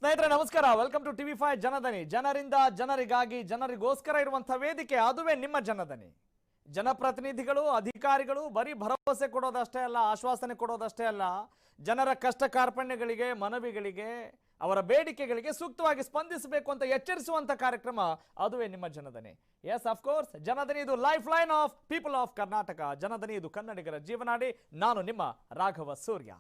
ಸ್ನೇಹಿತರೆ ನಮಸ್ಕಾರ, welcome to ಟಿವಿ5 ಜನದನಿ. ಜನರಿಂದ ಜನರಿಗಾಗಿ ಜನರಿಗೋಸ್ಕರ ಇರುವಂತಹ ವೇದಿಕೆ, ಅದುವೇ ನಿಮ್ಮ ಜನದನಿ. ಜನಪ್ರತಿನಿಧಿಗಳು, ಅಧಿಕಾರಿಗಳು ಬರೀ ಭರವಸೆ ಕೊಡೋದಷ್ಟೇ ಅಲ್ಲ, ಆಶ್ವಾಸನೆ ಕೊಡೋದಷ್ಟೇ ಅಲ್ಲ, ಜನರ ಕಷ್ಟ ಕಾರ್ಪಣ್ಯಗಳಿಗೆ, ಮನವಿಗಳಿಗೆ, ಅವರ ಬೇಡಿಕೆಗಳಿಗೆ ಸೂಕ್ತವಾಗಿ ಸ್ಪಂದಿಸಬೇಕು ಅಂತ ಎಚ್ಚರಿಸುವಂತ ಕಾರ್ಯಕ್ರಮ ಅದುವೇ ನಿಮ್ಮ Janadani. Yes, of course, Janadani ಇದು life line of people of Karnataka. Janadani ಇದು ಕನ್ನಡಿಗರ ಜೀವನಾಡಿ. ನಾನು ನಿಮ್ಮ ರಾಘವ ಸೂರ್ಯ.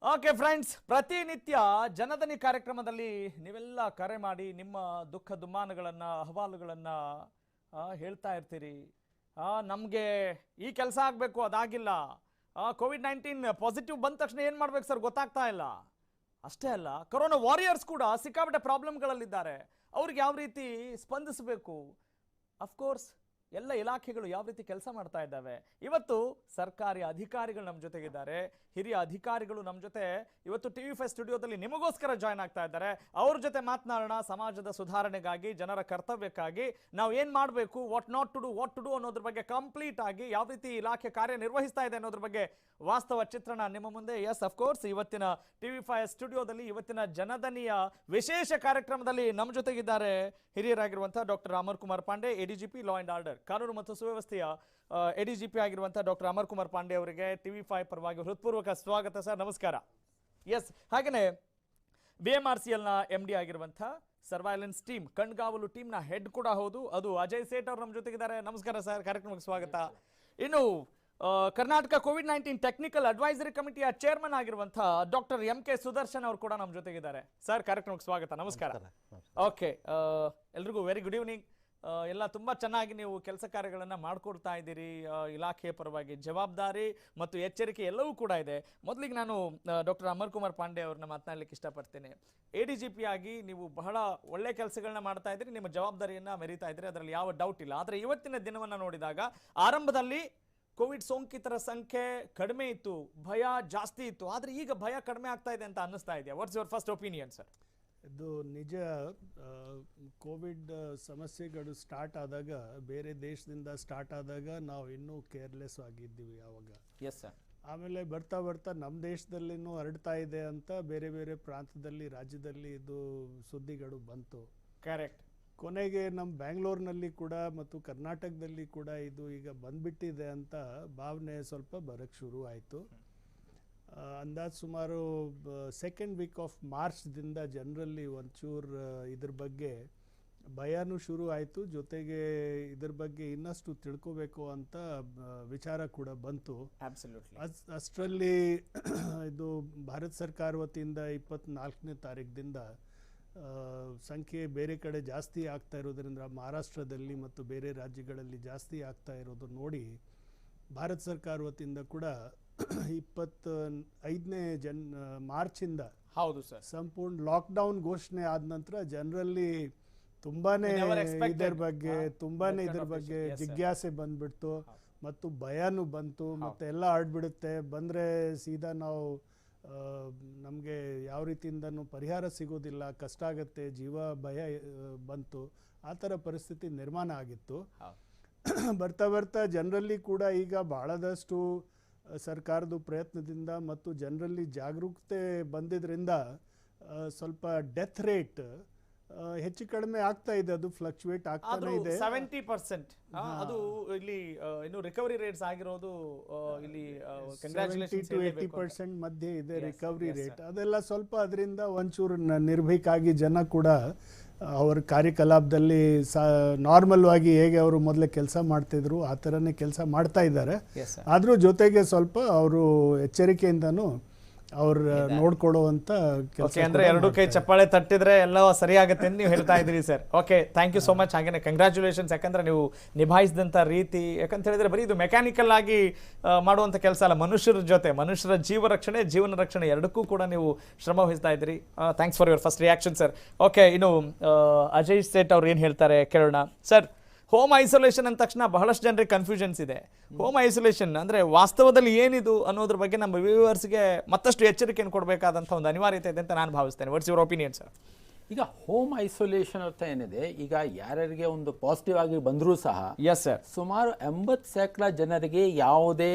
ಓಕೆ ಫ್ರೆಂಡ್ಸ್, ಪ್ರತಿನಿತ್ಯ ಜನದನಿ ಕಾರ್ಯಕ್ರಮದಲ್ಲಿ ನೀವೆಲ್ಲ ಕರೆ ಮಾಡಿ ನಿಮ್ಮ ದುಃಖ ದುಮ್ಮಾನಗಳನ್ನು, ಅಹವಾಲುಗಳನ್ನು ಹೇಳ್ತಾ ಇರ್ತೀರಿ. ನಮಗೆ ಈ ಕೆಲಸ ಆಗಬೇಕು, ಅದಾಗಿಲ್ಲ, ಕೋವಿಡ್-19 ಪಾಸಿಟಿವ್ ಬಂದ ತಕ್ಷಣ ಏನು ಮಾಡ್ಬೇಕು ಸರ್ ಗೊತ್ತಾಗ್ತಾ ಇಲ್ಲ. ಅಷ್ಟೇ ಅಲ್ಲ, ಕೊರೋನಾ ವಾರಿಯರ್ಸ್ ಕೂಡ ಸಿಕ್ಕಾಪಟ್ಟೆ ಪ್ರಾಬ್ಲಮ್ಗಳಲ್ಲಿದ್ದಾರೆ. ಅವ್ರಿಗೆ ಯಾವ ರೀತಿ ಸ್ಪಂದಿಸಬೇಕು, ಅಫ್ಕೋರ್ಸ್ ಎಲ್ಲ ಇಲಾಖೆಗಳು ಯಾವ ರೀತಿ ಕೆಲಸ ಮಾಡ್ತಾ ಇದ್ದಾವೆ. ಇವತ್ತು ಸರ್ಕಾರಿ ಅಧಿಕಾರಿಗಳು ನಮ್ಮ ಜೊತೆಗಿದ್ದಾರೆ, ಹಿರಿಯ ಅಧಿಕಾರಿಗಳು ನಮ್ಮ ಜೊತೆ ಇವತ್ತು ಟಿವಿ5 ಸ್ಟುಡಿಯೋದಲ್ಲಿ ನಿಮಗೋಸ್ಕರ ಜಾಯ್ನ್ ಆಗ್ತಾ ಇದ್ದಾರೆ. ಅವ್ರ ಜೊತೆ ಮಾತನಾಡೋಣ. ಸಮಾಜದ ಸುಧಾರಣೆಗಾಗಿ, ಜನರ ಕರ್ತವ್ಯಕ್ಕಾಗಿ ನಾವು ಏನು ಮಾಡಬೇಕು, ವಾಟ್ ನಾಟ್ ಟು ಡೂ ಅನ್ನೋದ್ರ ಬಗ್ಗೆ ಕಂಪ್ಲೀಟ್ ಆಗಿ ಯಾವ ರೀತಿ ಇಲಾಖೆ ಕಾರ್ಯನಿರ್ವಹಿಸ್ತಾ ಇದೆ ಅನ್ನೋದ್ರ ಬಗ್ಗೆ ವಾಸ್ತವ ಚಿತ್ರಣ ನಿಮ್ಮ ಮುಂದೆ. ಎಸ್, ಅಫ್ಕೋರ್ಸ್, ಇವತ್ತಿನ ಟಿವಿ5 ಸ್ಟುಡಿಯೋದಲ್ಲಿ ಇವತ್ತಿನ ಜನದನಿಯ ವಿಶೇಷ ಕಾರ್ಯಕ್ರಮದಲ್ಲಿ ನಮ್ಮ ಜೊತೆಗಿದ್ದಾರೆ ಹಿರಿಯರಾಗಿರುವಂತಹ doctor Amar Kumar Pandey, ADGP law and order, ಕಾನೂನು ಮತ್ತು ಸುವ್ಯವಸ್ಥೆಯ ಎಡಿಜಿಪಿ ಆಗಿರುವಂತಹ ಡಾಕ್ಟರ್ ಅಮರ್ ಕುಮಾರ್ ಪಾಂಡೆ ಅವರಿಗೆ ಟಿವಿ5 ಪರವಾಗಿ ಹೃತ್ಪೂರ್ವಕ ಸ್ವಾಗತ ಸರ್, ನಮಸ್ಕಾರ. ಎಸ್, ಹಾಗೆಯೇ BMRCL MD ಆಗಿರುವಂತಹ ಸರ್ವೈಲೆನ್ಸ್ ಟೀಮ್, ಕಣ್ಗಾವಲು ಟೀಮ್ನ ಹೆಡ್ ಕೂಡ ಹೌದು, ಅದು ಅಜಯ್ ಸೇಠ್ ಅವರು ನಮ್ಮ ಜೊತೆಗಿದ್ದಾರೆ. ನಮಸ್ಕಾರ ಸರ್, ಕಾರ್ಯಕ್ರಮಕ್ಕೆ ಸ್ವಾಗತ. ಇನ್ನು ಕರ್ನಾಟಕ ಕೋವಿಡ್-19 ಟೆಕ್ನಿಕಲ್ ಅಡ್ವೈಸರಿ ಕಮಿಟಿಯ ಚೇರ್ಮನ್ ಆಗಿರುವಂತಹ ಡಾಕ್ಟರ್ MK ಸುದರ್ಶನ್ ಅವರು ಕೂಡ ನಮ್ಮ ಜೊತೆಗಿದ್ದಾರೆ. ಸರ್, ಕಾರ್ಯಕ್ರಮಕ್ಕೆ ಸ್ವಾಗತ, ನಮಸ್ಕಾರ. ಓಕೆ, ಎಲ್ರಿಗೂ ವೆರಿ ಗುಡ್ ಈವ್ನಿಂಗ್. ಎಲ್ಲ ತುಂಬ ಚೆನ್ನಾಗಿ ನೀವು ಕೆಲಸ ಕಾರ್ಯಗಳನ್ನು ಮಾಡಿಕೊಡ್ತಾ ಇದ್ದೀರಿ. ಇಲಾಖೆಯ ಪರವಾಗಿ ಜವಾಬ್ದಾರಿ ಮತ್ತು ಎಚ್ಚರಿಕೆ ಎಲ್ಲವೂ ಕೂಡ ಇದೆ. ಮೊದಲಿಗೆ ನಾನು ಡಾಕ್ಟರ್ ಅಮರ್ ಕುಮಾರ್ ಪಾಂಡೆ ಅವ್ರನ್ನ ಮಾತನಾಡಲಿಕ್ಕೆ ಇಷ್ಟಪಡ್ತೇನೆ. ADGP ಆಗಿ ನೀವು ಬಹಳ ಒಳ್ಳೆ ಕೆಲಸಗಳನ್ನ ಮಾಡ್ತಾ ಇದ್ದೀರಿ, ನಿಮ್ಮ ಜವಾಬ್ದಾರಿಯನ್ನು ಮೆರೀತಾ ಇದ್ದೀರಿ, ಅದರಲ್ಲಿ ಯಾವ ಡೌಟ್ ಇಲ್ಲ. ಆದರೆ ಇವತ್ತಿನ ದಿನವನ್ನು ನೋಡಿದಾಗ ಆರಂಭದಲ್ಲಿ ಕೋವಿಡ್ ಸೋಂಕಿತರ ಸಂಖ್ಯೆ ಕಡಿಮೆ ಇತ್ತು, ಭಯ ಜಾಸ್ತಿ ಇತ್ತು, ಆದರೆ ಈಗ ಭಯ ಕಡಿಮೆ ಆಗ್ತಾ ಇದೆ ಅಂತ ಅನ್ನಿಸ್ತಾ ಇದೆಯಾ? What's your first opinion sir? ಇದು ನಿಜ. ಕೋವಿಡ್ ಸಮಸ್ಯೆಗಳು ಸ್ಟಾರ್ಟ್ ಆದಾಗ, ಬೇರೆ ದೇಶದಿಂದ ಸ್ಟಾರ್ಟ್ ಆದಾಗ ನಾವು ಇನ್ನೂ ಕೇರ್ಲೆಸ್ ಆಗಿದ್ದೀವಿ ಆವಾಗ. Yes sir. ಆಮೇಲೆ ಬರ್ತಾ ಬರ್ತಾ ನಮ್ಮ ದೇಶದಲ್ಲಿನೂ ಹರಡ್ತಾ ಇದೆ ಅಂತ ಬೇರೆ ಬೇರೆ ಪ್ರಾಂತದಲ್ಲಿ, ರಾಜ್ಯದಲ್ಲಿ ಇದು ಸುದ್ದಿಗಳು ಬಂತು. ಕರೆಕ್ಟ್. ಕೊನೆಗೆ ನಮ್ಮ ಬ್ಯಾಂಗ್ಳೂರ್ನಲ್ಲಿ ಕೂಡ ಮತ್ತು ಕರ್ನಾಟಕದಲ್ಲಿ ಕೂಡ ಇದು ಈಗ ಬಂದ್ಬಿಟ್ಟಿದೆ ಅಂತ ಭಾವನೆ ಸ್ವಲ್ಪ ಬರೋಕ್ಕೆ ಶುರು ಆಯಿತು. ಅಂದಾಜು ಸುಮಾರು ಸೆಕೆಂಡ್ ವೀಕ್ ಆಫ್ ಮಾರ್ಚ್ದಿಂದ ಜನರಲ್ಲಿ ಒಂಚೂರು ಇದ್ರ ಬಗ್ಗೆ ಭಯನೂ ಶುರು ಆಯಿತು. ಜೊತೆಗೆ ಇದ್ರ ಬಗ್ಗೆ ಇನ್ನಷ್ಟು ತಿಳ್ಕೋಬೇಕು ಅಂತ ವಿಚಾರ ಕೂಡ ಬಂತು. ಅಷ್ಟರಲ್ಲಿ ಇದು ಭಾರತ ಸರ್ಕಾರ ವತಿಯಿಂದ 24ನೇ ತಾರೀಕಿನಿಂದ ಸಂಖ್ಯೆ ಬೇರೆ ಕಡೆ ಜಾಸ್ತಿ ಆಗ್ತಾ ಇರೋದ್ರಿಂದ, ಮಹಾರಾಷ್ಟ್ರದಲ್ಲಿ ಮತ್ತು ಬೇರೆ ರಾಜ್ಯಗಳಲ್ಲಿ ಜಾಸ್ತಿ ಆಗ್ತಾ ಇರೋದು ನೋಡಿ ಭಾರತ ಸರ್ಕಾರ ವತಿಯಿಂದ ಕೂಡ 25ನೇ ಮಾರ್ಚಿಂದ ಹೌದು ಸರ್, ಸಂಪೂರ್ಣ ಲಾಕ್ಡೌನ್ ಘೋಷಣೆ ಆದ ನಂತರ ಜನರಲ್ಲಿ ತುಂಬಾನೇ ಇದ್ರ ಬಗ್ಗೆ ಜಿಜ್ಞಾಸೆ ಬಂದ್ಬಿಡ್ತು ಮತ್ತು ಭಯನೂ ಬಂತು. ಮತ್ತೆ ಎಲ್ಲ ಆಡ್ಬಿಡುತ್ತೆ, ಬಂದರೆ ಸೀದಾ ನಾವು ನಮಗೆ ಯಾವ ರೀತಿಯಿಂದನೂ ಪರಿಹಾರ ಸಿಗೋದಿಲ್ಲ, ಕಷ್ಟ ಆಗುತ್ತೆ, ಜೀವ ಭಯ ಬಂತು. ಆ ಥರ ಪರಿಸ್ಥಿತಿ ನಿರ್ಮಾಣ ಆಗಿತ್ತು. ಬರ್ತಾ ಬರ್ತಾ ಜನರಲ್ಲಿ ಕೂಡ ಈಗ ಬಹಳದಷ್ಟು ಸರ್ಕಾರದ ಪ್ರಯತ್ನದಿಂದ ಮತ್ತು ಜನರಲ್ಲಿ ಜಾಗರೂಕತೆ ಬಂದಿದ್ದರಿಂದ ಸ್ವಲ್ಪ ಡೆತ್ ರೇಟ್ ಹೆಚ್ಚು ಕಡಿಮೆ ಆಗ್ತಾ ಇದೆ. ಅದು ಫ್ಲಕ್ಚುಯೇಟ್ ಆಗ್ತಾನೆ ಇದೆ. 70% ಅದು ಇಲ್ಲಿ ಇನ್ನು ರಿಕವರಿ ರೇಟ್ಸ್ ಆಗಿರೋದು ಇಲ್ಲಿ 70 to 80% ಮಧ್ಯೆ ಇದೆ ರಿಕವರಿ ರೇಟ್. ಅದೆಲ್ಲ ಸ್ವಲ್ಪ ಅದರಿಂದ ಒಂಚೂರು ನಿರ್ಭೀಕಾಗಿ ಜನ ಕೂಡ ಅವ್ರ ಕಾರ್ಯಕಲಾಪದಲ್ಲಿ ನಾರ್ಮಲ್ ಆಗಿ ಹೇಗೆ ಅವರು ಮೊದಲೇ ಕೆಲಸ ಮಾಡ್ತಿದ್ರು ಆ ಥರನೇ ಕೆಲಸ ಮಾಡ್ತಾ ಇದ್ದಾರೆ. ಆದರೂ ಜೊತೆಗೆ ಸ್ವಲ್ಪ ಅವರು ಎಚ್ಚರಿಕೆಯಿಂದನೂ ಅವ್ರು ನೋಡ್ಕೊಳ್ಳುವಂತ ಕೆಲಸ. ಅಂದ್ರೆ ಎರಡು ಕೈ ಚಪ್ಪಾಳೆ ತಟ್ಟಿದ್ರೆ ಎಲ್ಲ ಸರಿಯಾಗುತ್ತೆ ಅಂತ ನೀವು ಹೇಳ್ತಾ ಇದ್ರಿ sir. Okay, thank you so much. ಹಾಗೇನೆ ಕಂಗ್ರ್ಯಾಚುಲೇಷನ್ಸ್, ಯಾಕಂದ್ರೆ ನೀವು ನಿಭಾಯಿಸಿದಂಥ ರೀತಿ, ಯಾಕಂತ ಹೇಳಿದ್ರೆ ಬರೀ ಇದು ಮೆಕ್ಯಾನಿಕಲ್ ಆಗಿ ಮಾಡುವಂಥ ಕೆಲಸ ಅಲ್ಲ, ಮನುಷ್ಯರ ಜೊತೆ ಮನುಷ್ಯರ ಜೀವ ರಕ್ಷಣೆ, ಜೀವನ ರಕ್ಷಣೆ ಎರಡಕ್ಕೂ ಕೂಡ ನೀವು ಶ್ರಮ ವಹಿಸ್ತಾ ಇದ್ರಿ. Thanks for your first reaction sir. Okay, ಇನ್ನು ಅಜಯ್ ಸೇಠ್ ಅವ್ರು ಏನು ಹೇಳ್ತಾರೆ ಕೇಳೋಣ ಸರ್. ಹೋಮ್ ಐಸೋಲೇಷನ್ ಅಂದ ತಕ್ಷಣ ಬಹಳಷ್ಟು ಜನರಿಗೆ ಕನ್ಫ್ಯೂಷನ್ಸ್ ಇದೆ. ಹೋಮ್ ಐಸೋಲೇಷನ್ ಅಂದರೆ ವಾಸ್ತವದಲ್ಲಿ ಏನಿದು ಅನ್ನೋದ್ರ ಬಗ್ಗೆ ನಮ್ಮ ವ್ಯೂವರ್ಸ್ಗೆ ಮತ್ತಷ್ಟು ಎಚ್ಚರಿಕೆಯನ್ನು ಕೊಡಬೇಕಾದಂಥ ಒಂದು ಅನಿವಾರ್ಯತೆ ಇದೆ ಅಂತ ನಾನು ಭಾವಿಸ್ತೇನೆ. What's your opinion sir? ಈಗ ಹೋಮ್ ಐಸೋಲೇಷನ್ ಅಂತ ಏನಿದೆ, ಈಗ ಯಾರ್ಯಾರಿಗೆ ಒಂದು ಪಾಸಿಟಿವ್ ಆಗಿ ಬಂದರೂ ಸಹ ಎಸ್ ಸರ್, ಸುಮಾರು 80% ಜನರಿಗೆ ಯಾವುದೇ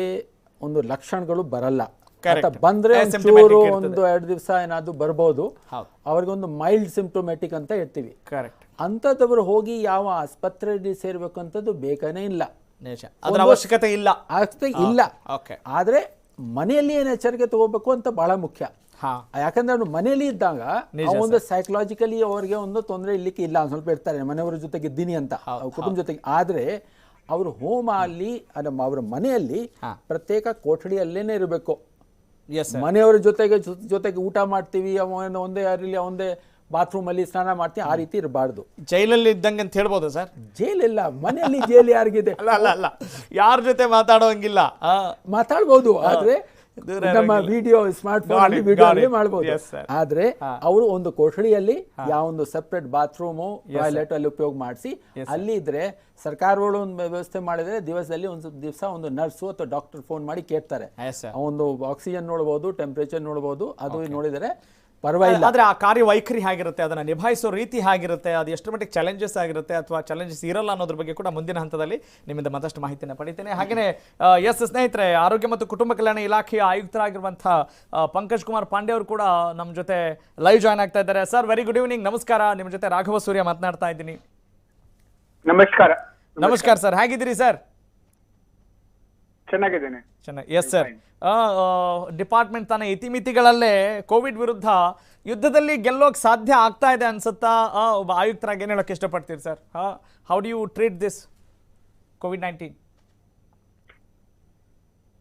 ಒಂದು ಲಕ್ಷಣಗಳು ಬರಲ್ಲ. Correct. ಅಥವಾ ಬಂದ್ರೆ Asymptomatic ಒಂಚೂರು ಇರ್ತದೆ. ಒಂದು 2 ದಿವಸ ಏನಾದ್ರು ಬರ್ಬೋದು, ಹೌದು. ಅವ್ರಿಗೆ ಒಂದು ಮೈಲ್ಡ್ ಸಿಂಪ್ಟೊಮ್ಯಾಟಿಕ್ ಅಂತ ಹೇಳ್ತೀವಿ. ಕರೆಕ್ಟ್. ಅಂಥದ್ದವರು ಹೋಗಿ ಯಾವ ಆಸ್ಪತ್ರೆಯಲ್ಲಿ ಸೇರ್ಬೇಕು ಅಂತದ್ದು ಬೇಕಾನೇ ಇಲ್ಲ, ನಿಜ, ಅದರ ಅವಶ್ಯಕತೆ ಇಲ್ಲ. ಇಲ್ಲ. ಓಕೆ. ಆದ್ರೆ ಮನೆಯಲ್ಲಿ ಏನು ಎಚ್ಚರಿಕೆ ತಗೋಬೇಕು ಅಂತ ಬಹಳ ಮುಖ್ಯ. ಹಾ, ಯಾಕಂದ್ರೆ ಅವ್ರು ಮನೆಯಲ್ಲಿ ಇದ್ದಾಗ ನಿಜ ಒಂದು ಸೈಕಲಾಜಿಕಲಿ ಅವ್ರಿಗೆ ಒಂದು ತೊಂದರೆ ಇರ್ಲಿಕ್ಕೆ ಇಲ್ಲ, ಒಂದ್ ಸ್ವಲ್ಪ ಇರ್ತಾರೆ ಮನೆಯವರ ಜೊತೆಗೆ ಇದ್ದೀನಿ ಅಂತ, ಕುಟುಂಬ ಜೊತೆಗೆ. ಆದ್ರೆ ಅವರು ಹೋಮ ಅಲ್ಲಿ ಅವರ ಮನೆಯಲ್ಲಿ ಪ್ರತ್ಯೇಕ ಕೊಠಡಿಯಲ್ಲೇನೆ ಇರಬೇಕು. ಎಸ್ ಮನೆಯವರ ಜೊತೆಗೆ ಊಟ ಮಾಡ್ತೀವಿ, ಒಂದೇ ಅರಿಲಿ ಒಂದೇ ಬಾತ್ರೂಮ್ ಅಲ್ಲಿ ಸ್ನಾನ ಮಾಡ್ತೀವಿ, ಆ ರೀತಿ ಇರಬಾರ್ದು. ಜೈಲಲ್ಲಿ ಇದ್ದಂಗೆ ಅಂತ ಹೇಳ್ಬೋದು ಸರ್? ಜೈಲಿಲ್ಲ, ಮನೆಯಲ್ಲಿ ಜೈಲು ಯಾರಿಗಿದೆ? ಅಲ್ಲ, ಯಾರ ಜೊತೆ ಮಾತಾಡೋಂಗಿಲ್ಲ, ಮಾತಾಡ್ಬೋದು, ಆದ್ರೆ ನಮ್ಮ ವಿಡಿಯೋ ಸ್ಮಾರ್ಟ್ ಫೋನ್ ವಿಡಿಯೋ ಮಾಡ್ಬೋದು. ಆದ್ರೆ ಅವರು ಒಂದು ಕೊಠಡಿಯಲ್ಲಿ ಯಾವ ಒಂದು ಸೆಪರೇಟ್ ಬಾತ್ರೂಮು ಟಾಯ್ಲೆಟ್ ಅಲ್ಲಿ ಉಪಯೋಗ ಮಾಡಿಸಿ ಅಲ್ಲಿ ಇದ್ರೆ, ಸರ್ಕಾರಗಳು ಒಂದು ವ್ಯವಸ್ಥೆ ಮಾಡಿದ್ರೆ ದಿವಸದಲ್ಲಿ ಒಂದು ದಿವಸ ಒಂದು ನರ್ಸು ಅಥವಾ ಡಾಕ್ಟರ್ ಫೋನ್ ಮಾಡಿ ಕೇಳ್ತಾರೆ, ಒಂದು ಆಕ್ಸಿಜನ್ ನೋಡಬಹುದು, ಟೆಂಪರೇಚರ್ ನೋಡಬಹುದು, ಅದು ನೋಡಿದರೆ ಪರವಾಗಿಲ್ಲ. ಆದ್ರೆ ಆ ಕಾರ್ಯವೈಖರಿ ಹೇಗಿರುತ್ತೆ, ಅದನ್ನ ನಿಭಾಯಿಸೋ ರೀತಿ ಹೇಗಿರುತ್ತೆ, ಅದು ಎಷ್ಟು ಮಟ್ಟಿಗೆ ಚಾಲೆಂಜಸ್ ಆಗಿರುತ್ತೆ ಅಥವಾ ಚಾಲೆಂಜಸ್ ಇರಲ್ಲ ಅನ್ನೋದ್ರ ಬಗ್ಗೆ ಕೂಡ ಮುಂದಿನ ಹಂತದಲ್ಲಿ ನಿಮ್ಮಿಂದ ಮತ್ತಷ್ಟು ಮಾಹಿತಿಯನ್ನು ಪಡಿತೇನೆ. ಹಾಗೆಯೇ ಎಸ್ ಸ್ನೇಹಿತರೆ, ಆರೋಗ್ಯ ಮತ್ತು ಕುಟುಂಬ ಕಲ್ಯಾಣ ಇಲಾಖೆಯ ಆಯುಕ್ತರಾಗಿರುವಂತಹ ಪಂಕಜ್ ಕುಮಾರ್ ಪಾಂಡೆ ಅವರು ಕೂಡ ನಮ್ಮ ಜೊತೆ ಲೈವ್ ಜಾಯ್ನ್ ಆಗ್ತಾ ಇದ್ದಾರೆ. ಸರ್, ವೆರಿ ಗುಡ್ ಈವ್ನಿಂಗ್, ನಮಸ್ಕಾರ. ನಿಮ್ಮ ಜೊತೆ ರಾಘವ ಸೂರ್ಯ ಮಾತನಾಡ್ತಾ ಇದ್ದೀನಿ. ನಮಸ್ಕಾರ. ನಮಸ್ಕಾರ ಸರ್, ಹೇಗಿದ್ದೀರಿ ಸರ್? ಚೆನ್ನಾಗಿದ್ದೇನೆ. ಚೆನ್ನಾಗಿ. ಎಸ್ ಸರ್, ಡಿಪಾರ್ಟ್ಮೆಂಟ್ ತಾನೇ ಇತಿಮಿತಿಗಳಲ್ಲೇ ಕೋವಿಡ್ ವಿರುದ್ಧ ಯುದ್ಧದಲ್ಲಿ ಗೆಲ್ಲೋಕೆ ಸಾಧ್ಯ ಆಗ್ತಾ ಇದೆ ಅನ್ಸುತ್ತಾ? ಒಬ್ಬ ಆಯುಕ್ತರಾಗಿ ಏನು ಹೇಳೋಕೆ ಇಷ್ಟಪಡ್ತೀರಿ sir? How do you treat this COVID-19?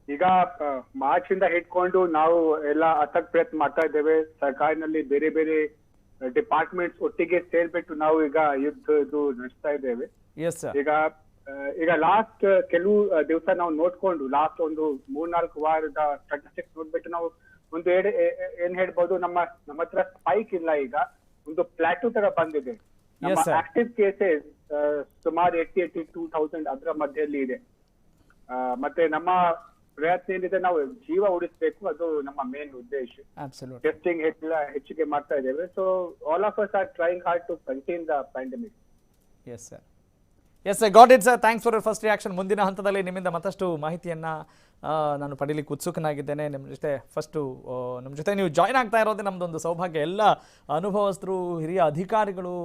ಈಗ ಮಾರ್ಚ್ ಇಂದ ಹಿಡ್ಕೊಂಡು ನಾವು ಎಲ್ಲ ಅಥಕ್ ಪ್ರಯತ್ನ ಮಾಡ್ತಾ ಇದ್ದೇವೆ. ಸರ್ಕಾರಿನಲ್ಲಿ ಬೇರೆ ಬೇರೆ ಡಿಪಾರ್ಟ್ಮೆಂಟ್ಸ್ ಒಟ್ಟಿಗೆ ಸೇರ್ಬಿಟ್ಟು ನಾವು ಈಗ ಯುದ್ಧದ್ದು ನಡೆಸ್ತಾ ಇದ್ದೇವೆ. Yes sir. ಈಗ ಲಾಸ್ಟ್ ಕೆಲವು ದಿವಸ ನಾವು ನೋಡ್ಕೊಂಡು ಲಾಸ್ಟ್ ಒಂದು 3-4 ವಾರದ ಸ್ಟಾಟಿಸ್ಟಿಕ್ಸ್ ನೋಡ್ಬಿಟ್ಟು ನಾವು ಒಂದು ಏನ್ ಹೇಳ್ಬೋದು, ನಮ್ಮ ಹತ್ರ ಸ್ಪೈಕ್ ಇಲ್ಲ, ಈಗ ಒಂದು ಪ್ಲಾಟೂ ತರ ಬಂದಿದೆ. ನಮ್ಮ ಆಕ್ಟಿವ್ ಕೇಸಸ್ ಸುಮಾರು 82,000 ಅದರ ಮಧ್ಯದಲ್ಲಿ ಇದೆ. ಮತ್ತೆ ನಮ್ಮ ಪ್ರಯತ್ನ ಏನಿದೆ, ನಾವು ಜೀವ ಉಳಿಸ್ಬೇಕು, ಅದು ನಮ್ಮ ಮೇನ್ ಉದ್ದೇಶ. ಟೆಸ್ಟಿಂಗ್ ಹೆಚ್ಚಿಗೆ ಮಾಡ್ತಾ ಇದ್ದೇವೆ. So all of us are trying hard to contain the pandemic. Yes sir. Yes sir, got it sir. Thanks for your first reaction. ಮುಂದಿನ ಹಂತದಲ್ಲಿ ನಿಮ್ಮಿಂದ ಮತ್ತಷ್ಟು ಮಾಹಿತಿಯನ್ನು ನಾನು ಪಡೀಲಿಕ್ಕೆ ಉತ್ಸುಕನಾಗಿದ್ದೇನೆ. ನಿಮ್ಮ ಜೊತೆ ನೀವು ಜಾಯ್ನ್ ಆಗ್ತಾ ಇರೋದೇ ನಮ್ಮದೊಂದು ಸೌಭಾಗ್ಯ. ಎಲ್ಲ ಅನುಭವಸ್ಥರು, ಹಿರಿಯ ಅಧಿಕಾರಿಗಳು,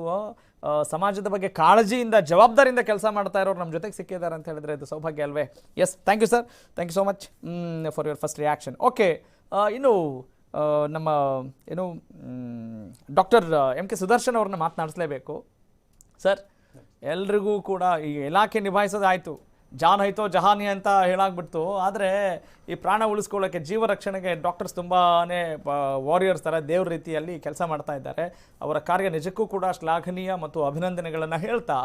ಸಮಾಜದ ಬಗ್ಗೆ ಕಾಳಜಿಯಿಂದ, ಜವಾಬ್ದಾರಿಯಿಂದ ಕೆಲಸ ಮಾಡ್ತಾ ಇರೋರು ನಮ್ಮ ಜೊತೆಗೆ ಸಿಕ್ಕಿದ್ದಾರೆ ಅಂತ ಹೇಳಿದ್ರೆ ಇದು ಸೌಭಾಗ್ಯ ಅಲ್ವೇ? Yes, thank you sir, thank you so much for your first reaction. Okay, ಇನ್ನು ನಮ್ಮ ಡಾಕ್ಟರ್ ಎಂ.ಕೆ. ಸುದರ್ಶನ್ ಅವ್ರನ್ನ ಮಾತನಾಡಿಸ್ಲೇಬೇಕು ಸರ್. ಎಲ್ರಿಗೂ ಕೂಡ ಈ ಇಲಾಖೆ ನಿಭಾಯಿಸೋದಾಯಿತು, ಜಾನ್ ಹೈತೋ ಜಹಾನಿ ಅಂತ ಹೇಳಾಗ್ಬಿಡ್ತು. ಆದರೆ ಈ ಪ್ರಾಣ ಉಳಿಸ್ಕೊಳ್ಳೋಕ್ಕೆ, ಜೀವ ರಕ್ಷಣೆಗೆ ಡಾಕ್ಟರ್ಸ್ ತುಂಬಾ ವಾರಿಯರ್ಸ್ ಥರ ದೇವ್ರ ರೀತಿಯಲ್ಲಿ ಕೆಲಸ ಮಾಡ್ತಾ ಇದ್ದಾರೆ. ಅವರ ಕಾರ್ಯ ನಿಜಕ್ಕೂ ಕೂಡ ಶ್ಲಾಘನೀಯ ಮತ್ತು ಅಭಿನಂದನೆಗಳನ್ನು ಹೇಳ್ತಾ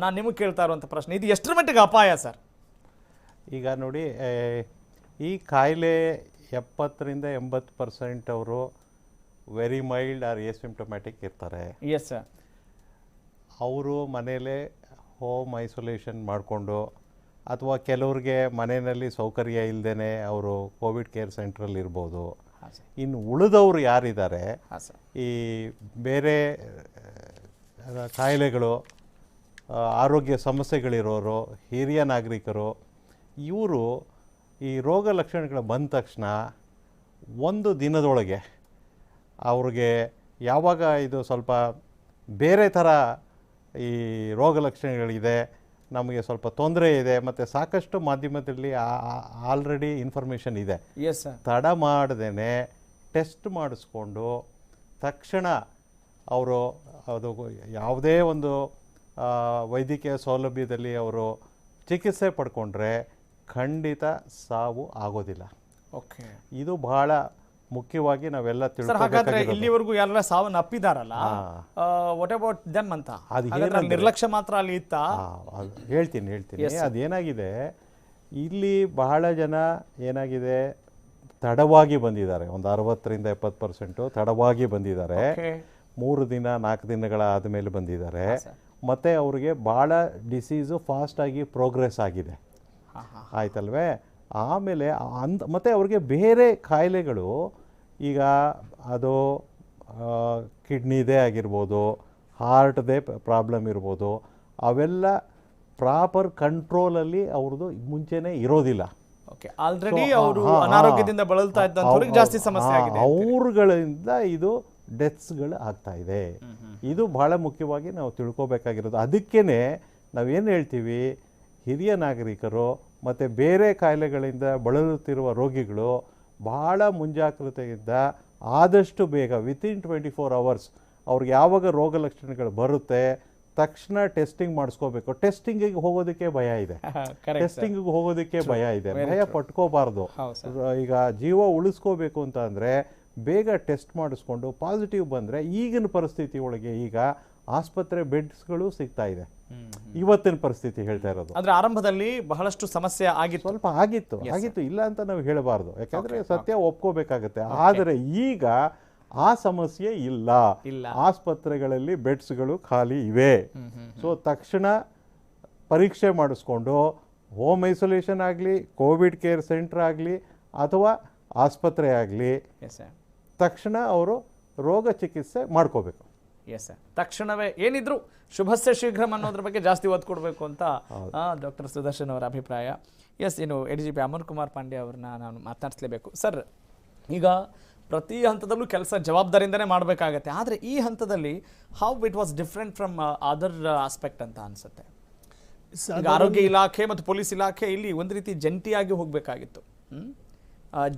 ನಾನು ನಿಮಗೆ ಕೇಳ್ತಾ ಇರುವಂಥ ಪ್ರಶ್ನೆ, ಇದು ಎಷ್ಟರ ಮಟ್ಟಿಗೆ ಅಪಾಯ ಸರ್? ಈಗ ನೋಡಿ, ಈ ಕಾಯಿಲೆ 70-80% ಅವರು ವೆರಿ ಮೈಲ್ಡ್ ಆರ್ ಎಸಿಂಪ್ಟೊಮ್ಯಾಟಿಕ್ ಇರ್ತಾರೆ. Yes sir. ಅವರು ಮನೆಯಲ್ಲೇ ಹೋಮ್ ಐಸೋಲೇಷನ್ ಮಾಡಿಕೊಂಡು, ಅಥವಾ ಕೆಲವ್ರಿಗೆ ಮನೆಯಲ್ಲಿ ಸೌಕರ್ಯ ಇಲ್ಲದೇ ಅವರು ಕೋವಿಡ್ ಕೇರ್ ಸೆಂಟ್ರಲ್ಲಿ ಇರ್ಬೋದು. ಇನ್ನು ಉಳಿದವರು ಯಾರಿದ್ದಾರೆ, ಈ ಬೇರೆ ಕಾಯಿಲೆಗಳು, ಆರೋಗ್ಯ ಸಮಸ್ಯೆಗಳಿರೋರು, ಹಿರಿಯ ನಾಗರಿಕರು, ಇವರು ಈ ರೋಗ ಲಕ್ಷಣಗಳು ಬಂದ ತಕ್ಷಣ ಒಂದು ದಿನದೊಳಗೆ ಅವ್ರಿಗೆ ಯಾವಾಗ ಇದು ಸ್ವಲ್ಪ ಬೇರೆ ಥರ ಈ ರೋಗ ಲಕ್ಷಣಗಳಿದೆ, ನಮಗೆ ಸ್ವಲ್ಪ ತೊಂದರೆ ಇದೆ, ಮತ್ತು ಸಾಕಷ್ಟು ಮಾಧ್ಯಮದಲ್ಲಿ ಆಲ್ರೆಡಿ ಇನ್ಫಾರ್ಮೇಷನ್ ಇದೆ, ತಡ ಮಾಡದೇನೆ ಟೆಸ್ಟ್ ಮಾಡಿಸ್ಕೊಂಡು ತಕ್ಷಣ ಅವರು ಅದು ಯಾವುದೇ ಒಂದು ವೈದ್ಯಕೀಯ ಸೌಲಭ್ಯದಲ್ಲಿ ಅವರು ಚಿಕಿತ್ಸೆ ಪಡ್ಕೊಂಡ್ರೆ ಖಂಡಿತ ಸಾವು ಆಗೋದಿಲ್ಲ. ಓಕೆ, ಇದು ಬಹಳ ಮುಖ್ಯವಾಗಿ ನಾವೆಲ್ಲ ಹಾಗಾದ್ರೆ ಇಲ್ಲಿವರೆಗೂ ಯಾರೆಲ್ಲ ಸಾವನ್ನ ಅಪ್ಪಿದಾರಲ್ಲ, ವಾಟ್ ಅಬೌಟ್ ದೆಮ್ ಅಂತ? ಅದು ನಿರ್ಲಕ್ಷ್ಯ ಮಾತ್ರ ಅಲ್ಲಿ ಇತ್ತ? ಹೇಳ್ತೀನಿ. ಅದೇನಾಗಿದೆ, ಇಲ್ಲಿ ಬಹಳ ಜನ ಏನಾಗಿದೆ, ತಡವಾಗಿ ಬಂದಿದ್ದಾರೆ. ಒಂದು 60-70% ತಡವಾಗಿ ಬಂದಿದ್ದಾರೆ. 3 ದಿನ 4 ದಿನಗಳ ಆದಮೇಲೆ ಬಂದಿದ್ದಾರೆ. ಮತ್ತು ಅವ್ರಿಗೆ ಭಾಳ ಡಿಸೀಸು ಫಾಸ್ಟಾಗಿ ಪ್ರೋಗ್ರೆಸ್ ಆಗಿದೆ, ಆಯ್ತಲ್ವೇ? ಆಮೇಲೆ ಮತ್ತು ಅವ್ರಿಗೆ ಬೇರೆ ಕಾಯಿಲೆಗಳು, ಈಗ ಅದು ಕಿಡ್ನಿದೇ ಆಗಿರ್ಬೋದು, ಹಾರ್ಟ್ದೇ ಪ್ರಾಬ್ಲಮ್ ಇರ್ಬೋದು, ಅವೆಲ್ಲ ಪ್ರಾಪರ್ ಕಂಟ್ರೋಲಲ್ಲಿ ಅವ್ರದ್ದು ಮುಂಚೆನೇ ಇರೋದಿಲ್ಲ. ಓಕೆ, ಆಲ್ರೆಡಿ ಅವರು ಅನಾರೋಗ್ಯದಿಂದ ಬಳಲ್ತಾ ಇದ್ದಂಥವ್ರಿಗೆ ಜಾಸ್ತಿ ಸಮಸ್ಯೆ ಆಗಿದೆ. ಅವ್ರುಗಳಿಂದ ಇದು ಡೆತ್ಸ್ಗಳು ಆಗ್ತಾ ಇದೆ. ಇದು ಬಹಳ ಮುಖ್ಯವಾಗಿ ನಾವು ತಿಳ್ಕೊಬೇಕಾಗಿರೋದು. ಅದಕ್ಕೇ ನಾವೇನು ಹೇಳ್ತೀವಿ, ಹಿರಿಯ ನಾಗರಿಕರು ಮತ್ತು ಬೇರೆ ಕಾಯಿಲೆಗಳಿಂದ ಬಳಲುತ್ತಿರುವ ರೋಗಿಗಳು ಬಹಳ ಮುಂಜಾಗ್ರತೆಯಿಂದ ಆದಷ್ಟು ಬೇಗ ವಿತಿನ್ 24 hours ಅವ್ರಿಗೆ ಯಾವಾಗ ರೋಗ ಲಕ್ಷಣಗಳು ಬರುತ್ತೆ ತಕ್ಷಣ ಟೆಸ್ಟಿಂಗ್ ಮಾಡಿಸ್ಕೋಬೇಕು. ಟೆಸ್ಟಿಂಗಿಗೆ ಹೋಗೋದಕ್ಕೆ ಭಯ ಇದೆ, ಟೆಸ್ಟಿಂಗಿಗೆ ಹೋಗೋದಕ್ಕೆ ಭಯ ಇದೆ, ಭಯ ಪಟ್ಕೋಬಾರ್ದು. ಈಗ ಜೀವ ಉಳಿಸ್ಕೋಬೇಕು ಅಂತ ಅಂದರೆ ಬೇಗ ಟೆಸ್ಟ್ ಮಾಡಿಸ್ಕೊಂಡು ಪಾಸಿಟಿವ್ ಬಂದರೆ ಈಗಿನ ಪರಿಸ್ಥಿತಿ ಒಳಗೆ ಈಗ ಆಸ್ಪತ್ರೆ ಬೆಡ್ಸ್ಗಳು ಸಿಗ್ತಾ ಇದೆ. ಇವತ್ತಿನ ಪರಿಸ್ಥಿತಿ ಹೇಳ್ತಾ ಇರೋದು. ಅಂದ್ರೆ ಆರಂಭದಲ್ಲಿ ಬಹಳಷ್ಟು ಸಮಸ್ಯೆ ಆಗಿತ್ತು, ಸ್ವಲ್ಪ ಆಗಿತ್ತು ಇಲ್ಲ ಅಂತ ನಾವು ಹೇಳಬಾರ್ದು, ಯಾಕಂದ್ರೆ ಸತ್ಯ ಒಪ್ಕೋಬೇಕಾಗತ್ತೆ. ಆದರೆ ಈಗ ಆ ಸಮಸ್ಯೆ ಇಲ್ಲ, ಆಸ್ಪತ್ರೆಗಳಲ್ಲಿ ಬೆಡ್ಸ್ಗಳು ಖಾಲಿ ಇವೆ. ಸೊ ತಕ್ಷಣ ಪರೀಕ್ಷೆ ಮಾಡಿಸ್ಕೊಂಡು ಹೋಮ್ ಐಸೋಲೇಷನ್ ಆಗಲಿ, ಕೋವಿಡ್ ಕೇರ್ ಸೆಂಟರ್ ಆಗಲಿ ಅಥವಾ ಆಸ್ಪತ್ರೆ ಆಗಲಿ ತಕ್ಷಣ ಅವರು ರೋಗ ಚಿಕಿತ್ಸೆ ಮಾಡ್ಕೋಬೇಕು. ತಕ್ಷಣವೇ ಏನಿದ್ರು ಶುಭಸ್ಯ ಶೀಘ್ರಂ ಅನ್ನೋದ್ರ ಬಗ್ಗೆ ಜಾಸ್ತಿ ಒತ್ತು ಕೊಡಬೇಕು ಅಂತ ಡಾಕ್ಟರ್ ಸುದರ್ಶನ್ ಅವರ ಅಭಿಪ್ರಾಯ. ಇನ್ನು ADGP ಅಮರ್ ಕುಮಾರ್ ಪಾಂಡೆ ಅವ್ರನ್ನ ನಾನು ಮಾತನಾಡಿಸ್ಲೇಬೇಕು. ಸರ್, ಈಗ ಪ್ರತಿ ಹಂತದಲ್ಲೂ ಕೆಲಸ ಜವಾಬ್ದಾರಿಯಿಂದನೇ ಮಾಡಬೇಕಾಗತ್ತೆ, ಆದರೆ ಈ ಹಂತದಲ್ಲಿ how it was different from other aspect ಅಂತ ಅನ್ಸುತ್ತೆ. ಆರೋಗ್ಯ ಇಲಾಖೆ ಮತ್ತು ಪೊಲೀಸ್ ಇಲಾಖೆ ಇಲ್ಲಿ ಒಂದು ರೀತಿ ಜಂಟಿಯಾಗಿ ಹೋಗಬೇಕಾಗಿತ್ತು,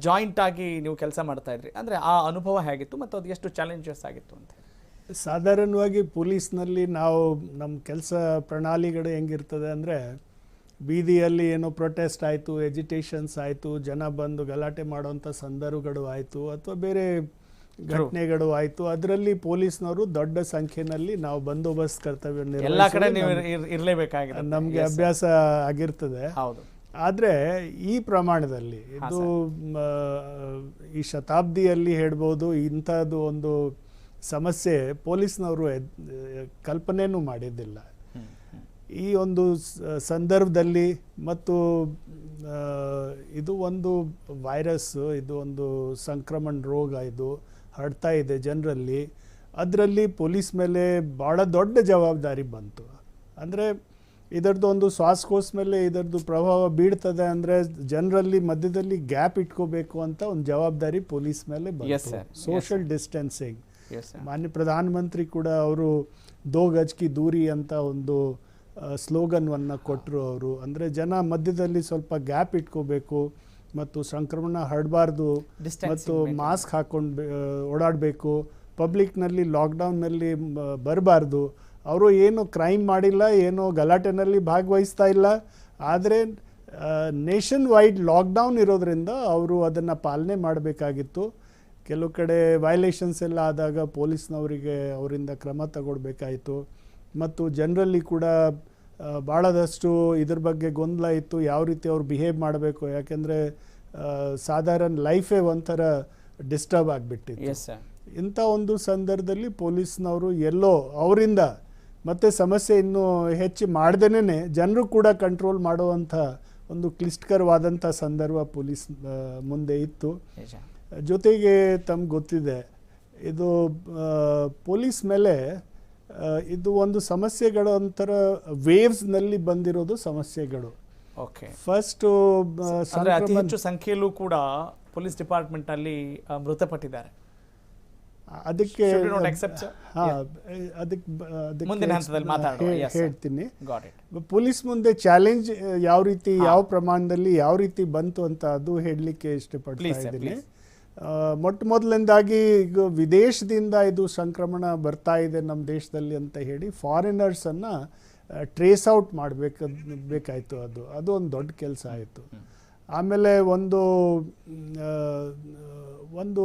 ಜಾಯಿಂಟ್ ಆಗಿ ನೀವು ಕೆಲಸ ಮಾಡ್ತಾ ಇದ್ರಿ. ಅಂದರೆ ಆ ಅನುಭವ ಹೇಗಿತ್ತು ಮತ್ತು ಅದು ಎಷ್ಟು ಚಾಲೆಂಜಸ್ ಆಗಿತ್ತು ಅಂತ? ಸಾಧಾರಣವಾಗಿ ಪೊಲೀಸ್ನಲ್ಲಿ ನಾವು ನಮ್ಮ ಕೆಲಸ ಪ್ರಣಾಳಿಗಳು ಹೆಂಗಿರ್ತದೆ ಅಂದರೆ, ಬೀದಿಯಲ್ಲಿ ಏನೋ ಪ್ರೊಟೆಸ್ಟ್ ಆಯಿತು, ಎಜಿಟೇಷನ್ಸ್ ಆಯಿತು, ಜನ ಬಂದು ಗಲಾಟೆ ಮಾಡೋಂಥ ಸಂದರ್ಭಗಳು ಆಯಿತು ಅಥವಾ ಬೇರೆ ಘಟನೆಗಳು ಆಯಿತು, ಅದರಲ್ಲಿ ಪೊಲೀಸ್ನವರು ದೊಡ್ಡ ಸಂಖ್ಯೆಯಲ್ಲಿ ನಾವು ಬಂದೋಬಸ್ತ್ ಕರ್ತವ್ಯ ಇರಲೇಬೇಕಾಗಿದೆ, ನಮಗೆ ಅಭ್ಯಾಸ ಆಗಿರ್ತದೆ. ಆದರೆ ಈ ಪ್ರಮಾಣದಲ್ಲಿ ಇದು ಈ ಶತಾಬ್ದಿಯಲ್ಲಿ ಹೇಳ್ಬೋದು ಇಂಥದ್ದು ಒಂದು ಸಮಸ್ಯೆ ಪೊಲೀಸ್ನವರು ಕಲ್ಪನೆಯೂ ಮಾಡಿದ್ದಿಲ್ಲ. ಈ ಒಂದು ಸಂದರ್ಭದಲ್ಲಿ ಮತ್ತು ಇದು ಒಂದು ವೈರಸ್, ಇದು ಒಂದು ಸಂಕ್ರಮಣ ರೋಗ, ಇದು ಹರಡ್ತಾ ಇದೆ ಜನರಲ್ಲಿ. ಅದರಲ್ಲಿ ಪೊಲೀಸ್ ಮೇಲೆ ಭಾಳ ದೊಡ್ಡ ಜವಾಬ್ದಾರಿ ಬಂತು. ಅಂದರೆ ಇದರದ್ದು ಒಂದು ಶ್ವಾಸಕೋಶ ಮೇಲೆ ಇದರದ್ದು ಪ್ರಭಾವ ಬೀಳ್ತದೆ ಅಂದರೆ ಜನರಲ್ಲಿ ಮಧ್ಯದಲ್ಲಿ ಗ್ಯಾಪ್ ಇಟ್ಕೋಬೇಕು ಅಂತ ಒಂದು ಜವಾಬ್ದಾರಿ ಪೊಲೀಸ್ ಮೇಲೆ ಬಂತು. ಸೋಷಿಯಲ್ ಡಿಸ್ಟೆನ್ಸಿಂಗ್, ಮಾನ್ಯ ಪ್ರಧಾನಮಂತ್ರಿ ಕೂಡ ಅವರು 2 ಗಜ್ ಕಿ ದೂರಿ ಅಂತ ಒಂದು ಸ್ಲೋಗನ್ವನ್ನು ಕೊಟ್ಟರು ಅವರು. ಅಂದರೆ ಜನ ಮಧ್ಯದಲ್ಲಿ ಸ್ವಲ್ಪ ಗ್ಯಾಪ್ ಇಟ್ಕೋಬೇಕು ಮತ್ತು ಸಂಕ್ರಮಣ ಹರಡಬಾರ್ದು ಮತ್ತು ಮಾಸ್ಕ್ ಹಾಕೊಂಡು ಓಡಾಡಬೇಕು, ಪಬ್ಲಿಕ್ನಲ್ಲಿ ಲಾಕ್ಡೌನ್ನಲ್ಲಿ ಬರಬಾರ್ದು. ಅವರು ಏನು ಕ್ರೈಮ್ ಮಾಡಿಲ್ಲ, ಏನೋ ಗಲಾಟೆನಲ್ಲಿ ಭಾಗವಹಿಸ್ತಾ ಇಲ್ಲ, ಆದರೆ ನೇಷನ್ ವೈಡ್ ಲಾಕ್ಡೌನ್ ಇರೋದ್ರಿಂದ ಅವರು ಅದನ್ನು ಪಾಲನೆ ಮಾಡಬೇಕಾಗಿತ್ತು. ಕೆಲವು ಕಡೆ ವೈಲೇಷನ್ಸ್ ಎಲ್ಲ ಆದಾಗ ಪೊಲೀಸ್ನವರಿಗೆ ಅವರಿಂದ ಕ್ರಮ ತಗೊಳ್ಬೇಕಾಯಿತು. ಮತ್ತು ಜನರಲ್ಲಿ ಕೂಡ ಭಾಳದಷ್ಟು ಇದ್ರ ಬಗ್ಗೆ ಗೊಂದಲ ಇತ್ತು, ಯಾವ ರೀತಿ ಅವ್ರು ಬಿಹೇವ್ ಮಾಡಬೇಕು. ಯಾಕೆಂದರೆ ಸಾಧಾರಣ ಲೈಫೇ ಒಂಥರ ಡಿಸ್ಟರ್ಬ್ ಆಗಿಬಿಟ್ಟಿತ್ತು. ಇಂಥ ಒಂದು ಸಂದರ್ಭದಲ್ಲಿ ಪೊಲೀಸ್ನವರು ಎಲ್ಲೋ ಅವರಿಂದ ಮತ್ತು ಸಮಸ್ಯೆ ಇನ್ನೂ ಹೆಚ್ಚು ಮಾಡ್ದೇನೆ ಜನರು ಕೂಡ ಕಂಟ್ರೋಲ್ ಮಾಡುವಂಥ ಒಂದು ಕ್ಲಿಷ್ಟಕರವಾದಂಥ ಸಂದರ್ಭ ಪೊಲೀಸ್ ಮುಂದೆ ಇತ್ತು. ಜೊತೆಗೆ ತಮ್ಗೆ ಗೊತ್ತಿದೆ, ಇದು ಪೊಲೀಸ್ ಮೇಲೆ ಇದು ಒಂದು ಸಮಸ್ಯೆಗಳು ಒಂಥರ ವೇವ್ಸ್ನಲ್ಲಿ ಬಂದಿರೋದು ಸಮಸ್ಯೆಗಳು. ಫಸ್ಟ್ ಅತಿ ಹೆಚ್ಚು ಸಂಖ್ಯೆಯಲ್ಲೂ ಕೂಡ ಪೊಲೀಸ್ ಡಿಪಾರ್ಟ್ಮೆಂಟ್ನಲ್ಲಿ ಮೃತಪಟ್ಟಿದ್ದಾರೆ. ಅದಕ್ಕೆ ಹೇಳ್ತೀನಿ, ಪೊಲೀಸ್ ಮುಂದೆ ಚಾಲೆಂಜ್ ಯಾವ ರೀತಿ, ಯಾವ ಪ್ರಮಾಣದಲ್ಲಿ, ಯಾವ ರೀತಿ ಬಂತು ಅಂತ ಅದು ಹೇಳಲಿಕ್ಕೆ ಇಷ್ಟಪಡ್ತಾ ಇದ್ದೀನಿ. ಮೊದಲಿಂದಾಗಿ ಈಗ ವಿದೇಶದಿಂದ ಇದು ಸಂಕ್ರಮಣ ಬರ್ತಾ ಇದೆ ನಮ್ಮ ದೇಶದಲ್ಲಿ ಅಂತ ಹೇಳಿ ಫಾರಿನರ್ಸನ್ನು ಟ್ರೇಸ್ ಔಟ್ ಬೇಕಾಯಿತು. ಅದು ಒಂದು ದೊಡ್ಡ ಕೆಲಸ ಆಯಿತು. ಆಮೇಲೆ ಒಂದು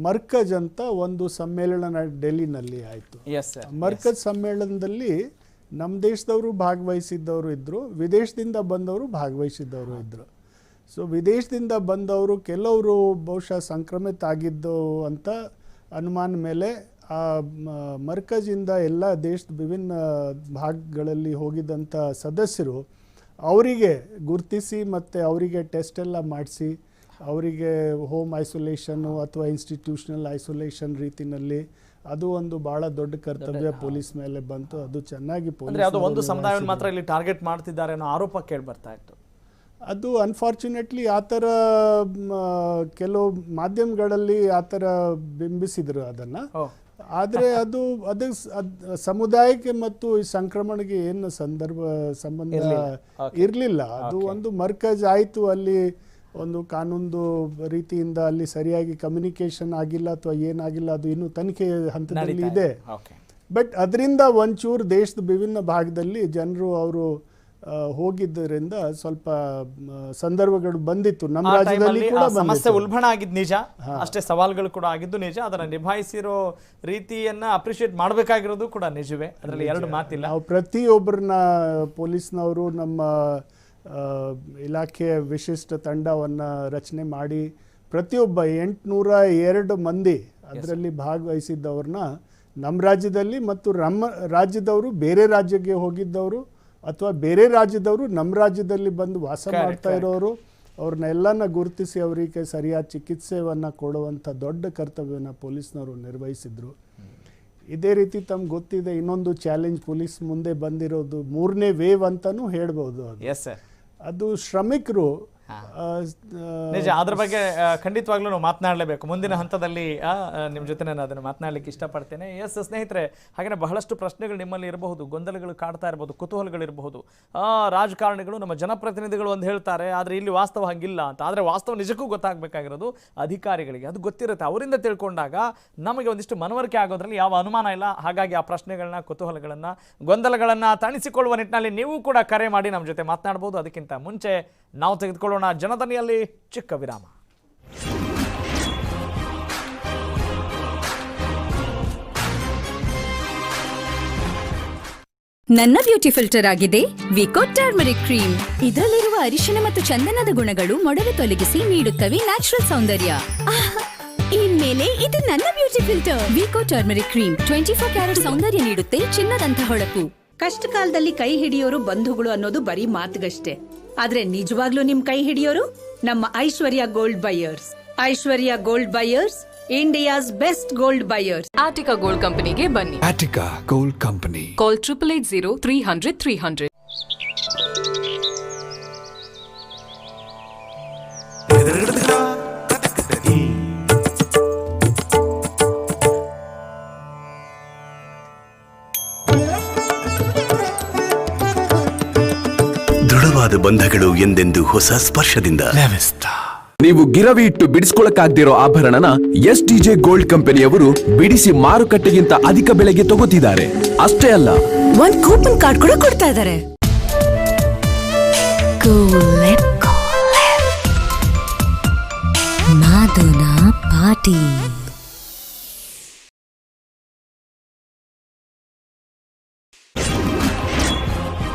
ಮರ್ಕಜ್ ಅಂತ ಒಂದು ಸಮ್ಮೇಳನ ಡೆಲ್ಲಿನಲ್ಲಿ ಆಯಿತು. ಮರ್ಕಜ್ ಸಮ್ಮೇಳನದಲ್ಲಿ ನಮ್ಮ ದೇಶದವರು ಭಾಗವಹಿಸಿದ್ದವರು ಇದ್ದರು, ವಿದೇಶದಿಂದ ಬಂದವರು ಭಾಗವಹಿಸಿದ್ದವರು ಇದ್ದರು. ಸೊ ವಿದೇಶದಿಂದ ಬಂದವರು ಕೆಲವರು ಬಹುಶಃ ಸಂಕ್ರಮಿತ ಆಗಿದ್ದು ಅಂತ ಅನುಮಾನ ಮೇಲೆ ಆ ಮರ್ಕಜಿಂದ ಎಲ್ಲ ದೇಶದ ವಿಭಿನ್ನ ಭಾಗಗಳಲ್ಲಿ ಹೋಗಿದ್ದಂಥ ಸದಸ್ಯರು ಅವರಿಗೆ ಗುರುತಿಸಿ ಮತ್ತು ಅವರಿಗೆ ಟೆಸ್ಟ್ ಎಲ್ಲ ಮಾಡಿಸಿ ಅವರಿಗೆ ಹೋಮ್ ಐಸೋಲೇಷನ್ನು ಅಥವಾ ಇನ್ಸ್ಟಿಟ್ಯೂಷನಲ್ ಐಸೋಲೇಷನ್ ರೀತಿನಲ್ಲಿ ಅದು ಒಂದು ಬಹಳ ದೊಡ್ಡ ಕರ್ತವ್ಯ ಪೊಲೀಸ್ ಮೇಲೆ ಬಂತು. ಅದು ಚೆನ್ನಾಗಿ ಅಂದ್ರೆ ಅದು ಒಂದು ಸಮುದಾಯವನ್ನು ಮಾತ್ರ ಇಲ್ಲಿ ಟಾರ್ಗೆಟ್ ಮಾಡ್ತಿದ್ದಾರೆ ಅನ್ನೋ ಆರೋಪ ಕೇಳಿ ಬರ್ತಾ ಇತ್ತು. ಅದು ಅನ್ಫಾರ್ಚುನೇಟ್ಲಿ ಆ ಥರ ಕೆಲವು ಮಾಧ್ಯಮಗಳಲ್ಲಿ ಆ ಥರ ಬಿಂಬಿಸಿದ್ರು ಅದನ್ನು. ಆದರೆ ಅದು ಸಮುದಾಯಕ್ಕೆ ಮತ್ತು ಈ ಸಂಕ್ರಮಣಕ್ಕೆ ಏನು ಸಂಬಂಧ ಇರಲಿಲ್ಲ. ಅದು ಒಂದು ಮರ್ಕಜ್ ಆಯಿತು, ಅಲ್ಲಿ ಒಂದು ಕಾನೂನು ರೀತಿಯಿಂದ ಅಲ್ಲಿ ಸರಿಯಾಗಿ ಕಮ್ಯುನಿಕೇಶನ್ ಆಗಿಲ್ಲ ಅಥವಾ ಏನಾಗಿಲ್ಲ, ಅದು ಇನ್ನೂ ತನಿಖೆ ಹಂತದಲ್ಲಿ ಇದೆ. ಬಟ್ ಅದರಿಂದ ಒಂಚೂರು ದೇಶದ ವಿಭಿನ್ನ ಭಾಗದಲ್ಲಿ ಜನರು ಅವರು ಹೋಗಿದ್ದರಿಂದ ಸ್ವಲ್ಪ ಸಂದರ್ಭಗಳು ಬಂದಿತ್ತು. ನಮ್ಮ ರಾಜ್ಯದಲ್ಲಿ ಕೂಡ ಸಮಸ್ಯೆ ಉಲ್ಬಣ ಆಗಿದ್ದು ನಿಜ, ಅಷ್ಟೇ ಸವಾಲುಗಳು ಕೂಡ ಆಗಿದ್ದು ನಿಜ. ಅದನ್ನ ನಿಭಾಯಿಸಿರೋ ರೀತಿಯನ್ನ ಅಪ್ರಿಶಿಯೇಟ್ ಮಾಡಬೇಕಾಗಿರೋದು ಕೂಡ ನಿಜವೇ, ಅದರಲ್ಲಿ ಎರಡು ಮಾತಿಲ್ಲ. ನಾವು ಪ್ರತಿಯೊಬ್ಬರನ್ನ ಪೊಲೀಸ್ನವರು ನಮ್ಮ ಇಲಾಖೆಯ ವಿಶಿಷ್ಟ ತಂಡವನ್ನು ರಚನೆ ಮಾಡಿ ಪ್ರತಿಯೊಬ್ಬ 802 ಮಂದಿ ಅದರಲ್ಲಿ ಭಾಗವಹಿಸಿದ್ದವ್ರನ್ನ ನಮ್ಮ ರಾಜ್ಯದಲ್ಲಿ ಮತ್ತು ನಮ್ಮ ರಾಜ್ಯದವರು ಬೇರೆ ರಾಜ್ಯಕ್ಕೆ ಹೋಗಿದ್ದವರು ಅಥವಾ ಬೇರೆ ರಾಜ್ಯದವರು ನಮ್ಮ ರಾಜ್ಯದಲ್ಲಿ ಬಂದು ವಾಸ ಮಾಡ್ತಾ ಇರೋರು, ಅವ್ರನ್ನೆಲ್ಲನ ಗುರುತಿಸಿ ಅವರಿಗೆ ಸರಿಯಾದ ಚಿಕಿತ್ಸೆಯನ್ನು ಕೊಡುವಂಥ ದೊಡ್ಡ ಕರ್ತವ್ಯನ ಪೊಲೀಸ್ನವರು ನಿರ್ವಹಿಸಿದ್ರು. ಇದೇ ರೀತಿ ತಮ್ಗೆ ಗೊತ್ತಿದೆ, ಇನ್ನೊಂದು ಚಾಲೆಂಜ್ ಪೊಲೀಸ್ ಮುಂದೆ ಬಂದಿರೋದು 3ನೇ ವೇವ್ ಅಂತಲೂ ಹೇಳ್ಬೋದು. ಅದು ಶ್ರಮಿಕರು ನಿಜ, ಅದ್ರ ಬಗ್ಗೆ ಖಂಡಿತವಾಗ್ಲೂ ನಾವು ಮಾತನಾಡಲೇಬೇಕು ಮುಂದಿನ ಹಂತದಲ್ಲಿ. ನಿಮ್ಮ ಜೊತೆ ನಾನು ಅದನ್ನು ಮಾತನಾಡಲಿಕ್ಕೆ ಇಷ್ಟಪಡ್ತೇನೆ. ಎಸ್ ಸ್ನೇಹಿತರೆ, ಹಾಗೆಯೇ ಬಹಳಷ್ಟು ಪ್ರಶ್ನೆಗಳು ನಿಮ್ಮಲ್ಲಿ ಇರಬಹುದು, ಗೊಂದಲಗಳು ಕಾಡ್ತಾ ಇರಬಹುದು, ಕುತೂಹಲಗಳಿರಬಹುದು. ರಾಜಕಾರಣಿಗಳು, ನಮ್ಮ ಜನಪ್ರತಿನಿಧಿಗಳು ಒಂದು ಹೇಳ್ತಾರೆ, ಆದರೆ ಇಲ್ಲಿ ವಾಸ್ತವ ಹಂಗಿಲ್ಲ ಅಂತ. ಆದರೆ ವಾಸ್ತವ ನಿಜಕ್ಕೂ ಗೊತ್ತಾಗಬೇಕಾಗಿರೋದು ಅಧಿಕಾರಿಗಳಿಗೆ. ಅದು ಗೊತ್ತಿರುತ್ತೆ, ಅವರಿಂದ ತಿಳ್ಕೊಂಡಾಗ ನಮಗೆ ಒಂದಿಷ್ಟು ಮನವರಿಕೆ ಆಗೋದ್ರಲ್ಲಿ ಯಾವ ಅನುಮಾನ ಇಲ್ಲ. ಹಾಗಾಗಿ ಆ ಪ್ರಶ್ನೆಗಳನ್ನ, ಕುತೂಹಲಗಳನ್ನು, ಗೊಂದಲಗಳನ್ನು ತಣಿಸಿಕೊಳ್ಳುವ ನಿಟ್ಟಿನಲ್ಲಿ ನೀವು ಕೂಡ ಕರೆ ಮಾಡಿ ನಮ್ಮ ಜೊತೆ ಮಾತನಾಡ್ಬೋದು. ಅದಕ್ಕಿಂತ ಮುಂಚೆ ನಾವು ತೆಗೆದುಕೊಳ್ಳೋಣ ಜನಧನಿಯಲ್ಲಿ ಚಿಕ್ಕ ವಿರಾಮ. ನನ್ನ ಬ್ಯೂಟಿ ಫಿಲ್ಟರ್ ಆಗಿದೆ ವಿಕೋ ಟರ್ಮರಿಕ್ ಕ್ರೀಮ್. ಇದರಲ್ಲಿರುವ ಅರಿಶಿನ ಮತ್ತು ಚಂದನದ ಗುಣಗಳು ಮೊಡವೆ ತೊಲಗಿಸಿ ನೀಡುತ್ತವೆ ನ್ಯಾಚುರಲ್ ಸೌಂದರ್ಯ. ಇನ್ಮೇಲೆ ಇದು ನನ್ನ beauty filter. Vicco turmeric cream 24 carat ಸೌಂದರ್ಯ ನೀಡುತ್ತೆ, ಚಿನ್ನದಂತ ಹೊಳಪು. ಕಷ್ಟ ಕಾಲದಲ್ಲಿ ಕೈ ಹಿಡಿಯೋರು ಬಂಧುಗಳು ಅನ್ನೋದು ಬರೀ ಮಾತುಗಷ್ಟೇ. ಆದ್ರೆ ನಿಜವಾಗ್ಲೂ ನಿಮ್ ಕೈ ಹಿಡಿಯೋರು ನಮ್ಮ Aishwarya gold buyers. Aishwarya gold buyers, India's best gold buyers. Attica gold ಕಂಪನಿಗೆ ಬನ್ನಿ. Attica gold company. ಕಾಲ್ 8880 300 300. ದೃಢವಾದ ಬಂಧಗಳು ಎಂದೆಂದು ಹೊಸ ಸ್ಪರ್ಶದಿಂದ. ನೀವು ಗಿರವಿ ಇಟ್ಟು ಬಿಡಿಸ್ಕೊಳಕ್ಕಾಗ್ದಿರೋ ಆಭರಣನ SDJ ಗೋಲ್ಡ್ ಕಂಪನಿಯವರು ಬಿಡಿಸಿ ಮಾರುಕಟ್ಟೆಗಿಂತ ಅಧಿಕ ಬೆಲೆಗೆ ತಗೋತಿದ್ದಾರೆ. ಅಷ್ಟೇ ಅಲ್ಲ, ಒಂದ್ ಕೂಪನ್ ಕಾರ್ಡ್ ಕೂಡ ಕೊಡ್ತಾ ಇದ್ದಾರೆ. ಮಾಧುನ ಪಾಟಿ.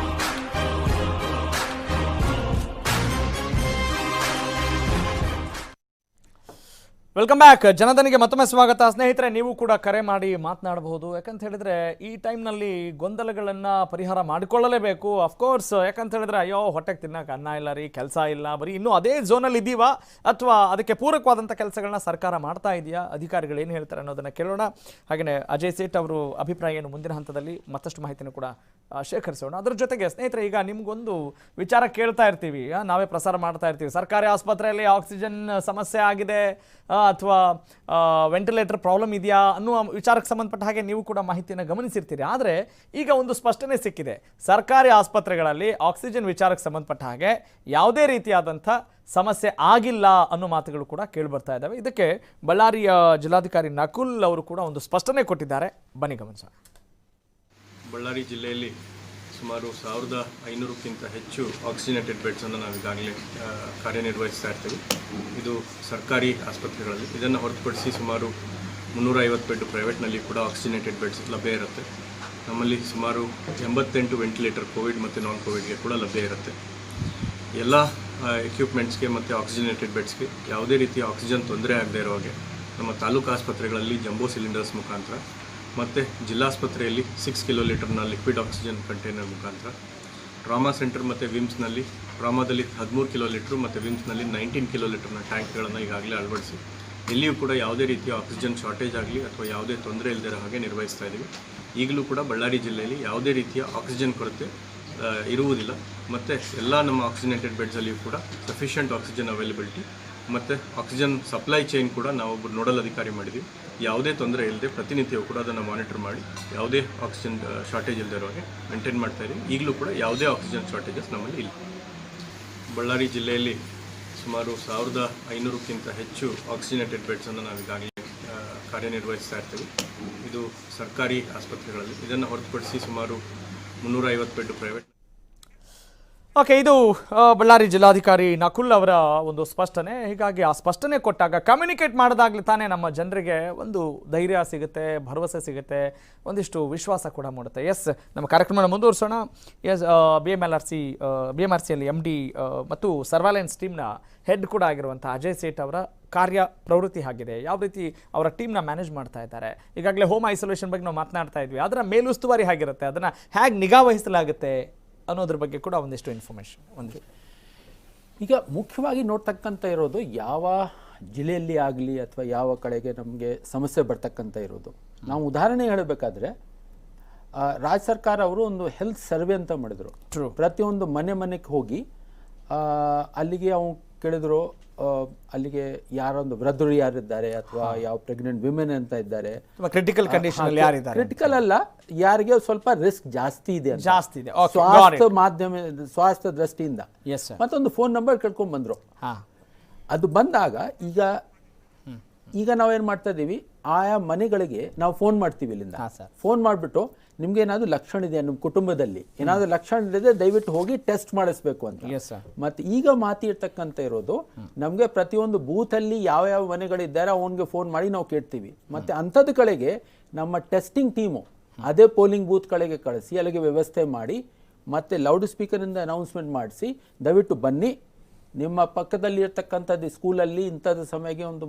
Welcome back. ಜನಧನಿಗೆ ಮತ್ತೊಮ್ಮೆ ಸ್ವಾಗತ. ಸ್ನೇಹಿತರೆ, ನೀವು ಕೂಡ ಕರೆ ಮಾಡಿ ಮಾತನಾಡಬಹುದು. ಯಾಕಂತ ಹೇಳಿದ್ರೆ ಈ ಟೈಮ್ನಲ್ಲಿ ಗೊಂದಲಗಳನ್ನು ಪರಿಹಾರ ಮಾಡಿಕೊಳ್ಳಲೇಬೇಕು ಅಫ್ಕೋರ್ಸ್. ಯಾಕಂತ ಹೇಳಿದ್ರೆ ಅಯ್ಯೋ ಹೊಟ್ಟೆಗೆ ತಿನ್ನಕ್ಕೆ ಅನ್ನ ಇಲ್ಲ ರೀ, ಕೆಲಸ ಇಲ್ಲ, ಬರೀ ಇನ್ನೂ ಅದೇ ಝೋನಲ್ಲಿ ಇದ್ದೀವಾ ಅಥವಾ ಅದಕ್ಕೆ ಪೂರಕವಾದಂಥ ಕೆಲಸಗಳನ್ನ ಸರ್ಕಾರ ಮಾಡ್ತಾ ಇದೆಯಾ, ಅಧಿಕಾರಿಗಳು ಏನು ಹೇಳ್ತಾರೆ ಅನ್ನೋದನ್ನು ಕೇಳೋಣ. ಹಾಗೆಯೇ ಅಜಯ್ ಸೇಠ್ ಅವರು ಅಭಿಪ್ರಾಯ ಏನು ಮುಂದಿನ ಹಂತದಲ್ಲಿ ಮತ್ತಷ್ಟು ಮಾಹಿತಿಯನ್ನು ಕೂಡ ಶೇಖರಿಸೋಣ. ಅದ್ರ ಜೊತೆಗೆ ಸ್ನೇಹಿತರೆ, ಈಗ ನಿಮ್ಗೊಂದು ವಿಚಾರ ಕೇಳ್ತಾ ಇರ್ತೀವಿ, ನಾವೇ ಪ್ರಸಾರ ಮಾಡ್ತಾ ಇರ್ತೀವಿ. ಸರ್ಕಾರಿ ಆಸ್ಪತ್ರೆಯಲ್ಲಿ ಆಕ್ಸಿಜನ್ ಸಮಸ್ಯೆ ಆಗಿದೆ ಅಥವಾ ವೆಂಟಿಲೇಟರ್ ಪ್ರಾಬ್ಲಮ್ ಇದೆಯಾ ಅನ್ನುವ ವಿಚಾರಕ್ಕೆ ಸಂಬಂಧಪಟ್ಟ ಹಾಗೆ ನೀವು ಕೂಡ ಮಾಹಿತಿಯನ್ನು ಗಮನಿಸಿರ್ತೀರಿ. ಆದರೆ ಈಗ ಒಂದು ಸ್ಪಷ್ಟನೆ ಸಿಕ್ಕಿದೆ, ಸರ್ಕಾರಿ ಆಸ್ಪತ್ರೆಗಳಲ್ಲಿ ಆಕ್ಸಿಜನ್ ವಿಚಾರಕ್ಕೆ ಸಂಬಂಧಪಟ್ಟ ಹಾಗೆ ಯಾವುದೇ ರೀತಿಯಾದಂಥ ಸಮಸ್ಯೆ ಆಗಿಲ್ಲ ಅನ್ನೋ ಮಾತುಗಳು ಕೂಡ ಕೇಳಿಬರ್ತಾ ಇದ್ದಾವೆ. ಇದಕ್ಕೆ ಬಳ್ಳಾರಿಯ ಜಿಲ್ಲಾಧಿಕಾರಿ ನಕುಲ್ ಅವರು ಕೂಡ ಒಂದು ಸ್ಪಷ್ಟನೆ ಕೊಟ್ಟಿದ್ದಾರೆ. ಬನ್ನಿ ಗಮನಿಸೋಣ. ಬಳ್ಳಾರಿ ಜಿಲ್ಲೆಯಲ್ಲಿ ಸುಮಾರು 1500ಕ್ಕಿಂತ ಹೆಚ್ಚು ಆಕ್ಸಿಜನೇಟೆಡ್ ಬೆಡ್ಸನ್ನು ನಾವು ಈಗಾಗಲೇ ಕಾರ್ಯನಿರ್ವಹಿಸ್ತಾ ಇರ್ತೀವಿ. ಇದು ಸರ್ಕಾರಿ ಆಸ್ಪತ್ರೆಗಳಲ್ಲಿ. ಇದನ್ನು ಹೊರತುಪಡಿಸಿ ಸುಮಾರು 350 ಬೆಡ್ ಪ್ರೈವೇಟ್ನಲ್ಲಿ ಕೂಡ ಆಕ್ಸಿಜನೇಟೆಡ್ ಬೆಡ್ಸ್ ಲಭ್ಯ ಇರುತ್ತೆ. ನಮ್ಮಲ್ಲಿ ಸುಮಾರು 88 ವೆಂಟಿಲೇಟರ್ ಕೋವಿಡ್ ಮತ್ತು ನಾನ್ ಕೋವಿಡ್ಗೆ ಕೂಡ ಲಭ್ಯ ಇರುತ್ತೆ. ಎಲ್ಲ ಎಕ್ವಿಪ್ಮೆಂಟ್ಸ್ಗೆ ಮತ್ತು ಆಕ್ಸಿಜನೇಟೆಡ್ ಬೆಡ್ಸ್ಗೆ ಯಾವುದೇ ರೀತಿಯ ಆಕ್ಸಿಜನ್ ತೊಂದರೆ ಆಗದೇ ಇರೋ ಹಾಗೆ ನಮ್ಮ ತಾಲೂಕು ಆಸ್ಪತ್ರೆಗಳಲ್ಲಿ ಜಂಬೋ ಸಿಲಿಂಡರ್ಸ್ ಮುಖಾಂತರ ಮತ್ತು ಜಿಲ್ಲಾಸ್ಪತ್ರೆಯಲ್ಲಿ 6 ಕಿಲೋ ಲೀಟರ್ನ ಲಿಕ್ವಿಡ್ ಆಕ್ಸಿಜನ್ ಕಂಟೈನರ್ ಮುಖಾಂತರ ಟ್ರಾಮಾ ಸೆಂಟರ್ ಮತ್ತು ವಿಮ್ಸ್ನಲ್ಲಿ ಟ್ರಾಮಾದಲ್ಲಿ 13 ಕಿಲೋ ಲೀಟ್ರು ಮತ್ತು ವಿಮ್ಸ್ನಲ್ಲಿ 19 ಕಿಲೋ ಲೀಟರ್ನ ಟ್ಯಾಂಕ್ಗಳನ್ನು ಈಗಾಗಲೇ ಅಳವಡಿಸಿ ಎಲ್ಲಿಯೂ ಕೂಡ ಯಾವುದೇ ರೀತಿಯ ಆಕ್ಸಿಜನ್ ಶಾರ್ಟೇಜ್ ಆಗಲಿ ಅಥವಾ ಯಾವುದೇ ತೊಂದರೆ ಇಲ್ಲದಿರೋ ಹಾಗೆ ನಿರ್ವಹಿಸ್ತಾ ಇದ್ದೀವಿ. ಈಗಲೂ ಕೂಡ ಬಳ್ಳಾರಿ ಜಿಲ್ಲೆಯಲ್ಲಿ ಯಾವುದೇ ರೀತಿಯ ಆಕ್ಸಿಜನ್ ಕೊರತೆ ಇರುವುದಿಲ್ಲ ಮತ್ತು ಎಲ್ಲ ನಮ್ಮ ಆಕ್ಸಿಜನೇಟೆಡ್ ಬೆಡ್ಸಲ್ಲಿಯೂ ಕೂಡ ಸಫಿಷಿಯೆಂಟ್ ಆಕ್ಸಿಜನ್ ಅವೈಲಬಿಲಿಟಿ ಮತ್ತು ಆಕ್ಸಿಜನ್ ಸಪ್ಲೈ ಚೈನ್ ಕೂಡ ನಾವೊಬ್ಬರು ನೋಡಲ್ ಅಧಿಕಾರಿ ಮಾಡಿದ್ದೀವಿ. ಯಾವುದೇ ತೊಂದರೆ ಇಲ್ಲದೆ ಪ್ರತಿನಿತ್ಯವೂ ಕೂಡ ಅದನ್ನು ಮಾನಿಟರ್ ಮಾಡಿ ಯಾವುದೇ ಆಕ್ಸಿಜನ್ ಶಾರ್ಟೇಜ್ ಇಲ್ಲದೆ ಇರೋ ಹಾಗೆ ಮೇಂಟೈನ್ ಮಾಡ್ತಾ ಇದ್ದೀವಿ. ಈಗಲೂ ಕೂಡ ಯಾವುದೇ ಆಕ್ಸಿಜನ್ ಶಾರ್ಟೇಜಸ್ ನಮ್ಮಲ್ಲಿ ಇಲ್ಲ. ಬಳ್ಳಾರಿ ಜಿಲ್ಲೆಯಲ್ಲಿ ಸುಮಾರು 1500ಕ್ಕಿಂತ ಹೆಚ್ಚು ಆಕ್ಸಿಜನೇಟೆಡ್ ಬೆಡ್ಸನ್ನು ನಾವು ಈಗಾಗಲೇ ಕಾರ್ಯನಿರ್ವಹಿಸ್ತಾ ಇರ್ತೀವಿ. ಇದು ಸರ್ಕಾರಿ ಆಸ್ಪತ್ರೆಗಳಲ್ಲಿ. ಇದನ್ನು ಹೊರತುಪಡಿಸಿ ಸುಮಾರು 350 ಬೆಡ್ ಪ್ರೈವೇಟ್. ಓಕೆ, ಇದು ಬಳ್ಳಾರಿ ಜಿಲ್ಲಾಧಿಕಾರಿ ನಕುಲ್ ಅವರ ಒಂದು ಸ್ಪಷ್ಟನೆ. ಹೀಗಾಗಿ ಆ ಸ್ಪಷ್ಟನೆ ಕೊಟ್ಟಾಗ ಕಮ್ಯುನಿಕೇಟ್ ಮಾಡಿದಾಗಲೇ ತಾನೇ ನಮ್ಮ ಜನರಿಗೆ ಒಂದು ಧೈರ್ಯ ಸಿಗುತ್ತೆ, ಭರವಸೆ ಸಿಗುತ್ತೆ, ಒಂದಿಷ್ಟು ವಿಶ್ವಾಸ ಕೂಡ ಮೂಡುತ್ತೆ. ಎಸ್, ನಮ್ಮ ಕಾರ್ಯಕ್ರಮನ ಮುಂದುವರಿಸೋಣ. ಎಸ್, ಬಿ ಎಮ್ ಆರ್ ಸಿಯಲ್ಲಿ MD ಮತ್ತು ಸರ್ವೈಲೆನ್ಸ್ ಟೀಮ್ನ ಹೆಡ್ ಕೂಡ ಆಗಿರುವಂಥ ಅಜಯ್ ಸೇಠ್ ಅವರ ಕಾರ್ಯ ಪ್ರವೃತ್ತಿ ಆಗಿದೆ. ಯಾವ ರೀತಿ ಅವರ ಟೀಮ್ನ ಮ್ಯಾನೇಜ್ ಮಾಡ್ತಾ ಇದ್ದಾರೆ. ಈಗಾಗಲೇ ಹೋಮ್ ಐಸೋಲೇಷನ್ ಬಗ್ಗೆ ನಾವು ಮಾತನಾಡ್ತಾ ಇದ್ವಿ. ಅದರ ಮೇಲುಸ್ತುವಾರಿ ಆಗಿರುತ್ತೆ, ಅದನ್ನು ಹೇಗೆ ನಿಗಾ ವಹಿಸಲಾಗುತ್ತೆ ಅನ್ನೋದ್ರ ಬಗ್ಗೆ ಕೂಡ ಒಂದಿಷ್ಟು ಇನ್ಫಾರ್ಮೇಷನ್. ಈಗ ಮುಖ್ಯವಾಗಿ ನೋಡ್ತಕ್ಕಂಥ ಇರೋದು ಯಾವ ಜಿಲ್ಲೆಯಲ್ಲಿ ಆಗಲಿ ಅಥವಾ ಯಾವ ಕಡೆಗೆ ನಮಗೆ ಸಮಸ್ಯೆ ಬರ್ತಕ್ಕಂಥ ಇರೋದು. ನಾವು ಉದಾಹರಣೆ ಹೇಳಬೇಕಾದ್ರೆ ರಾಜ್ಯ ಸರ್ಕಾರ ಅವರು ಒಂದು ಹೆಲ್ತ್ ಸರ್ವೆ ಅಂತ ಮಾಡಿದ್ರು. ಪ್ರತಿಯೊಂದು ಮನೆಗೆ ಹೋಗಿ ಅಲ್ಲಿಗೆ ಅವ್ನು ಕೇಳಿದ್ರು, ಅಲ್ಲಿಗೆ ಯಾರೊಂದು ವೃದ್ಧರು ಯಾರಿದ್ದಾರೆ ಅಥವಾ ಯಾವ ಪ್ರೆಗ್ನೆಂಟ್ ವಿಮೆನ್ ಅಂತ ಇದ್ದಾರೆ, ಕ್ರಿಟಿಕಲ್ ಕಂಡೀಷನ್ ಯಾರಿದ್ದಾರೆ, ಕ್ರಿಟಿಕಲ್ ಅಲ್ಲ, ಯಾರಿಗೆ ಸ್ವಲ್ಪ ರಿಸ್ಕ್ ಜಾಸ್ತಿ ಇದೆ ಸ್ವಾಸ್ಥ್ಯ ದೃಷ್ಟಿಯಿಂದ ಮತ್ತೊಂದು ಫೋನ್ ನಂಬರ್ ಕೇಳ್ಕೊಂಡ್ ಬಂದ್ರು. ಅದು ಬಂದಾಗ ಈಗ ನಾವೇನ್ ಮಾಡ್ತಾ ಇದೀವಿ, ಆಯಾ ಮನೆಗಳಿಗೆ ನಾವು ಫೋನ್ ಮಾಡ್ತೀವಿ. ಇಲ್ಲಿಂದ ಫೋನ್ ಮಾಡಿಬಿಟ್ಟು ನಿಮ್ಗೆ ಏನಾದ್ರು ಲಕ್ಷಣ ಇದೆ, ನಿಮ್ಮ ಕುಟುಂಬದಲ್ಲಿ ಏನಾದ್ರು ಲಕ್ಷಣ ಇದೆ, ದಯವಿಟ್ಟು ಹೋಗಿ ಟೆಸ್ಟ್ ಮಾಡಿಸ್ಬೇಕು ಅಂತ. ಮತ್ತೆ ಈಗ ಮಾತಿರ್ತಕ್ಕಂಥ ಇರೋದು, ನಮ್ಗೆ ಪ್ರತಿಯೊಂದು ಬೂತ್ ಅಲ್ಲಿ ಯಾವ ಮನೆಗಳಿದ್ದಾರೆ ಅವನ್ಗೆ ಫೋನ್ ಮಾಡಿ ನಾವು ಕೇಳ್ತೀವಿ. ಮತ್ತೆ ಅಂಥದ್ದು ಕಡೆಗೆ ನಮ್ಮ ಟೆಸ್ಟಿಂಗ್ ಟೀಮು ಅದೇ ಪೋಲಿಂಗ್ ಬೂತ್ ಕಡೆಗೆ ಕಳಿಸಿ ಅಲ್ಲಿಗೆ ವ್ಯವಸ್ಥೆ ಮಾಡಿ ಮತ್ತೆ ಲೌಡ್ ಸ್ಪೀಕರ್ ಇಂದ ಅನೌನ್ಸ್ಮೆಂಟ್ ಮಾಡಿಸಿ, ದಯವಿಟ್ಟು ಬನ್ನಿ, ನಿಮ್ಮ ಪಕ್ಕದಲ್ಲಿ ಇರ್ತಕ್ಕಂಥದ್ದು ಸ್ಕೂಲಲ್ಲಿ ಇಂಥದ್ದು ಸಮಯಕ್ಕೆ ಒಂದು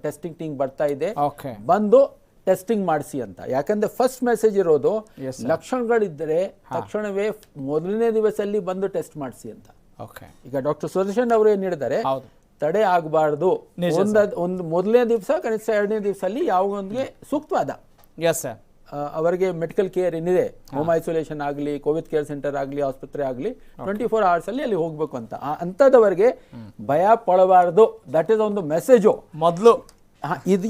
ಟೆಸ್ಟಿಂಗ್ ಟೀಮ್ ಬರ್ತಾ ಇದೆ, ಬಂದು ಟೆಸ್ಟಿಂಗ್ ಮಾಡಿಸಿ ಅಂತ. ಯಾಕಂದ್ರೆ ಫಸ್ಟ್ ಮೆಸೇಜ್ ಇರೋದು ಲಕ್ಷಣಗಳಿದ್ದರೆ ತಕ್ಷಣವೇ ಮೊದಲನೇ ದಿವಸಲ್ಲಿ ಬಂದು ಟೆಸ್ಟ್ ಮಾಡಿಸಿ ಅಂತ. ಈಗ ಡಾಕ್ಟರ್ ಸುದರ್ಶನ್ ಅವರು ಏನ್ ಹೇಳಿದ್ದಾರೆ, ತಡೆ ಆಗಬಾರ್ದು, ಒಂದು ಮೊದಲನೇ ದಿವಸ ಕನಿಷ್ಠ 2ನೇ ದಿವಸ ಅಲ್ಲಿ ಯಾವೊಂದಿಗೆ ಸೂಕ್ತವಾದ ಅವರಿಗೆ ಮೆಡಿಕಲ್ ಕೇರ್ ಏನಿದೆ, ಹೋಮ್ ಐಸೋಲೇಷನ್ ಆಗಲಿ, ಕೋವಿಡ್ ಕೇರ್ ಸೆಂಟರ್ ಆಗಲಿ, ಆಸ್ಪತ್ರೆ ಆಗಲಿ, 24 hours ಅಲ್ಲಿ ಅಲ್ಲಿ ಹೋಗ್ಬೇಕು ಅಂತ. ಅಂಥದವರಿಗೆ ಭಯ ಪಡಬಾರ್ದು. ದಟ್ ಇಸ್ ಒಂದು ಮೆಸೇಜು ಮೊದಲು. ಇದು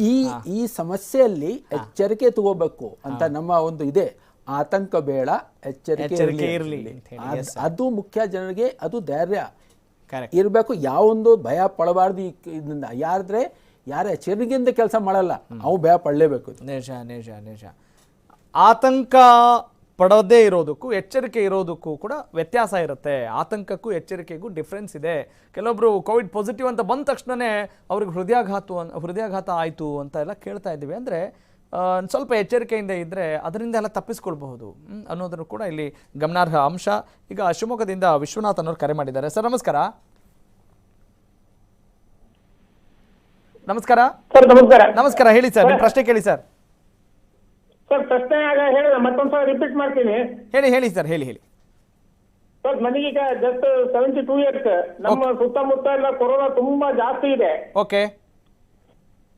ಈ ಸಮಸ್ಯೆಯಲ್ಲಿ ಎಚ್ಚರಿಕೆ ತಗೋಬೇಕು ಅಂತ ನಮ್ಮ ಒಂದು ಇದೆ. ಆತಂಕ ಬೇಡ, ಎಚ್ಚರಿಕೆ ಇರಲಿ. ಅದು ಮುಖ್ಯ. ಜನರಿಗೆ ಅದು ಧೈರ್ಯ ಇರಬೇಕು. ಯಾವೊಂದು ಭಯ ಪಡಬಾರ್ದು. ಇದರಿಂದ ಯಾರ ಎಚ್ಚರಿಕೆಯಿಂದ ಕೆಲಸ ಮಾಡಲ್ಲ, ಅವು ಭಯ ಪಡಲೇಬೇಕು. ನಿಜ. ಆತಂಕ ಪಡೋದೇ ಇರೋದಕ್ಕೂ ಎಚ್ಚರಿಕೆ ಇರೋದಕ್ಕೂ ಕೂಡ ವ್ಯತ್ಯಾಸ ಇರುತ್ತೆ. ಆತಂಕಕ್ಕೂ ಎಚ್ಚರಿಕೆಗೂ ಡಿಫ್ರೆನ್ಸ್ ಇದೆ. ಕೆಲವೊಬ್ರು ಕೋವಿಡ್ ಪಾಸಿಟಿವ್ ಅಂತ ಬಂದ ತಕ್ಷಣವೇ ಅವ್ರಿಗೆ ಹೃದಯಾಘಾತ ಆಯಿತು ಅಂತ ಎಲ್ಲ ಕೇಳ್ತಾ ಇದ್ದೀವಿ. ಅಂದರೆ ಸ್ವಲ್ಪ ಎಚ್ಚರಿಕೆಯಿಂದ ಇದ್ದರೆ ಅದರಿಂದ ಎಲ್ಲ ತಪ್ಪಿಸ್ಕೊಳ್ಬಹುದು ಅನ್ನೋದನ್ನು ಕೂಡ ಇಲ್ಲಿ ಗಮನಾರ್ಹ ಅಂಶ. ಈಗ ಶಿವಮೊಗ್ಗದಿಂದ ವಿಶ್ವನಾಥ್ ಅನ್ನೋರು ಕರೆ ಮಾಡಿದ್ದಾರೆ. ಸರ್ ನಮಸ್ಕಾರ. ನಮಸ್ಕಾರ, ಹೇಳಿ ಸರ್, ನಿಮ್ಮ ಪ್ರಶ್ನೆ ಕೇಳಿ ಸರ್. ಸರ್ ಪ್ರಶ್ನೆ ಹೇಳಿದ ಮತ್ತೊಂದ್ಸಲ ರಿಪೀಟ್ ಮಾಡ್ತೀನಿ. ಹೇಳಿ ಸರ್, ಹೇಳಿ. ಸರ್ ನನಗೀಗ ಜಸ್ಟ್ 72 years. ನಮ್ಮ ಸುತ್ತಮುತ್ತ ಎಲ್ಲ ಕೊರೋನಾ ತುಂಬಾ ಜಾಸ್ತಿ ಇದೆ. ಓಕೆ.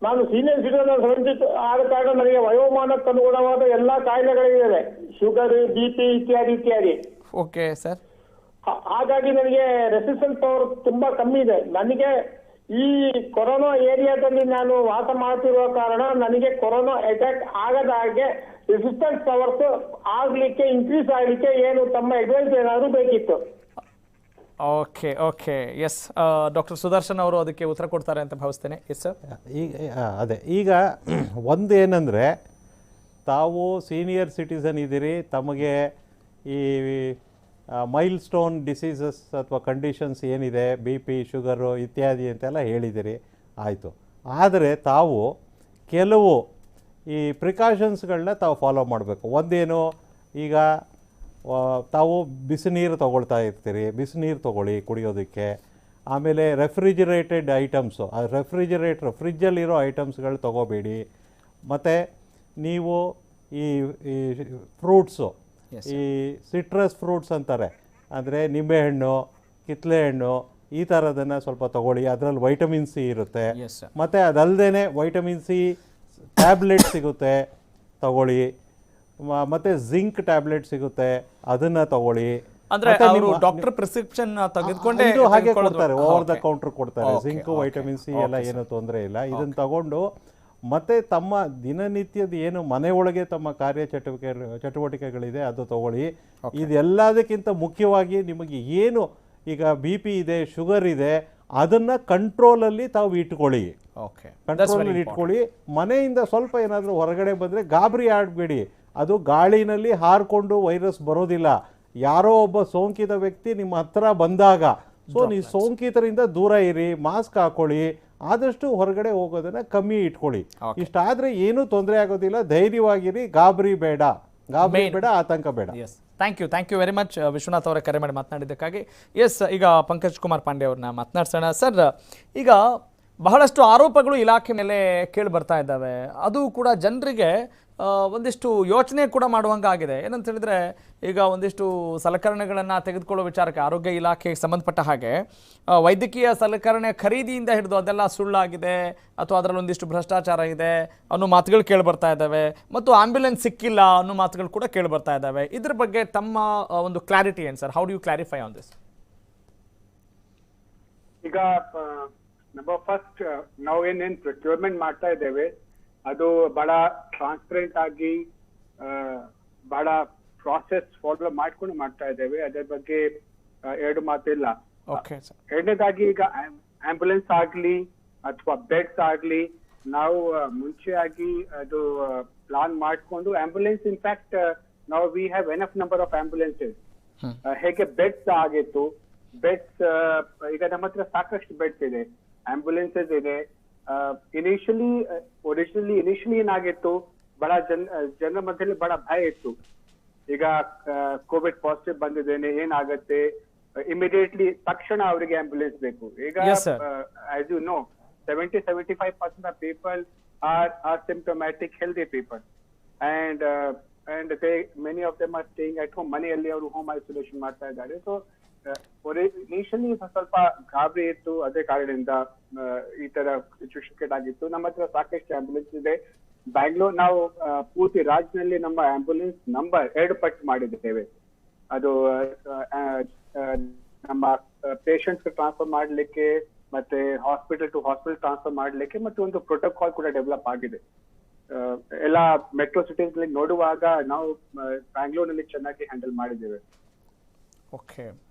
ನಾನು ಸೀನಿಯರ್ ಸಿಟಿಜನ್ 70 ಆದ ಕಾರಣ ನನಗೆ ವಯೋಮಾನಕ್ಕೆ ಅನುಗುಣವಾದ ಎಲ್ಲಾ ಕಾಯಿಲೆಗಳಿವೆ, ಶುಗರ್, BP ಇತ್ಯಾದಿ. Okay sir. ಹಾಗಾಗಿ ನನಗೆ ರೆಸಿಸ್ಟೆನ್ಸ್ ಪವರ್ ತುಂಬಾ ಕಮ್ಮಿ ಇದೆ. ನನಗೆ ಈ ಕೊರೋನಾ ಏರಿಯಾದಲ್ಲಿ ನಾನು ವಾಸ ಮಾಡ್ತಿರುವ ಕಾರಣ ನನಗೆ ಕೊರೋನಾ ಅಟ್ಯಾಕ್ ಆಗದ ಹಾಗೆ ರೆಸಿಸ್ಟೆನ್ಸ್ ಪವರ್ಸ್ ಆಗ್ಲಿಕ್ಕೆ, ಇನ್ಕ್ರೀಸ್ ಆಗ್ಲಿಕ್ಕೆ ಏನು ತಮ್ಮ ಅಡ್ವೈಸ್ ಏನಾದ್ರು ಬೇಕಿತ್ತು. ಓಕೆ. ಎಸ್, ಡಾಕ್ಟರ್ ಸುದರ್ಶನ್ ಅವರು ಅದಕ್ಕೆ ಉತ್ತರ ಕೊಡ್ತಾರೆ ಅಂತ ಭಾವಿಸ್ತೇನೆ. Yes sir. ಈಗ ಒಂದು ಏನಂದರೆ, ತಾವು ಸೀನಿಯರ್ ಸಿಟಿಸನ್ ಇದ್ದೀರಿ, ತಮಗೆ ಈ ಮೈಲ್ ಸ್ಟೋನ್ ಡಿಸೀಸಸ್ ಅಥವಾ ಕಂಡೀಷನ್ಸ್ ಏನಿದೆ, BP, ಶುಗರು ಇತ್ಯಾದಿ ಅಂತೆಲ್ಲ ಹೇಳಿದಿರಿ, ಆಯಿತು. ಆದರೆ ತಾವು ಕೆಲವು ಈ ಪ್ರಿಕಾಷನ್ಸ್ಗಳನ್ನ ತಾವು ಫಾಲೋ ಮಾಡಬೇಕು. ಒಂದೇನು, ಈಗ ತಾವು ಬಿಸಿನೀರು ತೊಗೊಳ್ತಾ ಇರ್ತೀರಿ, ಬಿಸಿನೀರು ತೊಗೊಳ್ಳಿ ಕುಡಿಯೋದಕ್ಕೆ. ಆಮೇಲೆ ರೆಫ್ರಿಜಿರೇಟೆಡ್ ಐಟಮ್ಸು, ಫ್ರಿಜ್ಜಲ್ಲಿರೋ ಐಟಮ್ಸ್ಗಳು ತೊಗೋಬೇಡಿ. ಮತ್ತು ನೀವು ಈ ಫ್ರೂಟ್ಸು, ಈ ಸಿಟ್ರಸ್ ಫ್ರೂಟ್ಸ್ ಅಂತಾರೆ, ಅಂದರೆ ನಿಂಬೆಹಣ್ಣು, ಕಿತ್ತಳೆ ಹಣ್ಣು ಈ ಥರದನ್ನು ಸ್ವಲ್ಪ ತಗೊಳ್ಳಿ. ಅದರಲ್ಲಿ ವೈಟಮಿನ್ ಸಿ ಇರುತ್ತೆ. ಮತ್ತು ಅದಲ್ಲದೆ ವೈಟಮಿನ್ ಸಿ ಟ್ಯಾಬ್ಲೆಟ್ ಸಿಗುತ್ತೆ, ತಗೊಳ್ಳಿ. ಮತ್ತು ಜಿಂಕ್ ಟ್ಯಾಬ್ಲೆಟ್ ಸಿಗುತ್ತೆ, ಅದನ್ನು ತಗೊಳ್ಳಿ. ಅಂದ್ರೆ ಡಾಕ್ಟರ್ ಪ್ರಿಸ್ಕ್ರಿಪ್ಷನ್ ತೆಗೆದುಕೊಂಡೇ ಇದು ಹಾಗೆ ಕೊಡ್ತಾರೆ, ಓವರ್ ದ ಕೌಂಟರ್ ಕೊಡ್ತಾರೆ. ಜಿಂಕ್, ವೈಟಮಿನ್ ಸಿ ಎಲ್ಲ ಏನು ತೊಂದರೆ ಇಲ್ಲ. ಇದನ್ನು ತಗೊಂಡು ಮತ್ತೆ ತಮ್ಮ ದಿನನಿತ್ಯದ ಏನು ಮನೆ ಒಳಗೆ ತಮ್ಮ ಕಾರ್ಯ ಚಟುವಟಿಕೆಗಳಿದೆ ಅದು ತಗೊಳ್ಳಿ. ಇದೆಲ್ಲದಕ್ಕಿಂತ ಮುಖ್ಯವಾಗಿ ನಿಮಗೆ ಏನು ಈಗ BP ಇದೆ, ಶುಗರ್ ಇದೆ, ಅದನ್ನು ಕಂಟ್ರೋಲಲ್ಲಿ ತಾವು ಇಟ್ಕೊಳ್ಳಿ. ಕಂಟ್ರೋಲಲ್ಲಿ ಇಟ್ಕೊಳ್ಳಿ. ಮನೆಯಿಂದ ಸ್ವಲ್ಪ ಏನಾದರೂ ಹೊರಗಡೆ ಬಂದರೆ ಗಾಬರಿ ಆಡಬೇಡಿ. ಅದು ಗಾಳಿನಲ್ಲಿ ಹಾರಿಕೊಂಡು ವೈರಸ್ ಬರೋದಿಲ್ಲ. ಯಾರೋ ಒಬ್ಬ ಸೋಂಕಿತ ವ್ಯಕ್ತಿ ನಿಮ್ಮ ಹತ್ರ ಬಂದಾಗ ನೀವು ಸೋಂಕಿತರಿಂದ ದೂರ ಇರಿ, ಮಾಸ್ಕ್ ಹಾಕೊಳ್ಳಿ, ಆದಷ್ಟು ಹೊರಗಡೆ ಹೋಗೋದನ್ನ ಕಮ್ಮಿ ಇಟ್ಕೊಳ್ಳಿ. ಇಷ್ಟಾದ್ರೆ ಏನೂ ತೊಂದರೆ ಆಗೋದಿಲ್ಲ. ಧೈರ್ಯವಾಗಿರಿ, ಗಾಬರಿ ಬೇಡ, ಆತಂಕ ಬೇಡ. Thank you very much Vishwanath ಅವರೇ ಕರೆ ಮಾಡಿ ಮಾತನಾಡಿದ್ದಕ್ಕಾಗಿ. ಎಸ್, ಈಗ ಪಂಕಜ್ ಕುಮಾರ್ ಪಾಂಡೆ ಅವ್ರನ್ನ ಮಾತನಾಡ್ಸೋಣ. ಸರ್, ಈಗ ಬಹಳಷ್ಟು ಆರೋಪಗಳು ಇಲಾಖೆ ಮೇಲೆ ಕೇಳಿ ಬರ್ತಾ ಇದ್ದಾವೆ. ಅದು ಕೂಡ ಜನರಿಗೆ ಒಂದಿಷ್ಟು ಯೋಚನೆ ಕೂಡ ಮಾಡುವಂಗಾಗಿದೆ. ಏನಂತ ಹೇಳಿದ್ರೆ, ಈಗ ಒಂದಿಷ್ಟು ಸಲಕರಣೆಗಳನ್ನು ತೆಗೆದುಕೊಳ್ಳೋ ವಿಚಾರಕ್ಕೆ ಆರೋಗ್ಯ ಇಲಾಖೆಗೆ ಸಂಬಂಧಪಟ್ಟ ಹಾಗೆ ವೈದ್ಯಕೀಯ ಸಲಕರಣೆ ಖರೀದಿಯಿಂದ ಹಿಡಿದು ಅದೆಲ್ಲ ಸುಳ್ಳಾಗಿದೆ ಅಥವಾ ಅದರಲ್ಲಿ ಒಂದಿಷ್ಟು ಭ್ರಷ್ಟಾಚಾರ ಇದೆ ಅನ್ನೋ ಮಾತುಗಳು ಕೇಳಿ ಬರ್ತಾ ಇದ್ದಾವೆ. ಮತ್ತು ಆಂಬ್ಯುಲೆನ್ಸ್ ಸಿಕ್ಕಿಲ್ಲ ಅನ್ನೋ ಮಾತುಗಳು ಕೂಡ ಕೇಳಿ ಬರ್ತಾ ಇದ್ದಾವೆ. ಇದ್ರ ಬಗ್ಗೆ ತಮ್ಮ ಒಂದು ಕ್ಲಾರಿಟಿ ಏನು sir? How do you clarify on this? ಈಗ ನಂಬರ್ ಫಸ್ಟ್, ನಾವು ಏನೇನು ಪ್ರೊಕ್ಯೂರ್ಮೆಂಟ್ ಮಾಡ್ತಾ ಇದ್ದೇವೆ ಅದು ಬಹಳ ಟ್ರಾನ್ಸ್ಪರೆಂಟ್ ಆಗಿ ಬಹಳ ಪ್ರಾಸೆಸ್ ಫಾಲೋ ಮಾಡ್ಕೊಂಡು ಮಾಡ್ತಾ ಇದ್ದೇವೆ. ಅದರ ಬಗ್ಗೆ ಎರಡು ಮಾತಿಲ್ಲ. ಎರಡನೇದಾಗಿ, ಈಗ ಆಂಬ್ಯುಲೆನ್ಸ್ ಆಗ್ಲಿ ಅಥವಾ ಬೆಡ್ಸ್ ಆಗ್ಲಿ ನಾವು ಮುಂಚೆಯಾಗಿ ಅದು ಪ್ಲಾನ್ ಮಾಡ್ಕೊಂಡು ಆಂಬ್ಯುಲೆನ್ಸ್, ಇನ್ಫ್ಯಾಕ್ಟ್ ನಾವು we have enough number of ambulances. ಹೇಗೆ ಬೆಡ್ಸ್ ಆಗಿತ್ತು, ಬೆಡ್ಸ್ ಈಗ ನಮ್ಮ ಹತ್ರ ಸಾಕಷ್ಟು ಬೆಡ್ಸ್ ಇದೆ, ಆಂಬ್ಯುಲೆನ್ಸಸ್ ಇದೆ. ಇನಿಷಿಯಲಿ ಏನಾಗಿತ್ತು, ಬಹಳ ಜನರ ಮಧ್ಯದಲ್ಲಿ ಬಹಳ ಭಯ ಇತ್ತು. ಈಗ ಕೋವಿಡ್ ಪಾಸಿಟಿವ್ ಬಂದಿದ್ದೇನೆ, ಏನಾಗತ್ತೆ, ಇಮಿಡಿಯೇಟ್ಲಿ ತಕ್ಷಣ ಅವರಿಗೆ ಆಂಬ್ಯುಲೆನ್ಸ್ ಬೇಕು. ಈಗ as you know 70-75% of people are symptomatic healthy people, and many of them are staying at home. ಮನೆಯಲ್ಲಿ ಅವರು ಹೋಮ್ ಐಸೋಲೇಷನ್ ಮಾಡ್ತಾ ಇದ್ದಾರೆ. ಸೊ ಇನಿಷಿಯಲಿ ಸ್ವಲ್ಪ ಗಾಬರಿ ಇತ್ತು, ಅದೇ ಕಾರಣದಿಂದ ಈ ತರ ಸಿಚುವೇಶನ್ ಕ್ರಿಯೇಟ್ ಆಗಿತ್ತು. ನಮ್ಮ ಹತ್ರ ಸಾಕಷ್ಟು ಆಂಬ್ಯುಲೆನ್ಸ್ ಇದೆ. ಬ್ಯಾಂಗ್ಳೂರ್ ನಾವು ಪೂರ್ತಿ ರಾಜ್ಯದಲ್ಲಿ ನಮ್ಮ ಆಂಬ್ಯುಲೆನ್ಸ್ ನಂಬರ್ 2 ಪಟ್ಟು ಮಾಡಿದ್ದೇವೆ. ಅದು ನಮ್ಮ ಪೇಷಂಟ್ಸ್ ಟ್ರಾನ್ಸ್ಫರ್ ಮಾಡ್ಲಿಕ್ಕೆ ಮತ್ತೆ ಹಾಸ್ಪಿಟಲ್ ಟು ಹಾಸ್ಪಿಟಲ್ ಟ್ರಾನ್ಸ್ಫರ್ ಮಾಡ್ಲಿಕ್ಕೆ ಮತ್ತೆ ಒಂದು ಪ್ರೋಟೋಕಾಲ್ ಕೂಡ ಡೆವಲಪ್ ಆಗಿದೆ. ಎಲ್ಲ ಮೆಟ್ರೋ ಸಿಟೀಸ್ ನೋಡುವಾಗ ನಾವು ಬ್ಯಾಂಗ್ಳೂರ್ನಲ್ಲಿ ಚೆನ್ನಾಗಿ ಹ್ಯಾಂಡಲ್ ಮಾಡಿದ್ದೇವೆ. ಓಕೆ,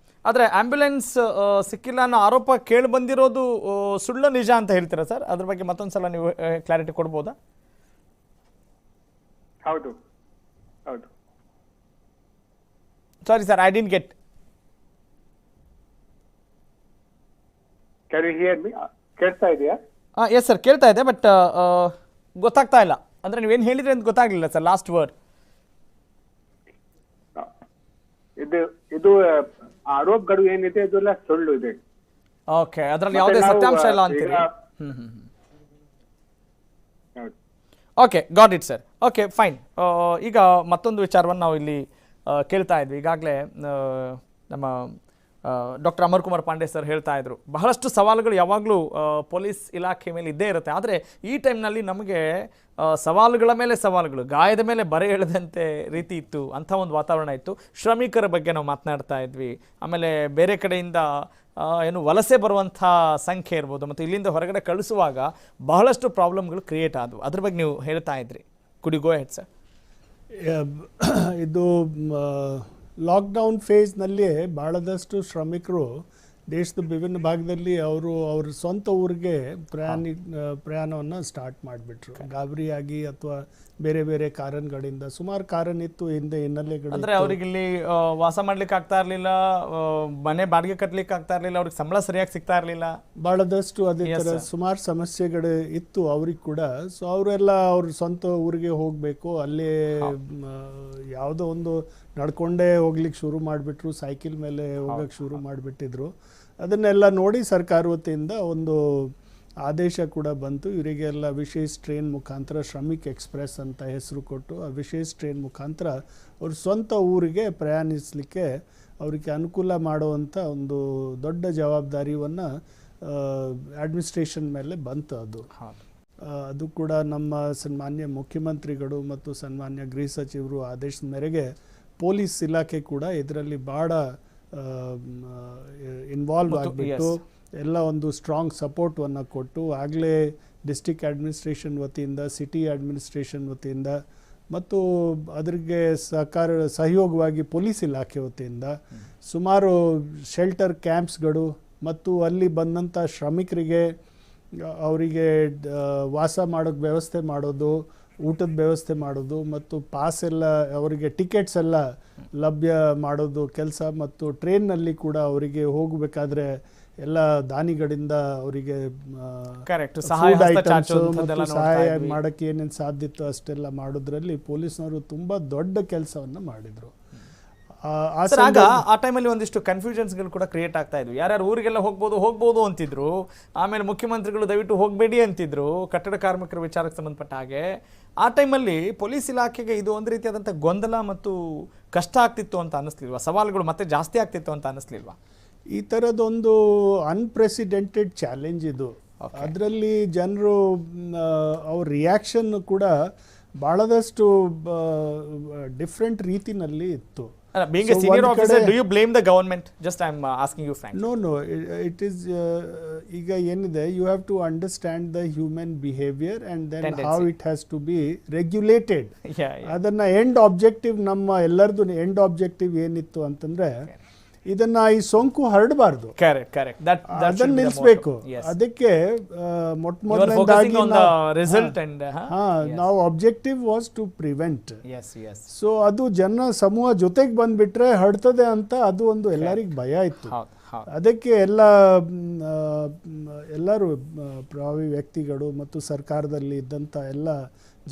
ಆದರೆ ಆಂಬ್ಯುಲೆನ್ಸ್ ಸಿಕ್ಕಿಲ್ಲ ಅನ್ನೋ ಆರೋಪ ಕೇಳಿ ಬಂದಿರೋದು ಸುಳ್ಳು ನಿಜ ಅಂತ ಹೇಳ್ತೀರಾ ಸರ್? ಅದ್ರ ಬಗ್ಗೆ ಮತ್ತೊಂದ್ಸಲ ನೀವು ಕ್ಲಾರಿಟಿ ಕೊಡ್ಬೋದಾ? ಹೌದು ಹೌದು. Sorry sir, I didn't get. Can you hear me? ಕೇಳ್ತಾ ಇದೆಯಾ? ಎಸ್ ಸರ್, ಕೇಳ್ತಾ ಇದೆ, ಬಟ್ ಗೊತ್ತಾಗ್ತಾ ಇಲ್ಲ. ಅಂದ್ರೆ ನೀವೇನು ಹೇಳಿದ್ರೆ ಅಂತ ಗೊತ್ತಾಗ್ಲಿಲ್ಲ ಸರ್, ಲಾಸ್ಟ್ ವರ್ಡ್. ಇದು ಆರೋಪಗಳು ಏನಿದೆ ಅದೆಲ್ಲ ಸುಳ್ಳು ಇದೆ. ಓಕೆ, ಅದರಲ್ಲಿ ಯಾವುದೇ ಸತ್ಯಾಂಶ ಇಲ್ಲ ಅಂತೀರಿ? Okay, got it sir. Okay, fine. ಈಗ ಮತ್ತೊಂದು ವಿಚಾರವನ್ನು ನಾವು ಇಲ್ಲಿ ಕೇಳ್ತಾ ಇದ್ವಿ. ಈಗಾಗಲೇ ನಮ್ಮ ಡಾಕ್ಟರ್ ಅಮರ್ ಕುಮಾರ್ ಪಾಂಡೆ ಸರ್ ಹೇಳ್ತಾ ಇದ್ರು, ಬಹಳಷ್ಟು ಸವಾಲುಗಳು ಯಾವಾಗಲೂ ಪೊಲೀಸ್ ಇಲಾಖೆ ಮೇಲೆ ಇದ್ದೇ ಇರುತ್ತೆ. ಆದರೆ ಈ ಟೈಮ್ನಲ್ಲಿ ನಮಗೆ ಸವಾಲುಗಳ ಮೇಲೆ ಸವಾಲುಗಳು, ಗಾಯದ ಮೇಲೆ ಬರೆ ಎಳೆದಂತೆ ರೀತಿ ಇತ್ತು, ಅಂಥ ಒಂದು ವಾತಾವರಣ ಇತ್ತು. ಶ್ರಮಿಕರ ಬಗ್ಗೆ ನಾವು ಮಾತನಾಡ್ತಾ ಇದ್ವಿ. ಆಮೇಲೆ ಬೇರೆ ಕಡೆಯಿಂದ ಏನು ವಲಸೆ ಬರುವಂಥ ಸಂಖ್ಯೆ ಇರ್ಬೋದು, ಮತ್ತು ಇಲ್ಲಿಂದ ಹೊರಗಡೆ ಕಳಿಸುವಾಗ ಬಹಳಷ್ಟು ಪ್ರಾಬ್ಲಮ್ಗಳು ಕ್ರಿಯೇಟ್ ಆದವು. ಅದ್ರ ಬಗ್ಗೆ ನೀವು ಹೇಳ್ತಾ ಇದ್ರಿ. Could you go ahead sir? ಇದು ಲಾಕ್ಡೌನ್ ಫೇಸ್ನಲ್ಲಿ ಭಾಳದಷ್ಟು ಶ್ರಮಿಕರು ದೇಶದ ವಿಭಿನ್ನ ಭಾಗದಲ್ಲಿ ಅವ್ರ ಸ್ವಂತ ಊರಿಗೆ ಪ್ರಯಾಣವನ್ನು ಸ್ಟಾರ್ಟ್ ಮಾಡಿಬಿಟ್ರು. ಗಾಬರಿಯಾಗಿ ಅಥವಾ ಬೇರೆ ಬೇರೆ ಕಾರಣಗಳಿಂದ. ಸುಮಾರು ಕಾರಣ ಇತ್ತು, ಹಿಂದೆ ಹಿನ್ನೆಲೆಗಳು. ಅಂದರೆ ಅವ್ರಿಗೆ ಇಲ್ಲಿ ವಾಸ ಮಾಡ್ಲಿಕ್ಕೆ ಆಗ್ತಾ ಇರಲಿಲ್ಲ, ಮನೆ ಬಾಡಿಗೆ ಕಟ್ಟಲಿಕ್ಕೆ ಆಗ್ತಾ ಇರಲಿಲ್ಲ, ಅವ್ರಿಗೆ ಸಂಬಳ ಸರಿಯಾಗಿ ಸಿಗ್ತಾ ಇರಲಿಲ್ಲ, ಭಾಳದಷ್ಟು ಅದೇ ಥರ ಸುಮಾರು ಸಮಸ್ಯೆಗಳು ಇತ್ತು ಅವ್ರಿಗೆ ಕೂಡ. ಸೊ ಅವರೆಲ್ಲ ಅವ್ರ ಸ್ವಂತ ಊರಿಗೆ ಹೋಗಬೇಕು, ಅಲ್ಲೇ ಯಾವುದೋ ಒಂದು ನಡ್ಕೊಂಡೇ ಹೋಗ್ಲಿಕ್ಕೆ ಶುರು ಮಾಡಿಬಿಟ್ರು, ಸೈಕಲ್ ಮೇಲೆ ಹೋಗಕ್ಕೆ ಶುರು ಮಾಡಿಬಿಟ್ಟಿದ್ರು. ಅದನ್ನೆಲ್ಲ ನೋಡಿ ಸರ್ಕಾರ ವತಿಯಿಂದ ಒಂದು ಆದೇಶ ಕೂಡ ಬಂತು. ಇವರಿಗೆಲ್ಲ ವಿಶೇಷ ಟ್ರೈನ್ ಮುಖಾಂತರ ಶ್ರಮಿಕ್ ಎಕ್ಸ್ಪ್ರೆಸ್ ಅಂತ ಹೆಸರು ಕೊಟ್ಟು ಆ ವಿಶೇಷ ಟ್ರೈನ್ ಮುಖಾಂತರ ಅವ್ರ ಸ್ವಂತ ಊರಿಗೆ ಪ್ರಯಾಣಿಸಲಿಕ್ಕೆ ಅವರಿಗೆ ಅನುಕೂಲ ಮಾಡುವಂಥ ಒಂದು ದೊಡ್ಡ ಜವಾಬ್ದಾರಿಯನ್ನು ಅಡ್ಮಿನಿಸ್ಟ್ರೇಷನ್ ಮೇಲೆ ಬಂತು. ಅದು ಕೂಡ ನಮ್ಮ ಸನ್ಮಾನ್ಯ ಮುಖ್ಯಮಂತ್ರಿಗಳು ಮತ್ತು ಸನ್ಮಾನ್ಯ ಗೃಹ ಸಚಿವರು ಆದೇಶದ ಮೇರೆಗೆ ಪೊಲೀಸ್ ಇಲಾಖೆ ಕೂಡ ಇದರಲ್ಲಿ ಭಾಳ ಇನ್ವಾಲ್ವ್ ಆಗಿಬಿಟ್ಟು ಎಲ್ಲ ಒಂದು ಸ್ಟ್ರಾಂಗ್ ಸಪೋರ್ಟನ್ನು ಕೊಟ್ಟು ಆಗಲೇ ಡಿಸ್ಟ್ರಿಕ್ಟ್ ಅಡ್ಮಿನಿಸ್ಟ್ರೇಷನ್ ವತಿಯಿಂದ, ಸಿಟಿ ಅಡ್ಮಿನಿಸ್ಟ್ರೇಷನ್ ವತಿಯಿಂದ ಮತ್ತು ಅದರಿಗೆ ಸಹಯೋಗವಾಗಿ ಪೊಲೀಸ್ ಇಲಾಖೆ ವತಿಯಿಂದ ಸುಮಾರು ಶೆಲ್ಟರ್ ಕ್ಯಾಂಪ್ಸ್ಗಳು ಮತ್ತು ಅಲ್ಲಿ ಬಂದಂಥ ಶ್ರಮಿಕರಿಗೆ ಅವರಿಗೆ ವಾಸ ಮಾಡೋಕ್ಕೆ ವ್ಯವಸ್ಥೆ ಮಾಡೋದು, ಊಟದ ವ್ಯವಸ್ಥೆ ಮಾಡೋದು ಮತ್ತು ಪಾಸ್ ಎಲ್ಲ ಅವರಿಗೆ ಟಿಕೆಟ್ಸ್ ಎಲ್ಲ ಲಭ್ಯ ಮಾಡೋದು ಕೆಲಸ ಮತ್ತು ಟ್ರೈನ್ನಲ್ಲಿ ಕೂಡ ಅವರಿಗೆ ಹೋಗಬೇಕಾದ್ರೆ ಎಲ್ಲ ದಾನಿಗಳಿಂದ ಅವರಿಗೆ ಸಹಾಯ ಮಾಡೋಕ್ಕೆ ಏನೇನು ಸಾಧ್ಯ ಇತ್ತು ಅಷ್ಟೆಲ್ಲ ಮಾಡೋದ್ರಲ್ಲಿ ಪೊಲೀಸ್ನವರು ತುಂಬ ದೊಡ್ಡ ಕೆಲಸವನ್ನು ಮಾಡಿದರು. ಆ ಟೈಮಲ್ಲಿ ಒಂದಿಷ್ಟು ಕನ್ಫ್ಯೂಷನ್ಸ್ಗಳು ಕೂಡ ಕ್ರಿಯೇಟ್ ಆಗ್ತಾ ಇದ್ವು. ಯಾರ್ಯಾರು ಊರಿಗೆಲ್ಲ ಹೋಗ್ಬೋದು ಅಂತಿದ್ರು. ಆಮೇಲೆ ಮುಖ್ಯಮಂತ್ರಿಗಳು ದಯವಿಟ್ಟು ಹೋಗಬೇಡಿ ಅಂತಿದ್ರು ಕಟ್ಟಡ ಕಾರ್ಮಿಕರ ವಿಚಾರಕ್ಕೆ ಸಂಬಂಧಪಟ್ಟ ಹಾಗೆ. ಆ ಟೈಮಲ್ಲಿ ಪೊಲೀಸ್ ಇಲಾಖೆಗೆ ಇದು ಒಂದು ರೀತಿಯಾದಂಥ ಗೊಂದಲ ಮತ್ತು ಕಷ್ಟ ಆಗ್ತಿತ್ತು ಅಂತ ಅನ್ನಿಸ್ಲಿಲ್ವಾ? ಸವಾಲುಗಳು ಮತ್ತೆ ಜಾಸ್ತಿ ಆಗ್ತಿತ್ತು ಅಂತ ಅನ್ನಿಸ್ಲಿಲ್ವಾ? ಈ ಥರದೊಂದು ಅನ್ಪ್ರೆಸಿಡೆಂಟೆಡ್ ಚಾಲೆಂಜ್ ಇದು. ಅದರಲ್ಲಿ ಜನರು ಅವ್ರ ರಿಯಾಕ್ಷನ್ ಕೂಡ ಭಾಳದಷ್ಟು ಡಿಫ್ರೆಂಟ್ ರೀತಿನಲ್ಲಿ ಇತ್ತು. Being a senior officer, do you blame the government? Just I'm asking you frankly. No, it is ಈಗ ಏನಿದೆ, you have to understand the human behavior and then tendency. How it has to be regulated. ಅದನ್ನ end objective, ನಮ್ಮ ಎಲ್ಲರದು end objective ಏನಿತ್ತು ಅಂತಂದ್ರೆ ಇದನ್ನ ಈ ಸೋಂಕು ಹರಡಬಾರ್ದು, ಅದನ್ನ ನಿಲ್ಲಿಸಬೇಕು. ಅದಕ್ಕೆ ಮೊಟ್ಟಮೊದಲನೇದಾಗಿ ನಾವು objective was to prevent. So ಅದು ಜನ ಸಮೂಹ ಜೊತೆಗೆ ಬಂದ್ಬಿಟ್ರೆ ಹರಡ್ತದೆ ಅಂತ ಅದು ಒಂದು ಎಲ್ಲರಿಗೂ ಭಯ ಇತ್ತು. ಅದಕ್ಕೆ ಎಲ್ಲರೂ ಪ್ರಭಾವಿ ವ್ಯಕ್ತಿಗಳು ಮತ್ತು ಸರ್ಕಾರದಲ್ಲಿ ಇದ್ದಂಥ ಎಲ್ಲ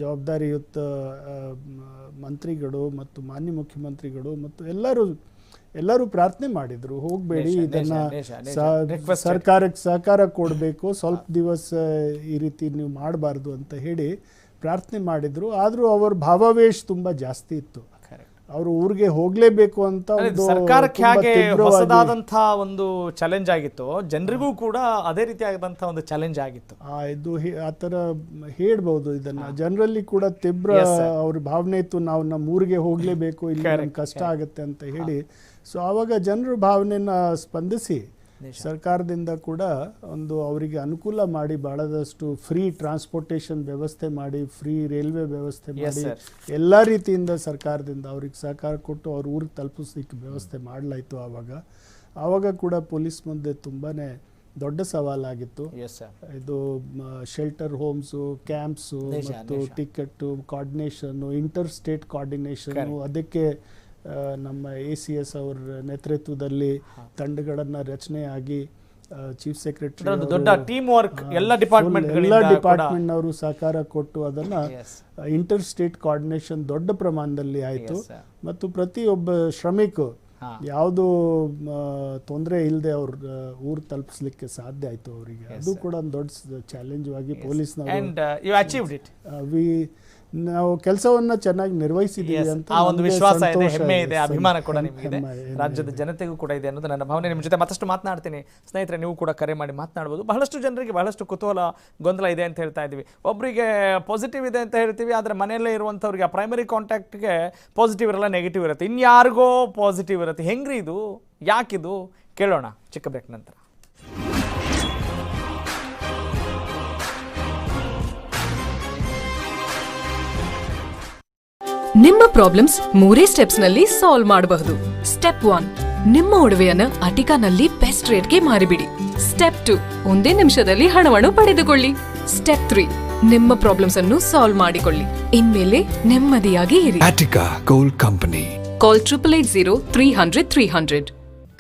ಜವಾಬ್ದಾರಿಯುತ ಮಂತ್ರಿಗಳು ಮತ್ತು ಮಾನ್ಯ ಮುಖ್ಯಮಂತ್ರಿಗಳು ಮತ್ತು ಎಲ್ಲರೂ ಪ್ರಾರ್ಥನೆ ಮಾಡಿದ್ರು, ಹೋಗಬೇಡಿ, ಇದನ್ನ ಸರ್ಕಾರಕ್ಕೆ ಸಹಕಾರ ಕೊಡಬೇಕು, ಸ್ವಲ್ಪ ದಿವಸ ಈ ರೀತಿ ನೀವು ಮಾಡಬಾರ್ದು ಅಂತ ಹೇಳಿ ಪ್ರಾರ್ಥನೆ ಮಾಡಿದ್ರು. ಆದರೂ ಅವರ ಭಾವಾವೇಶ ತುಂಬ ಜಾಸ್ತಿ ಇತ್ತು. ಅವರು ಊರಿಗೆ ಹೋಗಲೇಬೇಕು ಅಂತ ಸರ್ಕಾರಕ್ಕೆ ಹಾಗೆ ಹೊಸದಾದಂಥ ಒಂದು ಚಾಲೆಂಜ್ ಆಗಿತ್ತು, ಜನರಿಗೂ ಕೂಡ ಅದೇ ರೀತಿಯಾದಂಥ ಒಂದು ಚಾಲೆಂಜ್ ಆಗಿತ್ತು. ಇದು ಆ ಥರ ಹೇಳ್ಬೋದು. ಇದನ್ನ ಜನರಲ್ಲಿ ಕೂಡ ತೀವ್ರ ಅವ್ರ ಭಾವನೆ ಇತ್ತು, ನಾವು ನಮ್ಮ ಊರಿಗೆ ಹೋಗಲೇಬೇಕು, ಇಲ್ಲಿ ನಮ್ಗೆ ಕಷ್ಟ ಆಗುತ್ತೆ ಅಂತ ಹೇಳಿ. ಸೊ ಆವಾಗ ಜನರ ಭಾವನೆನ ಸ್ಪಂದಿಸಿ ಸರ್ಕಾರದಿಂದ ಕೂಡ ಒಂದು ಅವರಿಗೆ ಅನುಕೂಲ ಮಾಡಿ ಭಾಳದಷ್ಟು ಫ್ರೀ ಟ್ರಾನ್ಸ್ಪೋರ್ಟೇಷನ್ ವ್ಯವಸ್ಥೆ ಮಾಡಿ, ಫ್ರೀ ರೈಲ್ವೆ ವ್ಯವಸ್ಥೆ ಮಾಡಿ, ಎಲ್ಲ ರೀತಿಯಿಂದ ಸರ್ಕಾರದಿಂದ ಅವ್ರಿಗೆ ಸಹಕಾರ ಕೊಟ್ಟು ಅವ್ರ ಊರಿಗೆ ತಲುಪಿಸ್ಲಿಕ್ಕೆ ವ್ಯವಸ್ಥೆ ಮಾಡಲಾಯಿತು. ಆವಾಗ ಕೂಡ ಪೊಲೀಸ್ ಮುಂದೆ ತುಂಬಾ ದೊಡ್ಡ ಸವಾಲಾಗಿತ್ತು. ಇದು ಶೆಲ್ಟರ್ ಹೋಮ್ಸು, ಕ್ಯಾಂಪ್ಸು ಮತ್ತು ticket, coordination, inter state coordination, ಅದಕ್ಕೆ ನಮ್ಮ ACS ಅವರ ನೇತೃತ್ವದಲ್ಲಿ ತಂಡಗಳನ್ನು ರಚನೆ ಆಗಿ ಚೀಫ್ ಸೆಕ್ರೆಟರಿ ದೊಡ್ಡ ಟೀಮ್ ವರ್ಕ್ ಎಲ್ಲ ಡಿಪಾರ್ಟ್ಮೆಂಟ್ನವರು ಸಹಕಾರ ಕೊಟ್ಟು ಅದನ್ನ ಇಂಟರ್ ಸ್ಟೇಟ್ ಕೋಆರ್ಡಿನೇಷನ್ ದೊಡ್ಡ ಪ್ರಮಾಣದಲ್ಲಿ ಆಯಿತು. ಮತ್ತು ಪ್ರತಿಯೊಬ್ಬ ಶ್ರಮಿಕ ಯಾವುದು ತೊಂದರೆ ಇಲ್ಲದೆ ಅವ್ರ ಊರು ತಲುಪಿಸ್ಲಿಕ್ಕೆ ಸಾಧ್ಯ ಆಯಿತು ಅವರಿಗೆ. ಅದು ಕೂಡ ಒಂದು ದೊಡ್ಡ ಚಾಲೆಂಜ್ ಆಗಿ ಪೊಲೀಸ್ನವರು ನಾವು ಕೆಲಸವನ್ನ ಚೆನ್ನಾಗಿ ನಿರ್ವಹಿಸಿದ್ದೀವಿ ಅಂತ ಒಂದು ವಿಶ್ವಾಸ ಇದೆ, ಹೆಮ್ಮೆ ಇದೆ, ಅಭಿಮಾನ ಕೂಡ ನಿಮಗಿದೆ, ರಾಜ್ಯದ ಜನತೆಗೂ ಕೂಡ ಇದೆ ಅನ್ನೋದು ನನ್ನ ಭಾವನೆ. ನಿಮ್ಮ ಜೊತೆ ಮತ್ತಷ್ಟು ಮಾತನಾಡ್ತೀನಿ ಸ್ನೇಹಿತರೆ, ನೀವು ಕೂಡ ಕರೆ ಮಾಡಿ ಮಾತನಾಡ್ಬೋದು. ಬಹಳಷ್ಟು ಜನರಿಗೆ ಬಹಳಷ್ಟು ಕುತೂಹಲ, ಗೊಂದಲ ಇದೆ ಅಂತ ಹೇಳ್ತಾ ಇದ್ವಿ. ಒಬ್ಬರಿಗೆ ಪಾಸಿಟಿವ್ ಇದೆ ಅಂತ ಹೇಳ್ತೀವಿ, ಆದರೆ ಮನೆಯಲ್ಲೇ ಇರುವಂಥವ್ರಿಗೆ ಆ ಪ್ರೈಮರಿ ಕಾಂಟ್ಯಾಕ್ಟ್ಗೆ ಪಾಸಿಟಿವ್ ಇರಲ್ಲ, ನೆಗೆಟಿವ್ ಇರುತ್ತೆ, ಇನ್ಯಾರಿಗೋ ಪಾಸಿಟಿವ್ ಇರುತ್ತೆ. ಹೆಂಗ್ರಿ ಇದು, ಯಾಕಿದು? ಕೇಳೋಣ ಚಿಕ್ಕ ಬ್ರೇಕ್ ನಂತರ. ನಿಮ್ಮ ಪ್ರಾಬ್ಲಮ್ಸ್ 3 ಸ್ಟೆಪ್ಸ್ ನಲ್ಲಿ ಸಾಲ್ವ್ ಮಾಡಬಹುದು. ಸ್ಟೆಪ್ 1, ನಿಮ್ಮ ಒಡವೆಯನ್ನು ಅಟಿಕಾನಲ್ಲಿ ಬೆಸ್ಟ್ ರೇಟ್ಗೆ ಮಾರಿಬಿಡಿ. ಸ್ಟೆಪ್ 2, 1 ನಿಮಿಷದಲ್ಲಿ ಹಣವನ್ನು ಪಡೆದುಕೊಳ್ಳಿ. ಸ್ಟೆಪ್ 3, ನಿಮ್ಮ ಪ್ರಾಬ್ಲಮ್ಸ್ ಅನ್ನು ಸಾಲ್ವ್ ಮಾಡಿಕೊಳ್ಳಿ. ಇನ್ಮೇಲೆ ನೆಮ್ಮದಿಯಾಗಿ ಇರಿ. Attica gold company. Call 880300 300.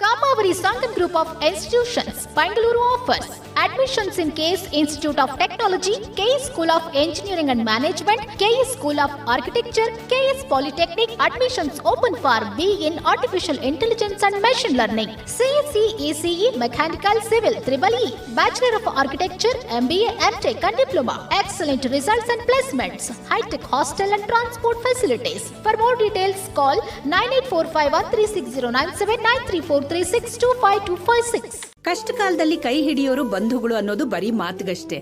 Kamaveri Sangam Group of Institutions, Bangalore offers Admissions in KS Institute of Technology, KS School of Engineering and Management, KS School of Architecture, KS Polytechnic. Admissions open for BE in Artificial Intelligence and Machine Learning. CSE, ECE, Mechanical, Civil, EEE, Bachelor of Architecture, MBA, MTech and Diploma. Excellent results and placements. High-tech hostel and transport facilities. For more details, call 9845136097 9343625256. ಕಷ್ಟ ಕಾಲದಲ್ಲಿ ಕೈ ಹಿಡಿಯೋರು ಬಂಧುಗಳು ಅನ್ನೋದು ಬರೀ ಮಾತುಗಷ್ಟೇ.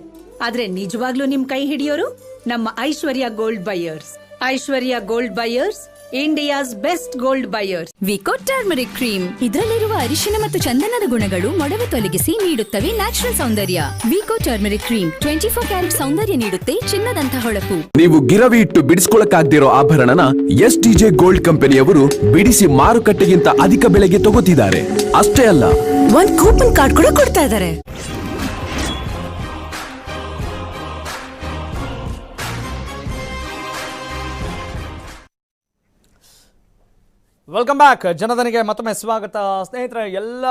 ಆದ್ರೆ ನಿಜವಾಗ್ಲೂ ನಿಮ್ ಕೈ ಹಿಡಿಯೋರು ನಮ್ಮ Aishwarya gold buyers. Aishwarya gold buyers, India's best gold buyers. Vicco turmeric cream. ಇದರಲ್ಲಿರುವ ಅರಿಶಿನ ಮತ್ತು ಚಂದನದ ಗುಣಗಳು ಮೊಡವೆ ತೊಲಗಿಸಿ ನೀಡುತ್ತವೆ ನ್ಯಾಚುರಲ್ ಸೌಂದರ್ಯ. ವಿಕೋ ಟರ್ಮರಿಕ್ ಕ್ರೀಮ್ 24 ಕ್ಯಾರೆಟ್ ಸೌಂದರ್ಯ ನೀಡುತ್ತೆ, ಚಿನ್ನದಂತ ಹೊಳಪು. ನೀವು ಗಿರವಿ ಇಟ್ಟು ಬಿಡಿಸ್ಕೊಳಕ್ಕಾಗ್ದಿರೋ ಆಭರಣನ STJ ಗೋಲ್ಡ್ ಕಂಪನಿಯವರು ಬಿಡಿಸಿ ಮಾರುಕಟ್ಟೆಗಿಂತ ಅಧಿಕ ಬೆಲೆಗೆ ತಗೋತಿದ್ದಾರೆ. ಅಷ್ಟೇ ಅಲ್ಲ, ಒಂದ್ ಕೂಪನ್ ಕಾರ್ಡ್ ಕೂಡ ಕೊಡ್ತಾ ಇದ್ದಾರೆ. Welcome back. ಜನಧನಿಗೆ ಮತ್ತೊಮ್ಮೆ ಸ್ವಾಗತ. ಸ್ನೇಹಿತರೆ, ಎಲ್ಲ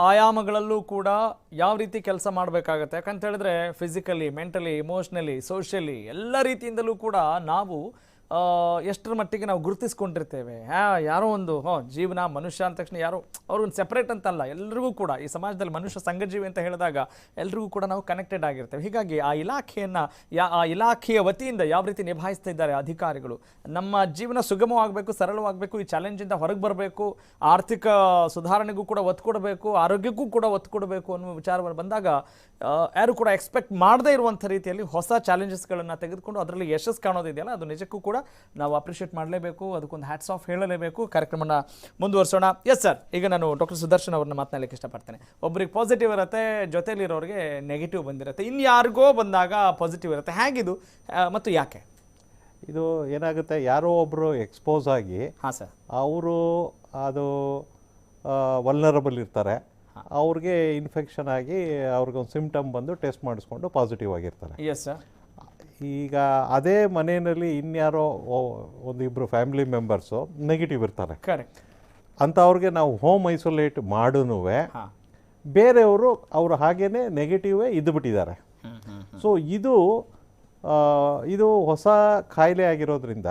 ಆಯಾಮಗಳಲ್ಲೂ ಕೂಡ ಯಾವ ರೀತಿ ಕೆಲಸ ಮಾಡಬೇಕಾಗತ್ತೆ ಯಾಕಂತ ಹೇಳಿದ್ರೆ ಫಿಸಿಕಲಿ, ಮೆಂಟಲಿ, ಇಮೋಷ್ನಲಿ, ಸೋಷಿಯಲಿ ಎಲ್ಲ ರೀತಿಯಿಂದಲೂ ಕೂಡ ನಾವು ಎಷ್ಟರ ಮಟ್ಟಿಗೆ ನಾವು ಗುರುತಿಸ್ಕೊಂಡಿರ್ತೇವೆ. ಯಾರೋ ಒಂದು ಜೀವನ ಮನುಷ್ಯ ಅಂದ ತಕ್ಷಣ ಯಾರೋ ಅವ್ರಿಗೊಂದು ಸೆಪ್ರೇಟ್ ಅಂತಲ್ಲ, ಎಲ್ರಿಗೂ ಕೂಡ ಈ ಸಮಾಜದಲ್ಲಿ ಮನುಷ್ಯ ಸಂಘಜೀವಿ ಅಂತ ಹೇಳಿದಾಗ ಎಲ್ರಿಗೂ ಕೂಡ ನಾವು ಕನೆಕ್ಟೆಡ್ ಆಗಿರ್ತೇವೆ. ಹೀಗಾಗಿ ಆ ಇಲಾಖೆಯನ್ನು ಆ ಇಲಾಖೆಯ ವತಿಯಿಂದ ಯಾವ ರೀತಿ ನಿಭಾಯಿಸ್ತಾ ಇದ್ದಾರೆ ಅಧಿಕಾರಿಗಳು, ನಮ್ಮ ಜೀವನ ಸುಗಮವಾಗಬೇಕು, ಸರಳವಾಗಬೇಕು, ಈ ಚಾಲೆಂಜಿಂದ ಹೊರಗೆ ಬರಬೇಕು, ಆರ್ಥಿಕ ಸುಧಾರಣೆಗೂ ಕೂಡ ಒತ್ತು ಕೊಡಬೇಕು, ಆರೋಗ್ಯಕ್ಕೂ ಕೂಡ ಒತ್ತು ಕೊಡಬೇಕು ಅನ್ನೋ ವಿಚಾರವನ್ನು ಬಂದಾಗ ಯಾರು ಕೂಡ ಎಕ್ಸ್ಪೆಕ್ಟ್ ಮಾಡದೇ ಇರುವಂಥ ರೀತಿಯಲ್ಲಿ ಹೊಸ ಚಾಲೆಂಜಸ್ಗಳನ್ನು ತೆಗೆದುಕೊಂಡು ಅದರಲ್ಲಿ ಯಶಸ್ಸು ಕಾಣೋದಿದೆಯಲ್ಲ, ಅದು ನಿಜಕ್ಕೂ ಕೂಡ ನಾವು ಅಪ್ರಿಷಿಯೇಟ್ ಮಾಡಲೇಬೇಕು, ಅದಕ್ಕೊಂದು ಹ್ಯಾಟ್ಸ್ ಆಫ್ ಹೇಳಲೇಬೇಕು. ಕಾರ್ಯಕ್ರಮನ ಮುಂದುವರಿಸೋಣ. ಎಸ್ ಸರ್, ಈಗ ನಾನು ಡಾಕ್ಟರ್ ಸುದರ್ಶನ್ ಅವ್ರನ್ನ ಮಾತನಾಡಲಿಕ್ಕೆ ಇಷ್ಟಪಡ್ತೇನೆ. ಒಬ್ಬರಿಗೆ ಪಾಸಿಟಿವ್ ಇರುತ್ತೆ, ಜೊತೆಲಿರೋರಿಗೆ ನೆಗೆಟಿವ್ ಬಂದಿರುತ್ತೆ, ಇನ್ಯಾರಿಗೋ ಬಂದಾಗ ಪಾಸಿಟಿವ್ ಇರುತ್ತೆ. ಹೇಗಿದು ಮತ್ತು ಯಾಕೆ ಇದು ಏನಾಗುತ್ತೆ, ಯಾರೋ ಒಬ್ಬರು ಎಕ್ಸ್ಪೋಸ್ ಆಗಿ ಅವರು ಅದು ವಲ್ನರಬಲ್ ಇರ್ತಾರೆ, ಅವ್ರಿಗೆ ಇನ್ಫೆಕ್ಷನ್ ಆಗಿ ಅವ್ರಿಗೊಂದು ಸಿಂಪ್ಟಮ್ ಬಂದು ಟೆಸ್ಟ್ ಮಾಡಿಸ್ಕೊಂಡು ಪಾಸಿಟಿವ್ ಆಗಿರ್ತಾರೆ. Yes sir. ಈಗ ಅದೇ ಮನೆಯಲ್ಲಿ ಇನ್ಯಾರೋ ಒಂದಿಬ್ಬರು ಫ್ಯಾಮಿಲಿ ಮೆಂಬರ್ಸು ನೆಗೆಟಿವ್ ಇರ್ತಾರೆ. ಕರೆಕ್ಟ್. ಅಂಥವ್ರಿಗೆ ನಾವು ಹೋಮ್ ಐಸೋಲೇಟ್ ಮಾಡೂ ಬೇರೆಯವರು ಅವರು ಹಾಗೇ ನೆಗೆಟಿವೇ ಇದ್ದುಬಿಟ್ಟಿದ್ದಾರೆ. ಸೊ ಇದು ಹೊಸ ಕಾಯಿಲೆ ಆಗಿರೋದ್ರಿಂದ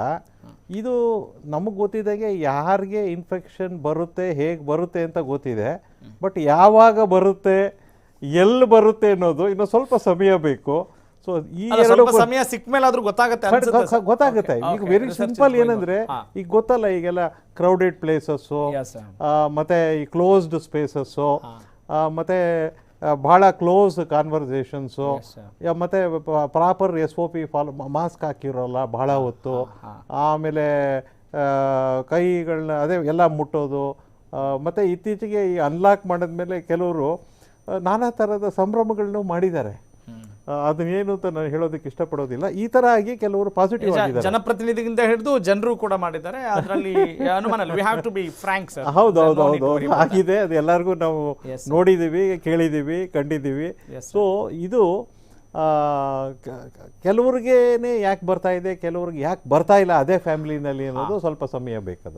ಇದು ನಮಗೆ ಗೊತ್ತಿದ್ದಾಗೆ ಯಾರಿಗೆ ಇನ್ಫೆಕ್ಷನ್ ಬರುತ್ತೆ, ಹೇಗೆ ಬರುತ್ತೆ ಅಂತ ಗೊತ್ತಿದೆ. ಬಟ್ ಯಾವಾಗ ಬರುತ್ತೆ, ಎಲ್ಲಿ ಬರುತ್ತೆ ಅನ್ನೋದು ಇನ್ನೂ ಸ್ವಲ್ಪ ಸಮಯ ಬೇಕು. ಸೊ ಈ ಎರಡು ಸಮಯ ಸಿಕ್ಕ ಮೇಲೆ ಆದ್ರೂ ಗೊತ್ತಾಗುತ್ತೆ. ಈಗ ವೆರಿ ಸಿಂಪಲ್ ಏನಂದ್ರೆ, ಈಗ ಗೊತ್ತಲ್ಲ, ಈಗೆಲ್ಲ ಕ್ರೌಡೆಡ್ ಪ್ಲೇಸಸ್ಸು, ಮತ್ತೆ ಈ ಕ್ಲೋಸ್ಡ್ ಸ್ಪೇಸಸ್ಸು, ಮತ್ತೆ ಬಹಳ ಕ್ಲೋಸ್ ಕಾನ್ವರ್ಸೇಷನ್ಸು, ಮತ್ತೆ ಪ್ರಾಪರ್ SOP ಫಾಲೋ, ಮಾಸ್ಕ್ ಹಾಕಿರೋಲ್ಲ ಬಹಳ ಹೊತ್ತು, ಆಮೇಲೆ ಕೈಗಳನ್ನ ಅದೇ ಎಲ್ಲ ಮುಟ್ಟೋದು, ಮತ್ತು ಇತ್ತೀಚೆಗೆ ಈ ಅನ್ಲಾಕ್ ಮಾಡಿದ್ಮೇಲೆ ಕೆಲವರು ನಾನಾ ಥರದ ಸಂಭ್ರಮಗಳನ್ನು ಮಾಡಿದ್ದಾರೆ. ಅದನ್ನೇನು ಅಂತ ನಾನು ಹೇಳೋದಕ್ಕೆ ಇಷ್ಟಪಡೋದಿಲ್ಲ. ಈ ತರ ಆಗಿ ಕೆಲವರು ಪಾಸಿಟಿವ್ ಆಗಿದ್ದಾರೆ, ಜನಪ್ರತಿನಿಧಿಗಿಂತ ಹಿಡಿದು ಜನರು ಕೂಡ ಮಾಡಿದ್ದಾರೆ. ಅದರಲ್ಲಿ ಅನುಮಾನ ಇಲ್ಲ. We have to be frank sir. ಹೌದು ಆಗಿದೆ, ಅದು ಎಲ್ಲರಿಗೂ ನಾವು ನೋಡಿದ್ದೀವಿ, ಕೇಳಿದ್ದೀವಿ, ಕಂಡಿದ್ದೀವಿ. ಸೊ ಇದು ಕೆಲವ್ರಿಗೇನೆ ಯಾಕೆ ಬರ್ತಾ ಇದೆ, ಕೆಲವ್ರಿಗೆ ಯಾಕೆ ಬರ್ತಾ ಇಲ್ಲ ಅದೇ ಫ್ಯಾಮಿಲಿನಲ್ಲಿ ಅನ್ನೋದು ಸ್ವಲ್ಪ ಸಮಯ ಬೇಕು.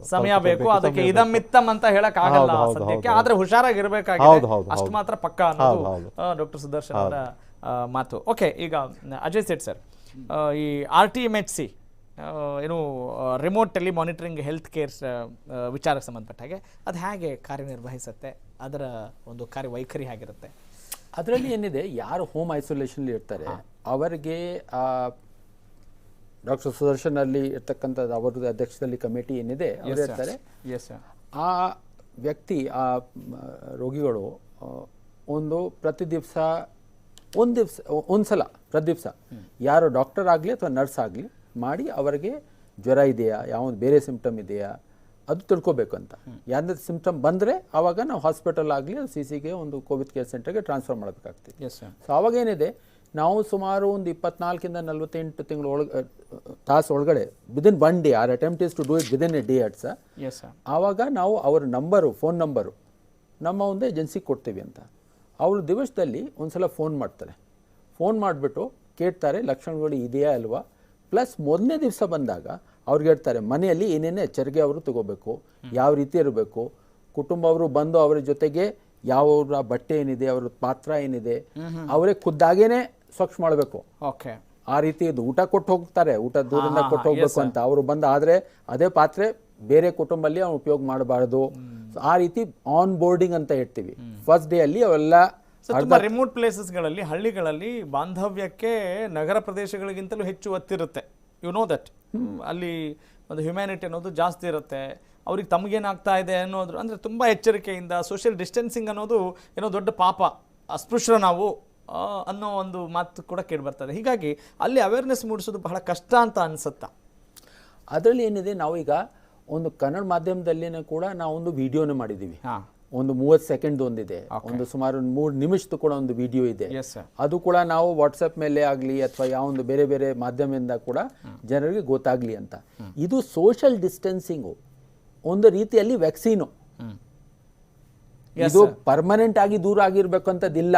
ಅದಕ್ಕೆ ಇದಮ್ಮಿತ್ತಮ್ ಅಂತ ಹೇಳಕ್ ಆಗಲ್ಲ ಸದ್ಯಕ್ಕೆ, ಆದ್ರೆ ಹುಷಾರಾಗಿರ್ಬೇಕಾಗಿದೆ ಅಷ್ಟು ಮಾತ್ರ ಪಕ್ಕ ಅನ್ನೋದು ಡಾಕ್ಟರ್ ಸುದರ್ಶನ್ ಅವರ ಮಾತು. ಓಕೆ, ಈಗ ಅಜಯ್ ಸೇಠ್ ಸರ್, ಈ RTMHC ಏನು remote tele monitoring health care ವಿಚಾರಕ್ಕೆ ಸಂಬಂಧಪಟ್ಟ ಹಾಗೆ ಅದು ಹೇಗೆ ಕಾರ್ಯನಿರ್ವಹಿಸುತ್ತೆ, ಅದರ ಒಂದು ಕಾರ್ಯವೈಖರಿ ಹೇಗಿರುತ್ತೆ? ಅದರಲ್ಲಿ ಏನಿದೆ, ಯಾರು ಹೋಮ್ ಐಸೋಲೇಷನ್ ಇರ್ತಾರೆ ಅವರಿಗೆ ಡಾಕ್ಟರ್ ಸುದರ್ಶನ್ ಅಲ್ಲಿ ಇರ್ತಕ್ಕಂಥದ್ದು ಅವರದ್ದು ಅಧ್ಯಕ್ಷದಲ್ಲಿ ಕಮಿಟಿ ಏನಿದೆ ಅವರು ಇರ್ತಾರೆ. ಆ ವ್ಯಕ್ತಿ, ಆ ರೋಗಿಗಳು ಪ್ರತಿ ದಿವಸ ಒಂದ್ಸಲ ಪ್ರತಿ ದಿವಸ ಯಾರು ಡಾಕ್ಟರ್ ಆಗಲಿ ಅಥವಾ ನರ್ಸ್ ಆಗಲಿ ಮಾಡಿ ಅವರಿಗೆ ಜ್ವರ ಇದೆಯಾ, ಯಾವ ಬೇರೆ ಸಿಂಪ್ಟಮ್ ಇದೆಯಾ ಅದು ತಿಳ್ಕೊಬೇಕು ಅಂತ. ಯಾವ್ದು ಸಿಂಪ್ಟಮ್ ಬಂದರೆ ಆವಾಗ ನಾವು ಹಾಸ್ಪಿಟಲ್ ಆಗಲಿ CCಗೆ ಒಂದು ಕೋವಿಡ್ ಕೇರ್ ಸೆಂಟರ್ಗೆ ಟ್ರಾನ್ಸ್ಫರ್ ಮಾಡಬೇಕಾಗ್ತದೆ. ಸೊ ಆವಾಗ ಏನಿದೆ, ನಾವು ಸುಮಾರು ಒಂದು 24 ಇಂದ 48 ತಿಂಗಳ ತಾಸು ಒಳಗಡೆ within 1 day, our attempt is to do it within a day ಆವಾಗ ನಾವು ಅವರ ನಂಬರು, ಫೋನ್ ನಂಬರು ನಮ್ಮ ಒಂದು ಏಜೆನ್ಸಿಗೆ ಕೊಡ್ತೀವಿ ಅಂತ. ಅವರು ದಿವಸದಲ್ಲಿ ಒಂದ್ಸಲ ಫೋನ್ ಮಾಡ್ತಾರೆ. ಫೋನ್ ಮಾಡಿಬಿಟ್ಟು ಕೇಳ್ತಾರೆ ಲಕ್ಷಣಗಳು ಇದೆಯಾ ಅಲ್ವಾ. ಪ್ಲಸ್ ಮೊದಲನೇ ದಿವಸ ಬಂದಾಗ ಅವ್ರಿಗೆ ಹೇಳ್ತಾರೆ ಮನೆಯಲ್ಲಿ ಏನೇನೇ ಎಚ್ಚರಿಕೆ ಅವರು ತಗೋಬೇಕು, ಯಾವ ರೀತಿ ಇರಬೇಕು, ಕುಟುಂಬ ಅವರು ಬಂದು ಅವರ ಜೊತೆಗೆ ಯಾವ ಬಟ್ಟೆ ಏನಿದೆ, ಅವ್ರ ಪಾತ್ರ ಏನಿದೆ, ಅವರೇ ಖುದ್ದಾಗೇನೆ ಸ್ವಚ್ಛ ಮಾಡಬೇಕು. ಓಕೆ, ಆ ರೀತಿ ಇದು ಊಟ ಕೊಟ್ಟು ಹೋಗ್ತಾರೆ, ಊಟ ದೂರಿಂದ ಕೊಟ್ಟು ಹೋಗ್ಬೇಕು ಅಂತ ಅವರು ಬಂದ, ಆದರೆ ಅದೇ ಪಾತ್ರೆ ಬೇರೆ ಕುಟುಂಬಲ್ಲಿ ಅವ್ನು ಉಪಯೋಗ ಮಾಡಬಾರ್ದು. ಆ ರೀತಿ ಆನ್ ಬೋರ್ಡಿಂಗ್ ಅಂತ ಹೇಳ್ತೀವಿ. ಫಸ್ಟ್ ಡೇ ಅಲ್ಲಿ ಅವೆಲ್ಲ ರಿಮೋಟ್ ಪ್ಲೇಸಸ್ಗಳಲ್ಲಿ, ಹಳ್ಳಿಗಳಲ್ಲಿ ಬಾಂಧವ್ಯಕ್ಕೆ ನಗರ ಪ್ರದೇಶಗಳಿಗಿಂತಲೂ ಹೆಚ್ಚು ಒತ್ತಿರುತ್ತೆ. You know that. ಅಲ್ಲಿ ಒಂದು ಹ್ಯುಮ್ಯಾನಿಟಿ ಅನ್ನೋದು ಜಾಸ್ತಿ ಇರುತ್ತೆ. ಅವ್ರಿಗೆ ತಮಗೇನಾಗ್ತಾ ಇದೆ ಅನ್ನೋದು ಅಂದರೆ ತುಂಬ ಎಚ್ಚರಿಕೆಯಿಂದ, ಸೋಷಿಯಲ್ ಡಿಸ್ಟೆನ್ಸಿಂಗ್ ಅನ್ನೋದು ಏನೋ ದೊಡ್ಡ ಪಾಪ, ಅಸ್ಪೃಶ್ಯ ನಾವು ಅನ್ನೋ ಒಂದು ಮಾತು ಕೂಡ ಕೇಳಿಬರ್ತದೆ. ಹೀಗಾಗಿ ಅಲ್ಲಿ ಅವೇರ್ನೆಸ್ ಮೂಡಿಸೋದು ಬಹಳ ಕಷ್ಟ ಅಂತ ಅನಿಸುತ್ತಾ? ಅದರಲ್ಲಿ ಏನಿದೆ, ನಾವೀಗ ಒಂದು ಕನ್ನಡ ಮಾಧ್ಯಮದಲ್ಲಿನ ಕೂಡ ನಾವೊಂದು ವಿಡಿಯೋನ ಮಾಡಿದ್ದೀವಿ. ಒಂದು 30 ಸೆಕೆಂಡ್ ಒಂದಿದೆ, ಒಂದು ಸುಮಾರು 3 ನಿಮಿಷದ ಕೂಡ ಒಂದು ವಿಡಿಯೋ ಇದೆ. ಅದು ಕೂಡ ನಾವು ವಾಟ್ಸಪ್ ಮೇಲೆ ಆಗಲಿ ಅಥವಾ ಯಾವೊಂದು ಬೇರೆ ಬೇರೆ ಮಾಧ್ಯಮದಿಂದ ಕೂಡ ಜನರಿಗೆ ಗೊತ್ತಾಗ್ಲಿ ಅಂತ. ಇದು ಸೋಷಿಯಲ್ ಡಿಸ್ಟೆನ್ಸಿಂಗು ಒಂದು ರೀತಿಯಲ್ಲಿ ವ್ಯಾಕ್ಸಿನು. ಇದು ಪರ್ಮನೆಂಟ್ ಆಗಿ ದೂರ ಆಗಿರ್ಬೇಕು ಅಂತದಿಲ್ಲ.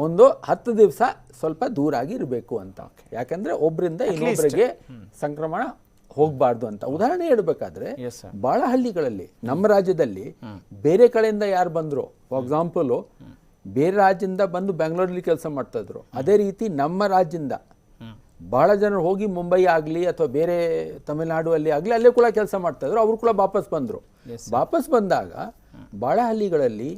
ಒಂದು 10 ದಿವಸ ಸ್ವಲ್ಪ ದೂರ ಆಗಿರ್ಬೇಕು ಅಂತ. ಯಾಕಂದ್ರೆ ಒಬ್ಬರಿಂದ ಇನ್ನೊಬ್ಬರಿಗೆ ಸಂಕ್ರಮಣ ಹೋಗಬಾರ್ದು ಅಂತ. ಉದಾಹರಣೆ ಹೇಳ್ಬೇಕಾದ್ರೆ ಬಹಳ ಹಳ್ಳಿಗಳಲ್ಲಿ ನಮ್ಮ ರಾಜ್ಯದಲ್ಲಿ ಬೇರೆ ಕಡೆಯಿಂದ ಯಾರು ಬಂದ್ರು, ಫಾರ್ ಎಕ್ಸಾಂಪಲ್ ಬೇರೆ ರಾಜ್ಯದಿಂದ ಬಂದು ಬೆಂಗಳೂರಲ್ಲಿ ಕೆಲಸ ಮಾಡ್ತಾ ಇದ್ರು, ಅದೇ ರೀತಿ ನಮ್ಮ ರಾಜ್ಯದಿಂದ ಬಹಳ ಜನರು ಹೋಗಿ ಮುಂಬೈ ಆಗಲಿ ಅಥವಾ ಬೇರೆ ತಮಿಳುನಾಡು ಅಲ್ಲಿ ಆಗಲಿ ಅಲ್ಲೇ ಕೂಡ ಕೆಲಸ ಮಾಡ್ತಾ ಇದ್ರು. ಅವರು ಕೂಡ ವಾಪಸ್ ಬಂದರು. ವಾಪಸ್ ಬಂದಾಗ ಬಹಳ ಹಳ್ಳಿಗಳಲ್ಲಿ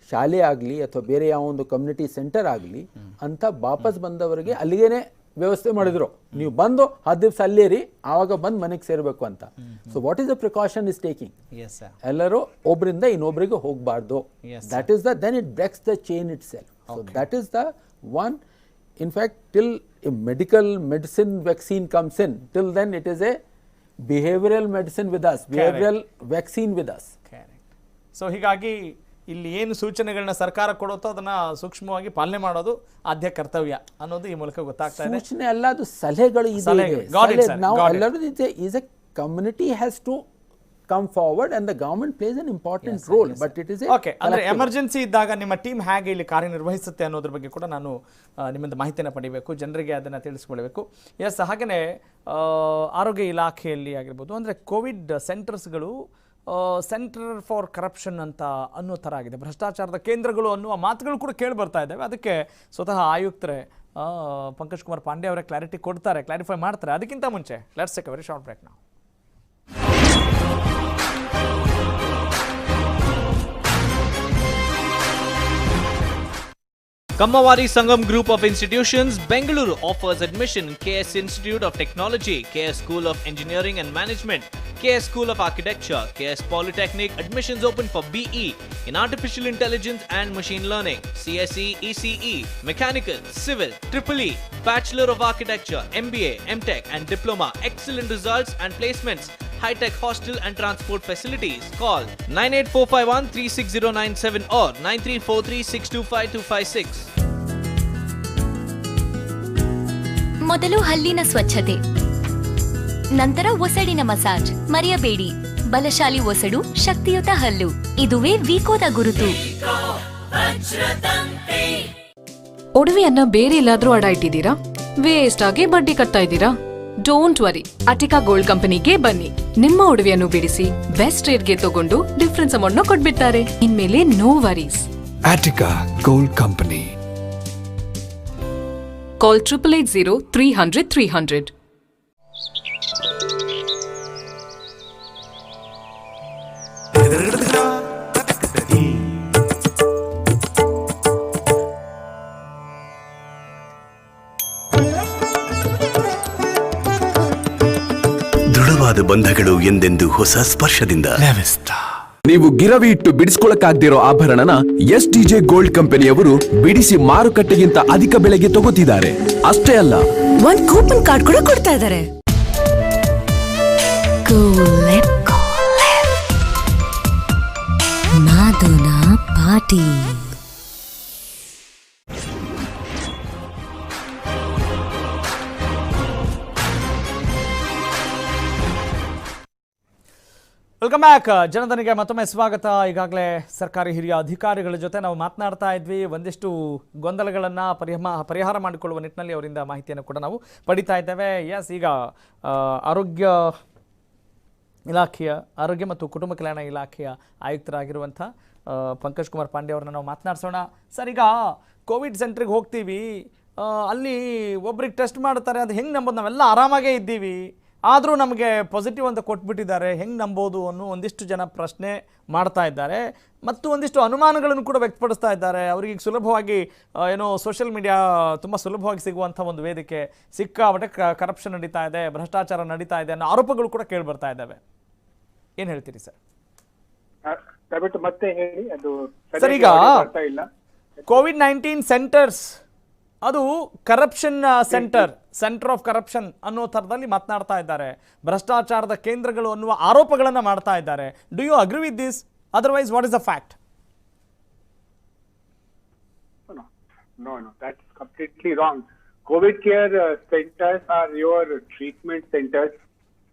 ಶಾಲೆ ಆಗಲಿ ಅಥವಾ ಬೇರೆ ಯಾವ ಒಂದು ಕಮ್ಯುನಿಟಿ ಸೆಂಟರ್ ಆಗಲಿ ಅಂತ ವಾಪಸ್ ಬಂದವರಿಗೆ ಅಲ್ಲಿಗೇನೆ ವ್ಯವಸ್ಥೆ ಮಾಡಿದ್ರು. ನೀವು ಬಂದು 10 ದಿವಸ ಅಲ್ಲೇರಿ, ಆವಾಗ ಬಂದು ಮನೆಗೆ ಸೇರಬೇಕು ಅಂತ. So what is the precaution is taking? ಎಲ್ಲರೂ ಒಬ್ಬರಿಂದ ಇನ್ನೊಬ್ಬರಿಗೆ ಹೋಗಬಾರ್ದು. That is the then it breaks the chain itself. So that is the one. In fact, till a medical medicine vaccine comes in, till then it is a behavioral medicine with us, behavioral vaccine with us. So ಹೀಗಾಗಿ ಇಲ್ಲಿ ಏನು ಸೂಚನೆಗಳನ್ನ ಸರ್ಕಾರ ಕೊಡುತ್ತೋ ಅದನ್ನ ಸೂಕ್ಷ್ಮವಾಗಿ ಪಾಲನೆ ಮಾಡೋದು ಆದ್ಯ ಕರ್ತವ್ಯ ಅನ್ನೋದು ಈ ಮೂಲಕ ಗೊತ್ತಾಗ್ತಾ ಇದೆ. ಸೂಚನೆ ಅಲ್ಲ, ಅದು ಸಲಹೆಗಳು ಇದೆ. ನಾವು ಎಲ್ಲರೂ is a community has to come forward and the government plays an important role, but it is a okay. ಅಂದ್ರೆ ಎಮರ್ಜೆನ್ಸಿ ಇದ್ದಾಗ ನಿಮ್ಮ ಟೀಮ್ ಹೇಗೆ ಇಲ್ಲಿ ಕಾರ್ಯನಿರ್ವಹಿಸುತ್ತೆ ಅನ್ನೋದ್ರ ಬಗ್ಗೆ ಕೂಡ ನಾನು ನಿಮ್ಮಿಂದ ಮಾಹಿತಿಯನ್ನು ಪಡಿಬೇಕು, ಜನರಿಗೆ ಅದನ್ನು ತಿಳಿಸ್ಕೊಳ್ಬೇಕು. ಎಸ್, ಹಾಗೆಯೇ ಆರೋಗ್ಯ ಇಲಾಖೆಯಲ್ಲಿ ಆಗಿರ್ಬೋದು, ಅಂದರೆ ಕೋವಿಡ್ ಸೆಂಟರ್ಸ್ಗಳು ಸೆಂಟರ್ ಫಾರ್ ಕರಪ್ಷನ್ ಅಂತ ಅನ್ನೋ ಥರ ಆಗಿದೆ, ಭ್ರಷ್ಟಾಚಾರದ ಕೇಂದ್ರಗಳು ಅನ್ನುವ ಮಾತುಗಳು ಕೂಡ ಕೇಳಿ ಬರ್ತಾ ಇದ್ದಾವೆ. ಅದಕ್ಕೆ ಸ್ವತಃ ಆಯುಕ್ತರೇ ಪಂಕಜ್ ಕುಮಾರ್ ಪಾಂಡೆ ಅವರೇ ಕ್ಲಾರಿಫೈ ಮಾಡ್ತಾರೆ. ಅದಕ್ಕಿಂತ ಮುಂಚೆ let's take a very short break ನಾವು. Kammavari Sangam Group of Institutions, Bengaluru offers admission in KS Institute of Technology, KS School of Engineering and Management, KS School of Architecture, KS Polytechnic. Admissions open for BE in Artificial Intelligence and Machine Learning, CSE, ECE, Mechanical, Civil, EEE, Bachelor of Architecture, MBA, MTech and Diploma. Excellent results and placements. High-tech hostel and transport facilities. Call 9845136097 or 9343625256. ಮೊದಲು ಹಲ್ಲಿನ ಸ್ವಚ್ಛತೆ, ನಂತರ ಒಸಡಿನ massage. ಮರೆಯಬೇಡಿ, ಬಲಶಾಲಿ ಒಸಡು, ಶಕ್ತಿಯುತ ಹಲ್ಲು, ಇದುವೇ ವಿಕೋದ ಗುರುತು. ಒಡವೆಯನ್ನ ಬೇರೆ ಎಲ್ಲಾದ್ರೂ ಅಡ ಇಟ್ಟಿದ್ದೀರಾ? ವೇಸ್ಟ್ ಆಗಿ ಬಡ್ಡಿ ಕಟ್ತಾ ಇದ್ದೀರಾ? ಡೋಂಟ್ ವರಿ, ಅಟಿಕಾ ಗೋಲ್ಡ್ ಕಂಪನಿಗೆ ಬನ್ನಿ. ನಿಮ್ಮ ಒಡವೆಯನ್ನು ಬಿಡಿಸಿ ಬೆಸ್ಟ್ ರೇಟ್ಗೆ ತಗೊಂಡು ಡಿಫರೆನ್ಸ್ ಅಮೌಂಟ್ ನ ಕೊಟ್ಬಿಡ್ತಾರೆ. ಇನ್ಮೇಲೆ no worries. Attica Gold Company. Call 8880-300-300. ದೃಢವಾದ ಬಂಧಗಳು ಎಂದೆಂದು ಹೊಸ ಸ್ಪರ್ಶದಿಂದ. ನೀವು ಗಿರವಿ ಇಟ್ಟು ಬಿಡಿಸ್ಕೊಳಕ್ಕಾಗ್ದಿರೋ ಆಭರಣನ STJ ಗೋಲ್ಡ್ ಕಂಪನಿಯವರು ಬಿಡಿಸಿ ಮಾರುಕಟ್ಟೆಗಿಂತ ಅಧಿಕ ಬೆಲೆಗೆ ತಗೋತಿದ್ದಾರೆ. ಅಷ್ಟೇ ಅಲ್ಲ, ಒಂದ್ ಕೂಪನ್ ಕಾರ್ಡ್ ಕೂಡ ಕೊಡ್ತಾ ಇದ್ದಾರೆ. ಮಾಧುನಾ ಪಾಟಿ. Welcome back. ಜನಧನಿಗೆ ಮತ್ತೊಮ್ಮೆ ಸ್ವಾಗತ. ಈಗಾಗಲೇ ಸರ್ಕಾರಿ ಹಿರಿಯ ಅಧಿಕಾರಿಗಳ ಜೊತೆ ನಾವು ಮಾತನಾಡ್ತಾ ಇದ್ವಿ. ಒಂದಿಷ್ಟು ಗೊಂದಲಗಳನ್ನು ಪರಿಹಾರ ಮಾಡಿಕೊಳ್ಳುವ ನಿಟ್ಟಿನಲ್ಲಿ ಅವರಿಂದ ಮಾಹಿತಿಯನ್ನು ಕೂಡ ನಾವು ಪಡಿತಾ ಇದ್ದೇವೆ. ಎಸ್, ಈಗ ಆರೋಗ್ಯ ಇಲಾಖೆಯ ಆರೋಗ್ಯ ಮತ್ತು ಕುಟುಂಬ ಕಲ್ಯಾಣ ಇಲಾಖೆಯ ಆಯುಕ್ತರಾಗಿರುವಂಥ ಪಂಕಜ್ ಕುಮಾರ್ ಪಾಂಡೆ ಅವ್ರನ್ನ ನಾವು ಮಾತನಾಡ್ಸೋಣ. ಸರ್, ಈಗ ಕೋವಿಡ್ ಸೆಂಟ್ರಿಗೆ ಹೋಗ್ತೀವಿ, ಅಲ್ಲಿ ಒಬ್ರಿಗೆ ಟೆಸ್ಟ್ ಮಾಡ್ತಾರೆ, ಅದು ಹೆಂಗೆ ನಂಬೋದು? ನಾವೆಲ್ಲ ಆರಾಮಾಗೇ ಇದ್ದೀವಿ, ಆದರೂ ನಮಗೆ ಪಾಸಿಟಿವ್ ಅಂತ ಕೊಟ್ಬಿಟ್ಟಿದ್ದಾರೆ, ಹೆಂಗೆ ನಂಬೋದು ಅನ್ನೋ ಒಂದಿಷ್ಟು ಜನ ಪ್ರಶ್ನೆ ಮಾಡ್ತಾ ಇದ್ದಾರೆ ಮತ್ತು ಒಂದಿಷ್ಟು ಅನುಮಾನಗಳನ್ನು ಕೂಡ ವ್ಯಕ್ತಪಡಿಸ್ತಾ ಇದ್ದಾರೆ. ಅವರಿಗೆ ಸುಲಭವಾಗಿ ಏನೋ ಸೋಷಿಯಲ್ ಮೀಡಿಯಾ ತುಂಬ ಸುಲಭವಾಗಿ ಸಿಗುವಂಥ ಒಂದು ವೇದಿಕೆ, ಸಿಕ್ಕಾಪಟ್ಟೆ ಕರಪ್ಷನ್ ನಡೀತಾ ಇದೆ, ಭ್ರಷ್ಟಾಚಾರ ನಡೀತಾ ಇದೆ ಅನ್ನೋ ಆರೋಪಗಳು ಕೂಡ ಕೇಳಿ ಬರ್ತಾ ಇದ್ದಾವೆ. ಏನು ಹೇಳ್ತೀರಿ ಸರ್? ಮತ್ತೆ ಹೇಳಿ. ಅದು ಸರ್, ಈಗ COVID-19 ಸೆಂಟರ್ಸ್ ಅದು ಕರಪ್ಷನ್ ಸೆಂಟರ್ ಆಫ್ ಕರಪ್ಷನ್ ಅನ್ನೋ ಥರದಲ್ಲಿ ಮಾತನಾಡ್ತಾ ಇದ್ದಾರೆ, ಭ್ರಷ್ಟಾಚಾರದ ಕೇಂದ್ರಗಳು ಅನ್ನುವ ಆರೋಪಗಳನ್ನು ಮಾಡ್ತಾ ಇದ್ದಾರೆ. Do you agree with this? Otherwise what is the fact? No, that's completely wrong. COVID care centers are your treatment centers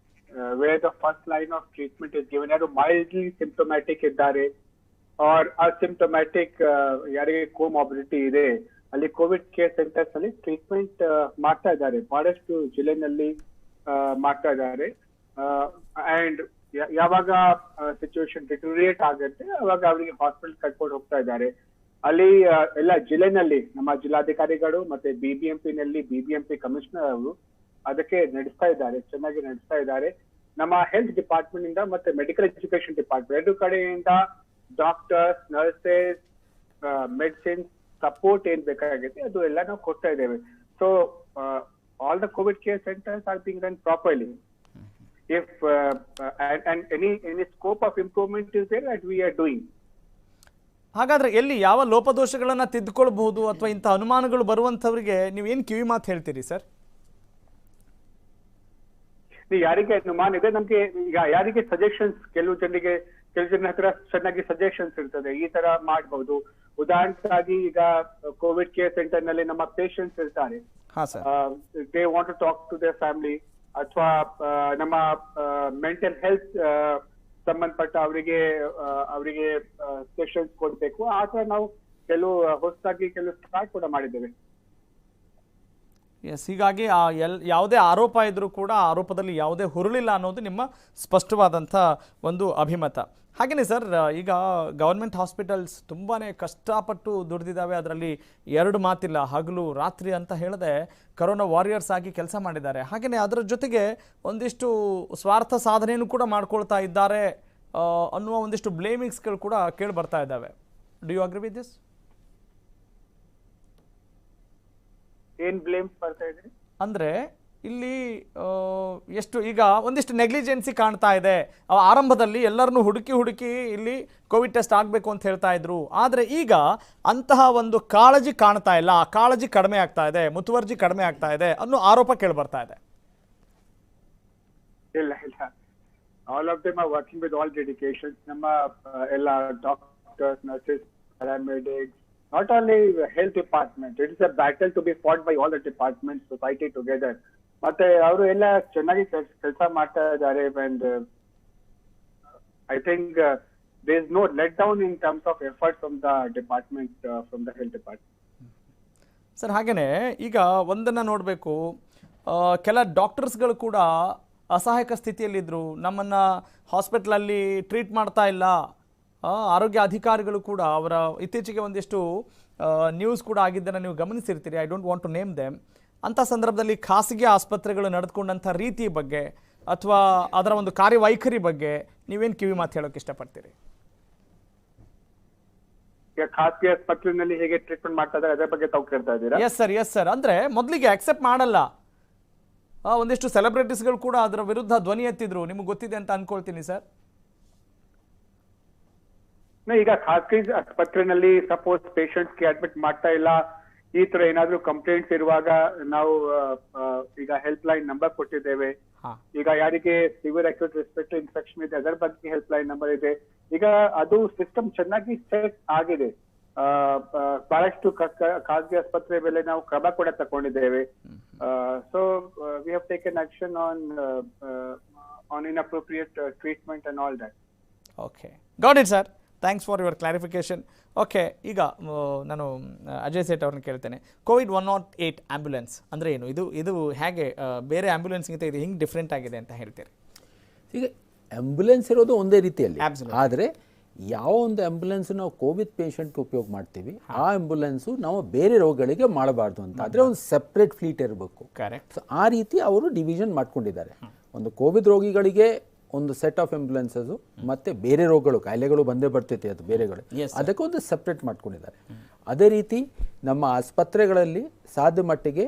where the first line of treatment is given. ಯಾರು mildly symptomatic ಇದ್ದಾರೆ or asymptomatic ಯಾರಿಗೆ comorbidity ಇದೆ, ಅಲ್ಲಿ Covid care centres ಅಲ್ಲಿ treatment ಮಾಡ್ತಾ ಇದ್ದಾರೆ. ಬಹಳಷ್ಟು ಜಿಲ್ಲೆನಲ್ಲಿ ಮಾಡ್ತಾ ಇದ್ದಾರೆ. ಅಂಡ್ ಯಾವಾಗ ಸಿಚುವೇಶನ್ ಡಿಟೋರಿಯೇಟ್ ಆಗುತ್ತೆ ಅವಾಗ ಅವರಿಗೆ ಹಾಸ್ಪಿಟಲ್ ಕರ್ಕೊಂಡು ಹೋಗ್ತಾ ಇದ್ದಾರೆ. ಅಲ್ಲಿ ಎಲ್ಲ ಜಿಲ್ಲೆನಲ್ಲಿ ನಮ್ಮ ಜಿಲ್ಲಾಧಿಕಾರಿಗಳು ಮತ್ತೆ BBMP ನಲ್ಲಿ BBMP ಕಮಿಷನರ್ ಅವರು ಅದಕ್ಕೆ ನಡೆಸ್ತಾ ಇದ್ದಾರೆ, ಚೆನ್ನಾಗಿ ನಡೆಸ್ತಾ ಇದ್ದಾರೆ. ನಮ್ಮ ಹೆಲ್ತ್ ಡಿಪಾರ್ಟ್ಮೆಂಟ್ ಇಂದ ಮತ್ತೆ ಮೆಡಿಕಲ್ ಎಜುಕೇಶನ್ ಡಿಪಾರ್ಟ್ಮೆಂಟ್ ಎರಡು ಕಡೆಯಿಂದ ಡಾಕ್ಟರ್ಸ್, ನರ್ಸಸ್, ಮೆಡಿಸಿನ್ ಸಪೋರ್ಟ್ ಏನ್ ಬೇಕಾಗುತ್ತೆ ಅದು ಎಲ್ಲ ನಾವು ಕೊಡ್ತಾ ಇದ್ದೇವೆ. So all the covid care centres are being run properly. If and any scope of improvement is there that we are doing. ಹಾಗಾದ್ರೆ ಎಲ್ಲಿ ಯಾವ ಲೋಪದೋಷಗಳನ್ನ ತಿದ್ದುಕೊಳ್ಬಹುದು ಅಥವಾ ಇಂಥ ಅನುಮಾನಗಳು ಬರುವಂಥವರಿಗೆ ನೀವೇನು ಕಿವಿ ಮಾತು ಹೇಳ್ತೀರಿ ಸರ್? ಯಾರಿಗೆ ಅನುಮಾನ ಇದೆ, ನಮ್ಗೆ ಈಗ ಯಾರಿಗೆ ಸಜೆಷನ್ಸ್, ಕೆಲವು ಜನ ಹತ್ರ ಚೆನ್ನಾಗಿ ಸಜೆಷನ್ಸ್ ಇರ್ತದೆ, ಈ ತರ ಮಾಡಬಹುದು. ಉದಾಹರಣೆಗಾಗಿ ಈಗ ಕೋವಿಡ್ ಕೇರ್ ಸೆಂಟರ್ ನಲ್ಲಿ ನಮ್ಮ ಪೇಷಂಟ್ಸ್ ಇರ್ತಾರೆ, they want to talk to their family, ಅಥವಾ ನಮ್ಮ ಮೆಂಟಲ್ ಹೆಲ್ತ್ ಸಂಬಂಧಪಟ್ಟ ಅವರಿಗೆ ಸೆಷನ್ಸ್ ಕೊಡ್ಬೇಕು. ಆ ತರ ನಾವು ಹೊಸದಾಗಿ ಕೆಲವು ಸ್ಟಾರ್ಟ್ ಕೂಡ ಮಾಡಿದ್ದೇವೆ. ಎಸ್, ಹೀಗಾಗಿ ಯಾವುದೇ ಆರೋಪ ಇದ್ರೂ ಕೂಡ ಆರೋಪದಲ್ಲಿ ಯಾವುದೇ ಹುರುಳಿಲ್ಲ ಅನ್ನೋದು ನಿಮ್ಮ ಸ್ಪಷ್ಟವಾದಂಥ ಒಂದು ಅಭಿಮತ. ಹಾಗೆಯೇ ಸರ್, ಈಗ ಗವರ್ಮೆಂಟ್ ಹಾಸ್ಪಿಟಲ್ಸ್ ತುಂಬಾ ಕಷ್ಟಪಟ್ಟು ದುಡಿದಿದ್ದಾವೆ, ಅದರಲ್ಲಿ ಎರಡು ಮಾತಿಲ್ಲ, ಹಗಲು ರಾತ್ರಿ ಅಂತ ಹೇಳದೆ ಕರೋನಾ ವಾರಿಯರ್ಸ್ ಆಗಿ ಕೆಲಸ ಮಾಡಿದ್ದಾರೆ. ಹಾಗೆಯೇ ಅದರ ಜೊತೆಗೆ ಒಂದಿಷ್ಟು ಸ್ವಾರ್ಥ ಸಾಧನೆಯನ್ನು ಕೂಡ ಮಾಡ್ಕೊಳ್ತಾ ಇದ್ದಾರೆ ಅನ್ನುವ ಒಂದಿಷ್ಟು ಬ್ಲೇಮಿಂಗ್ಸ್ಗಳು ಕೂಡ ಕೇಳಿ ಬರ್ತಾ ಇದ್ದಾವೆ. Do you agree with this? ಏನ್ ಬ್ಲೇಮ್ಸ್ ಬರ್ತಾ ಇದೆ ಅಂದ್ರೆ ಇಲ್ಲಿ ಎಷ್ಟು ಈಗ ಒಂದಿಷ್ಟು ನೆಗ್ಲಿಜೆನ್ಸಿ ಕಾಣ್ತಾ ಇದೆ. ಆರಂಭದಲ್ಲಿ ಎಲ್ಲರನ್ನೂ ಹುಡುಕಿ ಇಲ್ಲಿ ಕೋವಿಡ್ ಟೆಸ್ಟ್ ಆಗಬೇಕು ಅಂತ ಹೇಳ್ತಾ ಇದ್ರು, ಆದರೆ ಈಗ ಅಂತಹ ಒಂದು ಕಾಳಜಿ ಕಾಣ್ತಾ ಇಲ್ಲ, ಆ ಕಾಳಜಿ ಕಡಿಮೆ ಆಗ್ತಾ ಇದೆ, ಮುತುವರ್ಜಿ ಕಡಿಮೆ ಆಗ್ತಾ ಇದೆ ಅನ್ನೋ ಆರೋಪ ಕೇಳಿ ಬರ್ತಾ ಇದೆ. ಇಲ್ಲ, all of them are working with all dedication. ನಮ್ಮ ಎಲ್ಲ doctors, nurses, paramedics, not only health department, it is a battle to be fought by all the departments, society together. ಮತ್ತೆ ಅವರು ಎಲ್ಲ ಚೆನ್ನಾಗಿ ಕೆಲಸ ಮಾಡ್ತಾ ಇದ್ದಾರೆ. and I think there is no let down in terms of effort from the department, from the health department. Sir, ಹಾಗೇನೆ ಈಗ ಒಂದನ್ನು ನೋಡಬೇಕು, ಕೆಲ ಡಾಕ್ಟರ್ಸ್ಗಳು ಕೂಡ ಅಸಹಾಯಕ ಸ್ಥಿತಿಯಲ್ಲಿದ್ದರು, ನಮ್ಮನ್ನು ಹಾಸ್ಪಿಟ್ಲಲ್ಲಿ ಟ್ರೀಟ್ ಮಾಡ್ತಾ ಇಲ್ಲ. ಆರೋಗ್ಯ ಅಧಿಕಾರಿಗಳು ಕೂಡ ಅವರ ಇತ್ತೀಚೆಗೆ ಒಂದಿಷ್ಟು ನ್ಯೂಸ್ ಕೂಡ ಆಗಿದ್ದನ್ನು ನೀವು ಗಮನಿಸಿರ್ತೀರಿ. I don't want to name them. ಅಂಥ ಸಂದರ್ಭದಲ್ಲಿ ಖಾಸಗಿ ಆಸ್ಪತ್ರೆಗಳು ನಡೆದುಕೊಂಡಂಥ ರೀತಿ ಬಗ್ಗೆ ಅಥವಾ ಅದರ ಒಂದು ಕಾರ್ಯವೈಖರಿ ಬಗ್ಗೆ ನೀವೇನು ಕಿವಿ ಮಾತು ಹೇಳೋಕೆ ಇಷ್ಟಪಡ್ತೀರಿ? ಖಾಸಗಿ ಆಸ್ಪತ್ರೆಯಲ್ಲಿ ಹೇಗೆ ಟ್ರೀಟ್ಮೆಂಟ್ ಮಾಡ್ತಾ ಇದ್ದಾರೆ ಅದರ ಬಗ್ಗೆ ತಾವು ಕೇಳ್ತಾ ಇದ್ದೀರಾ? Yes sir. ಅಂದರೆ ಮೊದಲಿಗೆ ಅಕ್ಸೆಪ್ಟ್ ಮಾಡಲ್ಲ, ಒಂದಿಷ್ಟು ಸೆಲೆಬ್ರಿಟೀಸ್ಗಳು ಕೂಡ ಅದರ ವಿರುದ್ಧ ಧ್ವನಿ ಎತ್ತಿದ್ರು, ನಿಮಗೆ ಗೊತ್ತಿದೆ ಅಂತ ಅನ್ಕೊಳ್ತೀನಿ ಸರ್. ಈಗ ಖಾಸಗಿ ಆಸ್ಪತ್ರೆನಲ್ಲಿ ಸಪೋಸ್ ಪೇಷಂಟ್ಸ್ಗೆ ಅಡ್ಮಿಟ್ ಮಾಡ್ತಾ ಇಲ್ಲ, ಈ ತರ ಏನಾದ್ರೂ ಕಂಪ್ಲೇಂಟ್ಸ್ ಇರುವಾಗ ನಾವು ಈಗ ಹೆಲ್ಪ್ ಲೈನ್ ನಂಬರ್ ಕೊಟ್ಟಿದ್ದೇವೆ. ಈಗ ಯಾರಿಗೆ ಸಿವಿಯರ್ ಅಕ್ಯೂಟ್ ರೆಸ್ಪಿರೇಟರಿ ಇನ್ಫೆಕ್ಷನ್ ಇದೆ ಅದರ ಬಗ್ಗೆ ಹೆಲ್ಪ್ ಲೈನ್ ನಂಬರ್ ಇದೆ. ಈಗ ಅದು ಸಿಸ್ಟಮ್ ಚೆನ್ನಾಗಿ ಸೆಟ್ ಆಗಿದೆ. ಬಹಳಷ್ಟು ಖಾಸಗಿ ಆಸ್ಪತ್ರೆ ಮೇಲೆ ನಾವು ಕ್ರಮ ಕೂಡ ತಗೊಂಡಿದ್ದೇವೆ. So we have taken action on inappropriate treatment and all that. Okay, got it sir. Thanks for your clarification. Okay, ಈಗ ನಾನು ಅಜಯ್ ಸೇಠ್ ಅವ್ರನ್ನ ಕೇಳ್ತೇನೆ. COVID-108 ಆ್ಯಂಬುಲೆನ್ಸ್ ಅಂದರೆ ಏನು? ಇದು ಹೇಗೆ ಬೇರೆ ಆ್ಯಂಬುಲೆನ್ಸ್ಗಿಂತ ಇದು ಹಿಂಗೆ ಡಿಫ್ರೆಂಟ್ ಆಗಿದೆ ಅಂತ ಹೇಳ್ತೀರಿ? ಈಗ ಆಂಬ್ಯುಲೆನ್ಸ್ ಇರೋದು ಒಂದೇ ರೀತಿಯಲ್ಲಿ, ಆದರೆ ಯಾವ ಒಂದು ಆಂಬ್ಯುಲೆನ್ಸ್ ನಾವು ಕೋವಿಡ್ ಪೇಷಂಟ್ಗೆ ಉಪಯೋಗ ಮಾಡ್ತೀವಿ ಆ ಆಂಬ್ಯುಲೆನ್ಸು ನಾವು ಬೇರೆ ರೋಗಗಳಿಗೆ ಮಾಡಬಾರ್ದು ಅಂತ, ಆದರೆ ಒಂದು ಸೆಪ್ರೇಟ್ ಫ್ಲೀಟ್ ಇರಬೇಕು. ಕರೆಕ್ಟ್. ಸೊ ಆ ರೀತಿ ಅವರು ಡಿವಿಷನ್ ಮಾಡ್ಕೊಂಡಿದ್ದಾರೆ. ಒಂದು ಕೋವಿಡ್ ರೋಗಿಗಳಿಗೆ ಒಂದು ಸೆಟ್ ಆಫ್ ಆಂಬ್ಯುಲೆನ್ಸಸ್, ಮತ್ತೆ ಬೇರೆ ರೋಗಗಳು ಕಾಯಿಲೆಗಳು ಬಂದೇ ಬರ್ತೈತಿ ಅದು ಬೇರೆಗಳು, ಅದಕ್ಕೆ ಒಂದು ಸೆಪ್ರೇಟ್ ಮಾಡ್ಕೊಂಡಿದ್ದಾರೆ. ಅದೇ ರೀತಿ ನಮ್ಮ ಆಸ್ಪತ್ರೆಗಳಲ್ಲಿ ಸಾಧ್ಯ ಮಟ್ಟಿಗೆ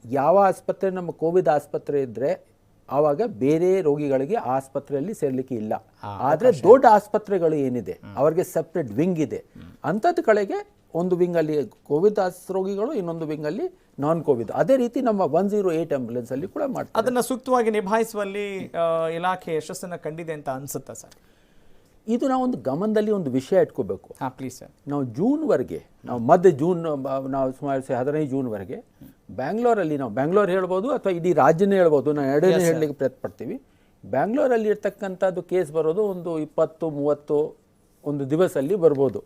ಯಾವ ಆಸ್ಪತ್ರೆ ನಮ್ಮ ಕೋವಿಡ್ ಆಸ್ಪತ್ರೆ ಇದ್ದರೆ ಆವಾಗ ಬೇರೆ ರೋಗಿಗಳಿಗೆ ಆಸ್ಪತ್ರೆಯಲ್ಲಿ ಸೇರ್ಲಿಕ್ಕೆ ಇಲ್ಲ. ಆದರೆ ದೊಡ್ಡ ಆಸ್ಪತ್ರೆಗಳು ಏನಿದೆ ಅವ್ರಿಗೆ ಸೆಪ್ರೇಟ್ ವಿಂಗ್ ಇದೆ. ಅಂಥದ್ದು ಕಡೆಗೆ ಒಂದು ವಿಂಗಲ್ಲಿ ಕೋವಿಡ್ ರೋಗಿಗಳು, ಇನ್ನೊಂದು ವಿಂಗಲ್ಲಿ ನಾನ್ ಕೋವಿಡ್. ಅದೇ ರೀತಿ ನಮ್ಮ 108 ಆಂಬ್ಯುಲೆನ್ಸ್ ಅಲ್ಲಿ ಕೂಡ ಮಾಡ್ತಾರೆ. ಅದನ್ನು ಸೂಕ್ತವಾಗಿ ನಿಭಾಯಿಸುವಲ್ಲಿ ಇಲಾಖೆ ಯಶಸ್ಸನ್ನು ಕಂಡಿದೆ ಅಂತ ಅನ್ಸುತ್ತಾ ಸರ್? ಇದು ನಾವು ಒಂದು ಗಮನದಲ್ಲಿ ಒಂದು ವಿಷಯ ಇಟ್ಕೋಬೇಕು. Please sir. ನಾವು ಜೂನ್ವರೆಗೆ, ನಾವು ಮಧ್ಯ ಜೂನ್, ನಾವು ಸುಮಾರು 15 ಜೂನ್ವರೆಗೆ ಬ್ಯಾಂಗ್ಳೂರಲ್ಲಿ, ನಾವು ಬ್ಯಾಂಗ್ಳೂರ್ ಹೇಳ್ಬೋದು ಅಥವಾ ಇಡೀ ರಾಜ್ಯನೇ ಹೇಳ್ಬೋದು, ನಾವು ಎರಡನೇ ಹೇಳಲಿಕ್ಕೆ ಪ್ರಯತ್ನ ಪಡ್ತೀವಿ. ಬ್ಯಾಂಗ್ಳೂರಲ್ಲಿ ಇರ್ತಕ್ಕಂಥದ್ದು ಕೇಸ್ ಬರೋದು ಒಂದು 20-30 ಒಂದು ದಿವಸಲ್ಲಿ ಬರ್ಬೋದು.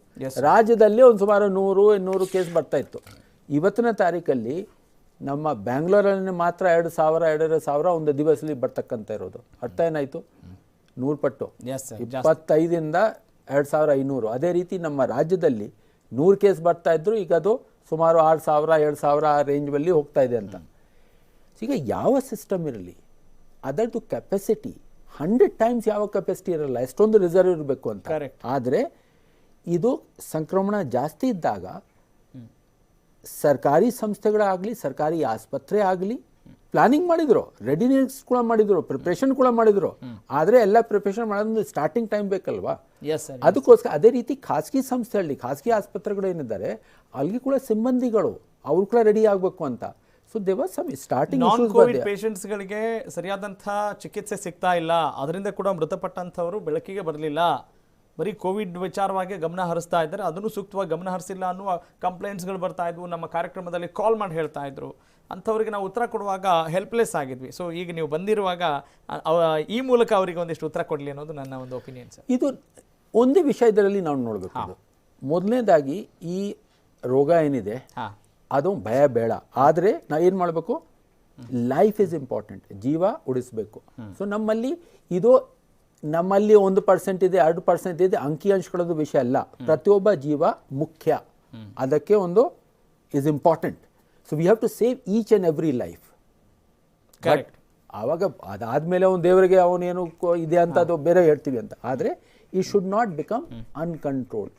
ರಾಜ್ಯದಲ್ಲಿ ಒಂದು ಸುಮಾರು 100-200 ಕೇಸ್ ಬರ್ತಾ ಇತ್ತು. ಇವತ್ತಿನ ತಾರೀಕಲ್ಲಿ ನಮ್ಮ ಬ್ಯಾಂಗ್ಳೂರಲ್ಲಿ ಮಾತ್ರ 2000-2500 ಒಂದು ದಿವಸದಲ್ಲಿ ಬರ್ತಕ್ಕಂಥ ಇರೋದು. ಅರ್ಥ ಏನಾಯಿತು? 100 ಪಟ್ಟು, 25ರಿಂದ 2500. ಅದೇ ರೀತಿ ನಮ್ಮ ರಾಜ್ಯದಲ್ಲಿ 100 ಕೇಸ್ ಬರ್ತಾ ಇದ್ರು, ಈಗ ಅದು ಸುಮಾರು 6000-7000 ಆ ರೇಂಜಲ್ಲಿ ಹೋಗ್ತಾ ಇದೆ ಅಂತ. ಈಗ ಯಾವ ಸಿಸ್ಟಮ್ ಇರಲಿ ಅದರದ್ದು ಕೆಪಾಸಿಟಿ 100 ಟೈಮ್ಸ್ ಯಾವ ಕೆಪಾಸಿಟಿ ಇರಲ್ಲ, ಎಷ್ಟೊಂದು ರಿಸರ್ವ್ ಇರಬೇಕು ಅಂತ. ಆದರೆ ಇದು ಸಂಕ್ರಮಣ ಜಾಸ್ತಿ ಇದ್ದಾಗ ಸರ್ಕಾರಿ ಸಂಸ್ಥೆಗಳಾಗಲಿ ಸರ್ಕಾರಿ ಆಸ್ಪತ್ರೆ ಆಗಲಿ ಪ್ಲಾನಿಂಗ್ ಮಾಡಿದ್ರು, ರೆಡಿನೆಸ್ ಕೂಡ ಮಾಡಿದ್ರು, ಪ್ರಿಪ್ರೇಷನ್ ಕೂಡ ಮಾಡಿದ್ರು. ಆದರೆ ಎಲ್ಲ ಪ್ರಿಪ್ರೇಷನ್ ಮಾಡೋದು ಸ್ಟಾರ್ಟಿಂಗ್ ಟೈಮ್ ಬೇಕಲ್ವಾ? ಅದಕ್ಕೋಸ್ಕರ ಅದೇ ರೀತಿ ಖಾಸಗಿ ಸಂಸ್ಥೆಯಲ್ಲಿ ಖಾಸಗಿ ಆಸ್ಪತ್ರೆಗಳು ಏನಿದ್ದಾರೆ ಅಲ್ಲಿ ಕೂಡ ಸಿಬ್ಬಂದಿಗಳು ಅವರು ಕೂಡ ರೆಡಿ ಆಗಬೇಕು ಅಂತ. ಸೊ ದೇವರ್ ಸಮ್ ಸ್ಟಾರ್ಟಿಂಗ್ ಕೋವಿಡ್ ಪೇಷಂಟ್ಸ್ಗಳಿಗೆ ಸರಿಯಾದಂಥ ಚಿಕಿತ್ಸೆ ಸಿಗ್ತಾ ಇಲ್ಲ, ಅದರಿಂದ ಕೂಡ ಮೃತಪಟ್ಟಂಥವರು ಬೆಳಕಿಗೆ ಬರಲಿಲ್ಲ. ಬರೀ ಕೋವಿಡ್ ವಿಚಾರವಾಗಿ ಗಮನ ಹರಿಸ್ತಾ ಇದ್ದಾರೆ, ಅದನ್ನು ಸೂಕ್ತವಾಗಿ ಗಮನ ಹರಿಸಿಲ್ಲ ಅನ್ನುವ ಕಂಪ್ಲೇಂಟ್ಸ್ಗಳು ಬರ್ತಾ ಇದ್ವು. ನಮ್ಮ ಕಾರ್ಯಕ್ರಮದಲ್ಲಿ ಕಾಲ್ ಮಾಡಿ ಹೇಳ್ತಾ ಇದ್ರು. ಅಂಥವ್ರಿಗೆ ನಾವು ಉತ್ತರ ಕೊಡುವಾಗ ಹೆಲ್ಪ್ಲೆಸ್ ಆಗಿದ್ವಿ. ಸೊ ಈಗ ನೀವು ಬಂದಿರುವಾಗ ಈ ಮೂಲಕ ಅವರಿಗೆ ಒಂದಿಷ್ಟು ಉತ್ತರ ಕೊಡಲಿ ಅನ್ನೋದು ನನ್ನ ಒಂದು ಒಪಿನಿಯನ್ ಸರ್. ಇದು ಒಂದೇ ವಿಷಯ ಇದರಲ್ಲಿ ನಾವು ನೋಡಬೇಕು. ಮೊದಲನೇದಾಗಿ ಈ ರೋಗ ಏನಿದೆ ಅದು ಭಯ ಬೇಡ, ಆದರೆ ನಾವು ಏನು ಮಾಡಬೇಕು, ಲೈಫ್ ಇಸ್ ಇಂಪಾರ್ಟೆಂಟ್, ಜೀವ ಉಳಿಸಬೇಕು. ಸೊ ನಮ್ಮಲ್ಲಿ 1% ಇದೆ 2% ಇದೆ ಅಂಕಿಅಂಶಗಳದ್ದು ವಿಷಯ ಅಲ್ಲ, ಪ್ರತಿಯೊಬ್ಬ ಜೀವ ಮುಖ್ಯ, ಅದಕ್ಕೆ ಒಂದು is important. So we have to save each and every life. Correct. ಆವಾಗ ಅದಾದಮೇಲೆ ಅವನು ದೇವರಿಗೆ ಅವನೇನು ಇದೆ ಅಂತ ಅದು ಬೇರೆ ಹೇಳ್ತೀವಿ ಅಂತ, ಆದರೆ ಈ should not become uncontrol.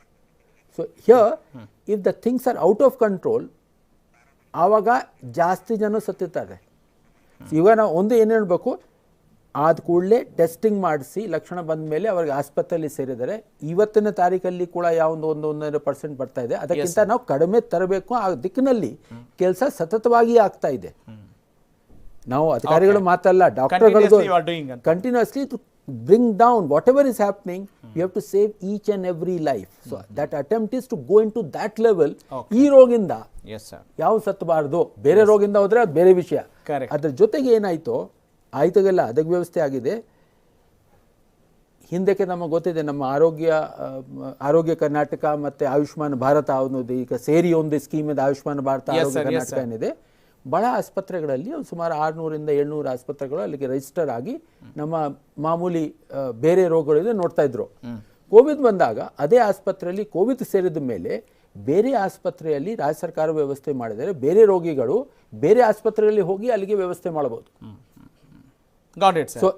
So here if the things are out of control ಆವಾಗ ಜಾಸ್ತಿ ಜನ ಸತ್ತಿರ್ತಾರೆ. ಈಗ ನಾವು ಒಂದು ಏನು ಹೇಳಬೇಕು, ಆದ ಕೂಡಲೇ ಟೆಸ್ಟಿಂಗ್ ಮಾಡಿಸಿ ಲಕ್ಷಣ ಬಂದ ಮೇಲೆ ಅವ್ರಿಗೆ ಆಸ್ಪತ್ರೆಯಲ್ಲಿ ಸೇರಿದರೆ ಇವತ್ತಿನ ತಾರೀಕಲ್ಲಿ ಕೂಡ ಯಾವೊಂದು 1% ಬರ್ತಾ ಇದೆ. ಅದಕ್ಕಿಂತ ನಾವು ಕಡಿಮೆ ತರಬೇಕು. ಆ ದಿಕ್ಕಿನಲ್ಲಿ ಕೆಲಸ ಸತತವಾಗಿ ಆಗ್ತಾ ಇದೆ. ನಾವು ಅಧಿಕಾರಿಗಳು ಮಾತಲ್ಲ, ಡಾಕ್ಟರ್ಗಳು continuously to bring down whatever is happening. You have to save each and every life. So that attempt is to go into that level. ಈ ರೋಗಿಂದ ಯಾವ ಸತ್ತಬಾರ್ದು, ಬೇರೆ ರೋಗಿಂದ ಹೋದ್ರೆ ಅದು ಬೇರೆ ವಿಷಯ. ಅದ್ರ ಜೊತೆಗೆ ಏನಾಯ್ತು, ಆಯ್ತಾಗೆಲ್ಲ ಅದಕ್ಕೆ ವ್ಯವಸ್ಥೆ ಆಗಿದೆ. ಹಿಂದಕ್ಕೆ ನಮಗೆ ಗೊತ್ತಿದೆ, ನಮ್ಮ ಆರೋಗ್ಯ ಕರ್ನಾಟಕ ಮತ್ತು ಆಯುಷ್ಮಾನ್ ಭಾರತ ಅನ್ನೋದು ಈಗ ಸೇರಿ ಒಂದು ಸ್ಕೀಮ್ ಇದೆ, ಆಯುಷ್ಮಾನ್ ಭಾರತ ಆರೋಗ್ಯ ಕರ್ನಾಟಕ ಏನಿದೆ. ಬಹಳ ಆಸ್ಪತ್ರೆಗಳಲ್ಲಿ ಸುಮಾರು 600-700 ಆಸ್ಪತ್ರೆಗಳು ಅಲ್ಲಿಗೆ ರಿಜಿಸ್ಟರ್ ಆಗಿ ನಮ್ಮ ಮಾಮೂಲಿ ಬೇರೆ ರೋಗಗಳಿದೆ ನೋಡ್ತಾ ಇದ್ರು. ಕೋವಿಡ್ ಬಂದಾಗ ಅದೇ ಆಸ್ಪತ್ರೆಯಲ್ಲಿ ಕೋವಿಡ್ ಸೇರಿದ ಮೇಲೆ ಬೇರೆ ಆಸ್ಪತ್ರೆಯಲ್ಲಿ ರಾಜ್ಯ ಸರ್ಕಾರ ವ್ಯವಸ್ಥೆ ಮಾಡಿದರೆ ಬೇರೆ ರೋಗಿಗಳು ಬೇರೆ ಆಸ್ಪತ್ರೆಯಲ್ಲಿ ಹೋಗಿ ಅಲ್ಲಿಗೆ ವ್ಯವಸ್ಥೆ ಮಾಡಬಹುದು. Got it, sir. So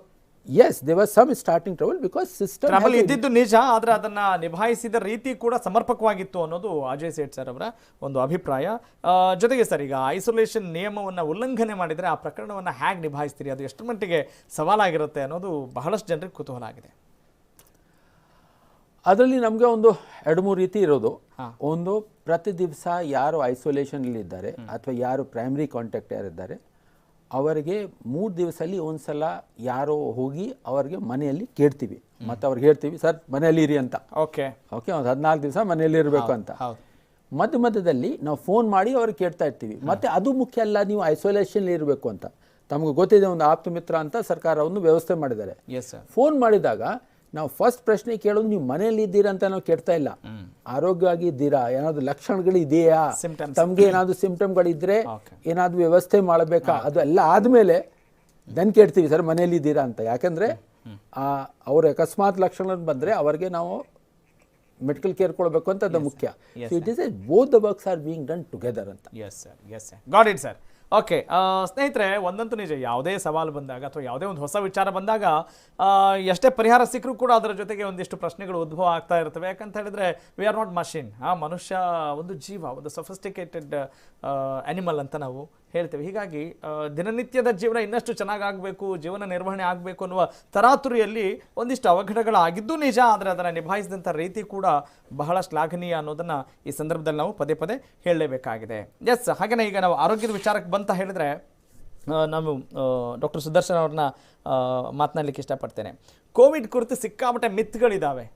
yes, there was some starting trouble because system trouble ಇದ್ದಿದ್ದು ನಿಜ, ಆದರೆ ಅದನ್ನ ನಿಭಾಯಿಸಿದ ರೀತಿ ಕೂಡ ಸಮರ್ಪಕವಾಗಿತ್ತು ಅನ್ನೋದು ಅಜಯ್ ಸೇಠ್ ಸರ್ ಅವರ ಒಂದು ಅಭಿಪ್ರಾಯ. ಜೊತೆಗೆ ಸರ್, ಈಗ ಐಸೋಲೇಷನ್ ನಿಯಮವನ್ನು ಉಲ್ಲಂಘನೆ ಮಾಡಿದರೆ ಆ ಪ್ರಕರಣವನ್ನು ಹೇಗೆ ನಿಭಾಯಿಸ್ತೀರಿ, ಅದು ಎಷ್ಟು ಮಟ್ಟಿಗೆ ಸವಾಲಾಗಿರುತ್ತೆ ಅನ್ನೋದು ಬಹಳಷ್ಟು ಜನರಿಗೆ ಕುತೂಹಲ ಆಗಿದೆ. ಅದರಲ್ಲಿ ನಮಗೆ ಒಂದು 2-3 ರೀತಿ ಇರೋದು. ಒಂದು, ಪ್ರತಿ ದಿವಸ ಯಾರು ಐಸೋಲೇಷನಲ್ಲಿ ಇದ್ದಾರೆ ಅಥವಾ ಯಾರು ಪ್ರೈಮರಿ ಕಾಂಟ್ಯಾಕ್ಟ್ ಯಾರಿದ್ದಾರೆ ಅವರಿಗೆ 3 ದಿವಸದಲ್ಲಿ ಒಂದ್ಸಲ ಯಾರೋ ಹೋಗಿ ಅವರಿಗೆ ಮನೆಯಲ್ಲಿ ಕೇಳ್ತೀವಿ, ಮತ್ತು ಅವ್ರಿಗೆ ಹೇಳ್ತೀವಿ ಸರ್ ಮನೆಯಲ್ಲಿ ಇರಿ ಅಂತ. ಓಕೆ ಒಂದು 14 ದಿವಸ ಮನೆಯಲ್ಲಿ ಇರಬೇಕು ಅಂತ. ಮಧ್ಯದಲ್ಲಿ ನಾವು ಫೋನ್ ಮಾಡಿ ಅವ್ರಿಗೆ ಕೇಳ್ತಾ ಇರ್ತೀವಿ. ಮತ್ತು ಅದು ಮುಖ್ಯ ಅಲ್ಲ, ನೀವು ಐಸೋಲೇಷನ್ ಇರಬೇಕು ಅಂತ. ತಮಗೆ ಗೊತ್ತಿದೆ, ಒಂದು ಆಪ್ತ ಮಿತ್ರ ಅಂತ ಸರ್ಕಾರವನ್ನು ವ್ಯವಸ್ಥೆ ಮಾಡಿದ್ದಾರೆ. ಫೋನ್ ಮಾಡಿದಾಗ ನಾವು ಫಸ್ಟ್ ಪ್ರಶ್ನೆ ಕೇಳೋದು, ನೀವು ಮನೆಯಲ್ಲಿ ಇದ್ದೀರಾ ಅಂತ ನಾವು ಕೇಳ್ತಾ ಇಲ್ಲ, ಆರೋಗ್ಯವಾಗಿ ಇದ್ದೀರಾ, ಏನಾದ್ರು ಲಕ್ಷಣಗಳು ಇದೆಯಾ, ತಮ್ಗೆ ಏನಾದ್ರು ಸಿಂಪ್ಟಮ್ಗಳಿದ್ರೆ ಏನಾದ್ರು ವ್ಯವಸ್ಥೆ ಮಾಡಬೇಕಾ, ಅದು ಎಲ್ಲ ಆದ್ಮೇಲೆ ದನ್ ಕೇಳ್ತೀವಿ ಸರ್ ಮನೆಯಲ್ಲಿ ಇದ್ದೀರಾ ಅಂತ. ಯಾಕಂದ್ರೆ ಅವ್ರ ಅಕಸ್ಮಾತ್ ಲಕ್ಷಣ ಬಂದರೆ ಅವರಿಗೆ ನಾವು ಮೆಡಿಕಲ್ ಕೇರ್ ಕೊಡಬೇಕು ಅಂತ ಅದು ಮುಖ್ಯ. It is a both the works are being done together ಅಂತ. Yes sir got it sir. Okay ಸ್ನೇಹಿತರೆ, ಒಂದಂತೂ ನಿಜ, ಯಾವುದೇ ಸವಾಲು ಬಂದಾಗ ಅಥವಾ ಯಾವುದೇ ಒಂದು ಹೊಸ ವಿಚಾರ ಬಂದಾಗ ಎಷ್ಟೇ ಪರಿಹಾರ ಸಿಕ್ಕರೂ ಕೂಡ ಅದರ ಜೊತೆಗೆ ಒಂದಿಷ್ಟು ಪ್ರಶ್ನೆಗಳು ಉದ್ಭವ ಆಗ್ತಾ ಇರ್ತವೆ. ಯಾಕಂತ ಹೇಳಿದ್ರೆ ವಿ ಆರ್ ನಾಟ್ ಮಷಿನ್. ಮನುಷ್ಯ ಒಂದು ಜೀವ, ಒಂದು ಸಫಿಸ್ಟಿಕೇಟೆಡ್ ಆ್ಯನಿಮಲ್ ಅಂತ ನಾವು ಹೇಳ್ತೇವೆ. ಹೀಗಾಗಿ ದಿನನಿತ್ಯದ ಜೀವನ ಇನ್ನಷ್ಟು ಚೆನ್ನಾಗಾಗಬೇಕು, ಜೀವನ ನಿರ್ವಹಣೆ ಆಗಬೇಕು ಅನ್ನುವ ತರಾತುರಿಯಲ್ಲಿ ಒಂದಿಷ್ಟು ಅವಘಡಗಳಾಗಿದ್ದು ನಿಜ. ಆದರೆ ಅದನ್ನು ನಿಭಾಯಿಸಿದಂಥ ರೀತಿ ಕೂಡ ಬಹಳ ಶ್ಲಾಘನೀಯ ಅನ್ನೋದನ್ನು ಈ ಸಂದರ್ಭದಲ್ಲಿ ನಾವು ಪದೇ ಪದೇ ಹೇಳಲೇಬೇಕಾಗಿದೆ. ಎಸ್, ಹಾಗೆಯೇ ಈಗ ನಾವು ಆರೋಗ್ಯದ ವಿಚಾರಕ್ಕೆ ಬಂತ ಹೇಳಿದ್ರೆ ನಾವು ಡಾಕ್ಟರ್ ಸುದರ್ಶನ್ ಅವ್ರನ್ನ ಮಾತನಾಡಲಿಕ್ಕೆ ಇಷ್ಟಪಡ್ತೇನೆ. ಕೋವಿಡ್ ಕುರಿತು ಸಿಕ್ಕಾಪಟ್ಟೆ ಮಿತ್ಗಳಿದ್ದಾವೆ.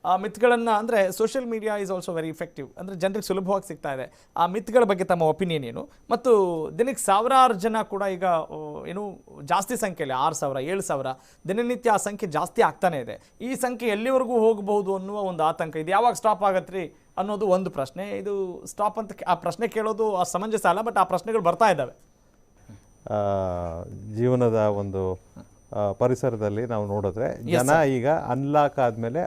ಆ ಮಿತ್ಗಳನ್ನು ಅಂದರೆ social media is also very effective, ಅಂದರೆ ಜನರಿಗೆ ಸುಲಭವಾಗಿ ಸಿಗ್ತಾ ಇದೆ. ಆ ಮಿತ್ಗಳ ಬಗ್ಗೆ ತಮ್ಮ ಒಪಿನಿಯನ್ ಏನು? ಮತ್ತು ದಿನಕ್ಕೆ ಸಾವಿರಾರು ಜನ ಕೂಡ ಈಗ ಏನು ಜಾಸ್ತಿ ಸಂಖ್ಯೆಯಲ್ಲಿ 6,000 7,000 ದಿನನಿತ್ಯ ಆ ಸಂಖ್ಯೆ ಜಾಸ್ತಿ ಆಗ್ತಾನೆ ಇದೆ. ಈ ಸಂಖ್ಯೆ ಎಲ್ಲಿವರೆಗೂ ಹೋಗಬಹುದು ಅನ್ನುವ ಒಂದು ಆತಂಕ. ಇದು ಯಾವಾಗ ಸ್ಟಾಪ್ ಆಗತ್ರಿ ಅನ್ನೋದು ಒಂದು ಪ್ರಶ್ನೆ. ಇದು ಸ್ಟಾಪ್ ಅಂತ ಆ ಪ್ರಶ್ನೆ ಕೇಳೋದು ಸಮಂಜಸ ಅಲ್ಲ, ಬಟ್ ಆ ಪ್ರಶ್ನೆಗಳು ಬರ್ತಾ ಇದ್ದಾವೆ. ಜೀವನದ ಒಂದು ಪರಿಸರದಲ್ಲಿ ನಾವು ನೋಡಿದ್ರೆ ಜನ ಈಗ ಅನ್ಲಾಕ್ ಆದಮೇಲೆ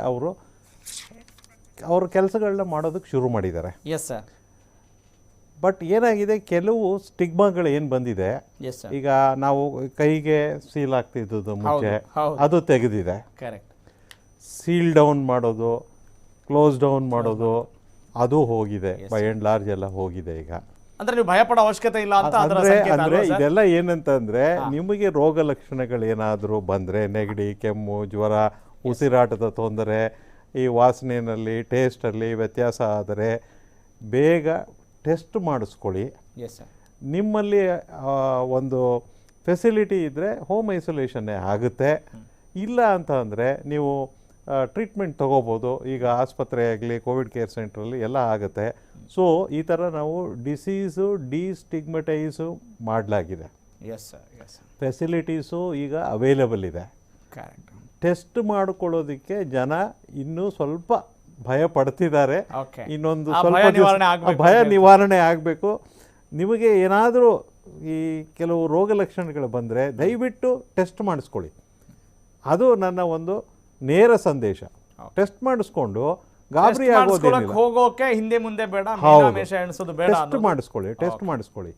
ಅವ್ರ ಕೆಲಸಗಳನ್ನ ಮಾಡೋದಕ್ಕೆ ಶುರು ಮಾಡಿದ್ದಾರೆ. Yes sir. ಬಟ್ ಏನಾಗಿದೆ, ಕೆಲವು ಸ್ಟಿಗ್ಮಾಗಳು ಏನು ಬಂದಿದೆ, ಈಗ ನಾವು ಕೈಗೆ ಸೀಲ್ ಆಗ್ತಿದ್ದು ಮುಂಚೆ ಅದು ತೆಗೆದಿದೆ. ಕರೆಕ್ಟ್. ಸೀಲ್ ಡೌನ್ ಮಾಡೋದು, ಕ್ಲೋಸ್ ಡೌನ್ ಮಾಡೋದು ಅದು ಹೋಗಿದೆ, ಬೈ ಆ್ಯಂಡ್ ಲಾರ್ಜ್ ಎಲ್ಲ ಹೋಗಿದೆ. ಈಗ ಅಂದ್ರೆ ನೀವು ಭಯ ಪಡೋ ಅವಶ್ಯಕತೆ ಇಲ್ಲ ಅಂತ ಅಂದ್ರೆ ಇದೆಲ್ಲ ಏನಂತಂದ್ರೆ, ನಿಮಗೆ ರೋಗ ಲಕ್ಷಣಗಳು ಏನಾದರೂ ಬಂದರೆ, ನೆಗಡಿ, ಕೆಮ್ಮು, ಜ್ವರ, ಉಸಿರಾಟದ ತೊಂದರೆ, ಈ ವಾಸನೆಯಲ್ಲಿ ಟೇಸ್ಟಲ್ಲಿ ವ್ಯತ್ಯಾಸ ಆದರೆ ಬೇಗ ಟೆಸ್ಟ್ ಮಾಡಿಸ್ಕೊಳ್ಳಿ. ನಿಮ್ಮಲ್ಲಿ ಒಂದು ಫೆಸಿಲಿಟಿ ಇದ್ದರೆ ಹೋಮ್ ಐಸೋಲೇಷನ್ನೇ ಆಗುತ್ತೆ. ಇಲ್ಲ ಅಂತ ಅಂದರೆ ನೀವು ಟ್ರೀಟ್ಮೆಂಟ್ ತೊಗೋಬೋದು. ಈಗ ಆಸ್ಪತ್ರೆ ಆಗಲಿ, ಕೋವಿಡ್ ಕೇರ್ ಸೆಂಟ್ರಲ್ಲಿ ಎಲ್ಲ ಆಗುತ್ತೆ. ಸೊ ಈ ಥರ ನಾವು ಡಿಸೀಸು ಡಿಸ್ಟಿಗ್ಮಟೈಸು ಮಾಡಲಾಗಿದೆ. ಫೆಸಿಲಿಟೀಸು ಈಗ ಅವೈಲೇಬಲ್ ಇದೆ. ಟೆಸ್ಟ್ ಮಾಡಿಕೊಳ್ಳೋದಕ್ಕೆ ಜನ ಇನ್ನೂ ಸ್ವಲ್ಪ ಭಯ ಪಡ್ತಿದ್ದಾರೆ. ಇನ್ನೊಂದು ಸ್ವಲ್ಪ ಭಯ ನಿವಾರಣೆ ಆಗಬೇಕು. ನಿಮಗೆ ಏನಾದರೂ ಈ ಕೆಲವು ರೋಗ ಲಕ್ಷಣಗಳು ಬಂದರೆ ದಯವಿಟ್ಟು ಟೆಸ್ಟ್ ಮಾಡಿಸ್ಕೊಳ್ಳಿ. ಅದು ನನ್ನ ಒಂದು ನೇರ ಸಂದೇಶ. ಟೆಸ್ಟ್ ಮಾಡಿಸ್ಕೊಂಡು ಗಾಬರಿ ಆಗೋದೇನಿಲ್ಲ. ಹೋಗೋಕೆ ಹಿಂದೆ ಮುಂದೆ ಬೇಡ, ಎಣಿಸೋದು ಬೇಡ. ಟೆಸ್ಟ್ ಮಾಡಿಸ್ಕೊಳ್ಳಿ. ಟೆಸ್ಟ್ ಮಾಡಿಸ್ಕೊಳ್ಳಿ.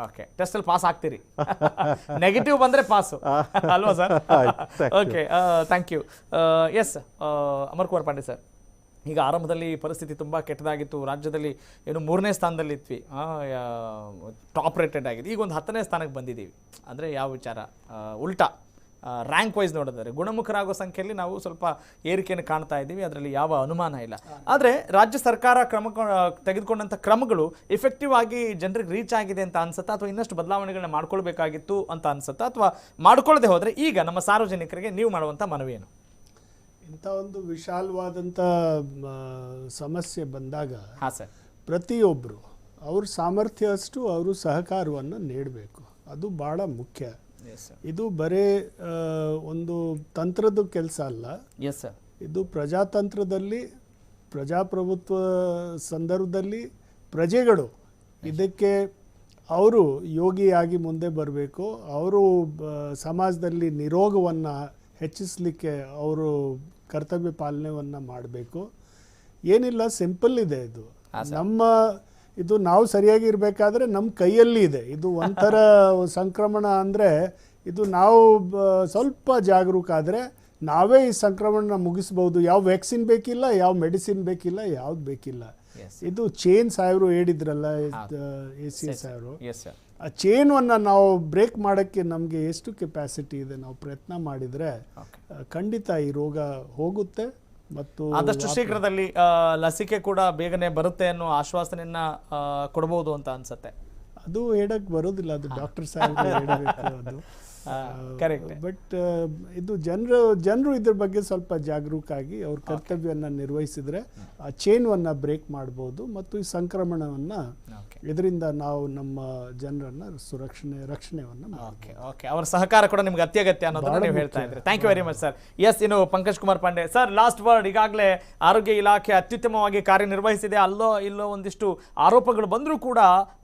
ಓಕೆ, ಟೆಸ್ಟ್ ಅಲ್ಲಿ ಪಾಸ್ ಆಗ್ತೀರಿ. ನೆಗೆಟಿವ್ ಬಂದ್ರೆ ಪಾಸು ಅಲ್ವಾ sir? Okay, thank you. Yes, Amar Kumar Pandey sir, ಈಗ ಆರಂಭದಲ್ಲಿ ಪರಿಸ್ಥಿತಿ ತುಂಬ ಕೆಟ್ಟದಾಗಿತ್ತು. ರಾಜ್ಯದಲ್ಲಿ ಏನು 3ನೇ ಸ್ಥಾನದಲ್ಲಿ ಇದ್ವಿ, ಟಾಪ್ ರೇಟೆಡ್ ಆಗಿದೆ. ಈಗ ಒಂದು 10ನೇ ಸ್ಥಾನಕ್ಕೆ ಬಂದಿದ್ದೀವಿ. ಅಂದರೆ ಯಾವ ವಿಚಾರ? ಉಲ್ಟಾ ರ್ಯಾಂಕ್ ವೈಸ್ ನೋಡಿದರೆ ಗುಣಮುಖರಾಗೋ ಸಂಖ್ಯೆಯಲ್ಲಿ ನಾವು ಸ್ವಲ್ಪ ಏರಿಕೆಯನ್ನು ಕಾಣ್ತಾ ಇದ್ದೀವಿ, ಅದರಲ್ಲಿ ಯಾವ ಅನುಮಾನ ಇಲ್ಲ. ಆದರೆ ರಾಜ್ಯ ಸರ್ಕಾರ ತೆಗೆದುಕೊಂಡಂಥ ಕ್ರಮಗಳು ಎಫೆಕ್ಟಿವ್ ಆಗಿ ಜನರಿಗೆ ರೀಚ್ ಆಗಿದೆ ಅಂತ ಅನ್ಸುತ್ತಾ, ಅಥವಾ ಇನ್ನಷ್ಟು ಬದಲಾವಣೆಗಳನ್ನ ಮಾಡ್ಕೊಳ್ಬೇಕಾಗಿತ್ತು ಅಂತ ಅನ್ಸುತ್ತಾ, ಅಥವಾ ಮಾಡ್ಕೊಳ್ಳದೆ ಹೋದರೆ ಈಗ ನಮ್ಮ ಸಾರ್ವಜನಿಕರಿಗೆ ನೀವು ಮಾಡುವಂಥ ಮನವಿ ಏನು? ಇಂಥ ಒಂದು ವಿಶಾಲವಾದಂಥ ಸಮಸ್ಯೆ ಬಂದಾಗ ಸರ್, ಪ್ರತಿಯೊಬ್ಬರು ಅವ್ರ ಸಾಮರ್ಥ್ಯ ಅಷ್ಟು ಅವರು ಸಹಕಾರವನ್ನು ನೀಡಬೇಕು. ಅದು ಭಾಳ ಮುಖ್ಯ. ಇದು ಬರೇ ಒಂದು ತಂತ್ರದ ಕೆಲಸ ಅಲ್ಲ. ಇದು ಪ್ರಜಾತಂತ್ರದಲ್ಲಿ, ಪ್ರಜಾಪ್ರಭುತ್ವ ಸಂದರ್ಭದಲ್ಲಿ ಪ್ರಜೆಗಳು ಇದಕ್ಕೆ ಅವರು ಯೋಗಿಯಾಗಿ ಮುಂದೆ ಬರಬೇಕು. ಅವರು ಸಮಾಜದಲ್ಲಿ ನಿರೋಗವನ್ನು ಹೆಚ್ಚಿಸಲಿಕ್ಕೆ ಅವರು ಕರ್ತವ್ಯ ಪಾಲನೆಯನ್ನು ಮಾಡಬೇಕು. ಏನಿಲ್ಲ, ಸಿಂಪಲ್ ಇದೆ. ಇದು ನಾವು ಸರಿಯಾಗಿ ಇರಬೇಕಾದ್ರೆ ನಮ್ಮ ಕೈಯಲ್ಲಿ ಇದೆ. ಇದು ಒಂಥರ ಸಂಕ್ರಮಣ ಅಂದರೆ ಇದು ನಾವು ಸ್ವಲ್ಪ ಜಾಗರೂಕ ಆದರೆ ನಾವೇ ಈ ಸಂಕ್ರಮಣ ಮುಗಿಸ್ಬೋದು. ಯಾವ ವ್ಯಾಕ್ಸಿನ್ ಬೇಕಿಲ್ಲ, ಯಾವ ಮೆಡಿಸಿನ್ ಬೇಕಿಲ್ಲ, ಯಾವ್ದು ಬೇಕಿಲ್ಲ. ಇದು ಚೇನ್ ಸಾಹೇಬರು ಹೇಳಿದ್ರಲ್ಲ, AC ಸಾಹೇಬರು, ಆ ಚೇನನ್ನು ನಾವು ಬ್ರೇಕ್ ಮಾಡೋಕ್ಕೆ ನಮಗೆ ಎಷ್ಟು ಕೆಪಾಸಿಟಿ ಇದೆ, ನಾವು ಪ್ರಯತ್ನ ಮಾಡಿದರೆ ಖಂಡಿತ ಈ ರೋಗ ಹೋಗುತ್ತೆ. ಮತ್ತು ಆದಷ್ಟು ಶೀಘ್ರದಲ್ಲಿ ಲಸಿಕೆ ಕೂಡ ಬೇಗನೆ ಬರುತ್ತೆ ಅನ್ನೋ ಆಶ್ವಾಸನೆಯನ್ನ ಕೊಡಬಹುದು ಅಂತ ಅನ್ಸುತ್ತೆ. ಅದು ಹೇಳಕ್ ಬರೋದಿಲ್ಲ, ಅದು ಡಾಕ್ಟರ್ ಸಾಹೇಬ್ ಹೇಳಬೇಕು. ಅದು ಕರೆಕ್ಟ್. ಬಟ್ ಇದು ಜನರು ಇದ್ರ ಬಗ್ಗೆ ಸ್ವಲ್ಪ ಜಾಗರೂಕ ಆಗಿ ಅವ್ರ ಕರ್ತವ್ಯವನ್ನು ನಿರ್ವಹಿಸಿದ್ರೆ ಆ ಚೇನ್ವನ್ನು ಬ್ರೇಕ್ ಮಾಡ್ಬೋದು ಮತ್ತು ಈ ಸಂಕ್ರಮಣವನ್ನು ಇದರಿಂದ ನಾವು ನಮ್ಮ ಜನರನ್ನ ರಕ್ಷಣೆಯನ್ನು ಓಕೆ, ಅವರ ಸಹಕಾರ ಕೂಡ ನಿಮ್ಗೆ ಅತ್ಯಗತ್ಯ ಅನ್ನೋದನ್ನ ನೀವು ಹೇಳ್ತಾ ಇದ್ರಿ. Thank you very much sir. Yes, ಇನ್ನು Pankaj Kumar Pandey sir, last word. ಈಗಾಗಲೇ ಆರೋಗ್ಯ ಇಲಾಖೆ ಅತ್ಯುತ್ತಮವಾಗಿ ಕಾರ್ಯನಿರ್ವಹಿಸಿದೆ. ಅಲ್ಲೋ ಇಲ್ಲೋ ಒಂದಿಷ್ಟು ಆರೋಪಗಳು ಬಂದರೂ ಕೂಡ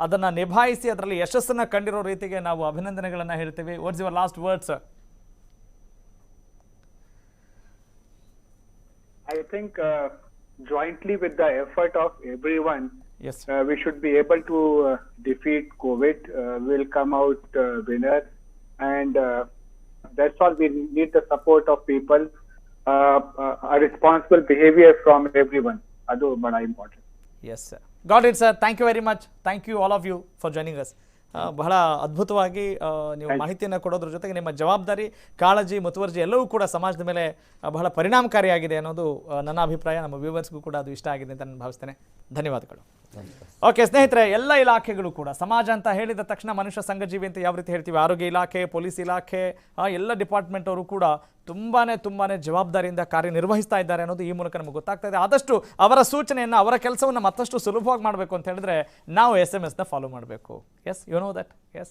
ಅದನ್ನ ನಿಭಾಯಿಸಿ ಅದರಲ್ಲಿ ಯಶಸ್ಸನ್ನ ಕಂಡಿರೋ ರೀತಿಗೆ ನಾವು ಅಭಿನಂದನೆಗಳನ್ನ ಹೇಳ್ತೇವೆ. What's your your last words, sir. I think jointly with the effort of everyone, yes, we should be able to defeat COVID. We'll come out winner, and that's all. We need the support of people, a responsible behavior from everyone. Adu bada important. Yes, sir. Got it, sir. Thank you very much. Thank you all of you for joining us. ಬಹಳ ಅದ್ಭುತವಾಗಿ ನೀವು ಮಾಹಿತಿಯನ್ನು ಕೊಡೋದ್ರ ಜೊತೆಗೆ ನಿಮ್ಮ ಜವಾಬ್ದಾರಿ, ಕಾಳಜಿ, ಮುತುವರ್ಜಿ ಎಲ್ಲವೂ ಕೂಡ ಸಮಾಜದ ಮೇಲೆ ಬಹಳ ಪರಿಣಾಮಕಾರಿಯಾಗಿದೆ ಅನ್ನೋದು ನನ್ನ ಅಭಿಪ್ರಾಯ. ನಮ್ಮ ವ್ಯೂವರ್ಸ್ಗೂ ಕೂಡ ಅದು ಇಷ್ಟ ಆಗಿದೆ ಅಂತ ನಾನು ಭಾವಿಸ್ತೇನೆ. ಧನ್ಯವಾದಗಳು. ಓಕೆ ಸ್ನೇಹಿತರೆ, ಎಲ್ಲ ಇಲಾಖೆಗಳು ಕೂಡ ಸಮಾಜ ಅಂತ ಹೇಳಿದ ತಕ್ಷಣ ಮನುಷ್ಯ ಸಂಘಜೀವಿ ಅಂತ ಯಾವ ರೀತಿ ಹೇಳ್ತೀವಿ, ಆರೋಗ್ಯ ಇಲಾಖೆ, ಪೊಲೀಸ್ ಇಲಾಖೆ, ಎಲ್ಲ ಡಿಪಾರ್ಟ್ಮೆಂಟ್ ಅವರು ಕೂಡ ತುಂಬಾ ಜವಾಬ್ದಾರಿಯಿಂದ ಕಾರ್ಯನಿರ್ವಹಿಸ್ತಾ ಇದ್ದಾರೆ ಅನ್ನೋದು ಈ ಮೂಲಕ ನಮಗೆ ಗೊತ್ತಾಗ್ತಾ ಇದೆ. ಆದಷ್ಟು ಅವರ ಸೂಚನೆಯನ್ನು, ಅವರ ಕೆಲಸವನ್ನು ಮತ್ತಷ್ಟು ಸುಲಭವಾಗಿ ಮಾಡಬೇಕು ಅಂತ ಹೇಳಿದ್ರೆ ನಾವು SMS ಫಾಲೋ ಮಾಡಬೇಕು. Yes, you know that. Yes,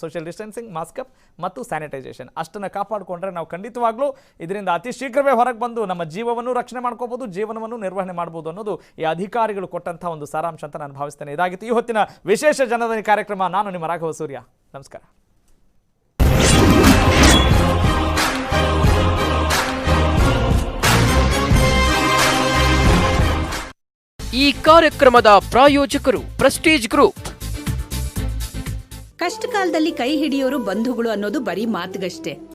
social distancing, mask up ಮತ್ತು ಸ್ಯಾನಿಟೈಸೇಷನ್ ಅಷ್ಟನ್ನು ಕಾಪಾಡಿಕೊಂಡ್ರೆ ನಾವು ಖಂಡಿತವಾಗ್ಲೂ ಇದರಿಂದ ಅತಿ ಶೀಘ್ರವೇ ಹೊರಗೆ ಬಂದು ನಮ್ಮ ಜೀವವನ್ನು ರಕ್ಷಣೆ ಮಾಡ್ಕೋಬಹುದು, ಜೀವನವನ್ನು ನಿರ್ವಹಣೆ ಮಾಡ್ಬೋದು ಅನ್ನೋದು ಈ ಅಧಿಕಾರಿಗಳು ಕೊಟ್ಟಂಥ ಒಂದು ಸಾರಾಂಶ ಅಂತ ನಾನು ಭಾವಿಸ್ತೇನೆ. ಇದಾಗಿತ್ತು ಈ ಹೊತ್ತಿನ ವಿಶೇಷ ಜನಧನಿ ಕಾರ್ಯಕ್ರಮ. ನಾನು ನಿಮ್ಮ ರಾಘವ ಸೂರ್ಯ. ನಮಸ್ಕಾರ. ಈ ಕಾರ್ಯಕ್ರಮದ ಪ್ರಾಯೋಜಕರು ಪ್ರೆಸ್ಟೀಜ್ ಗ್ರೂಪ್. ಕಷ್ಟ ಕಾಲದಲ್ಲಿ ಕೈ ಹಿಡಿಯೋರು ಬಂಧುಗಳು ಅನ್ನೋದು ಬರೀ ಮಾತುಗಷ್ಟೇ.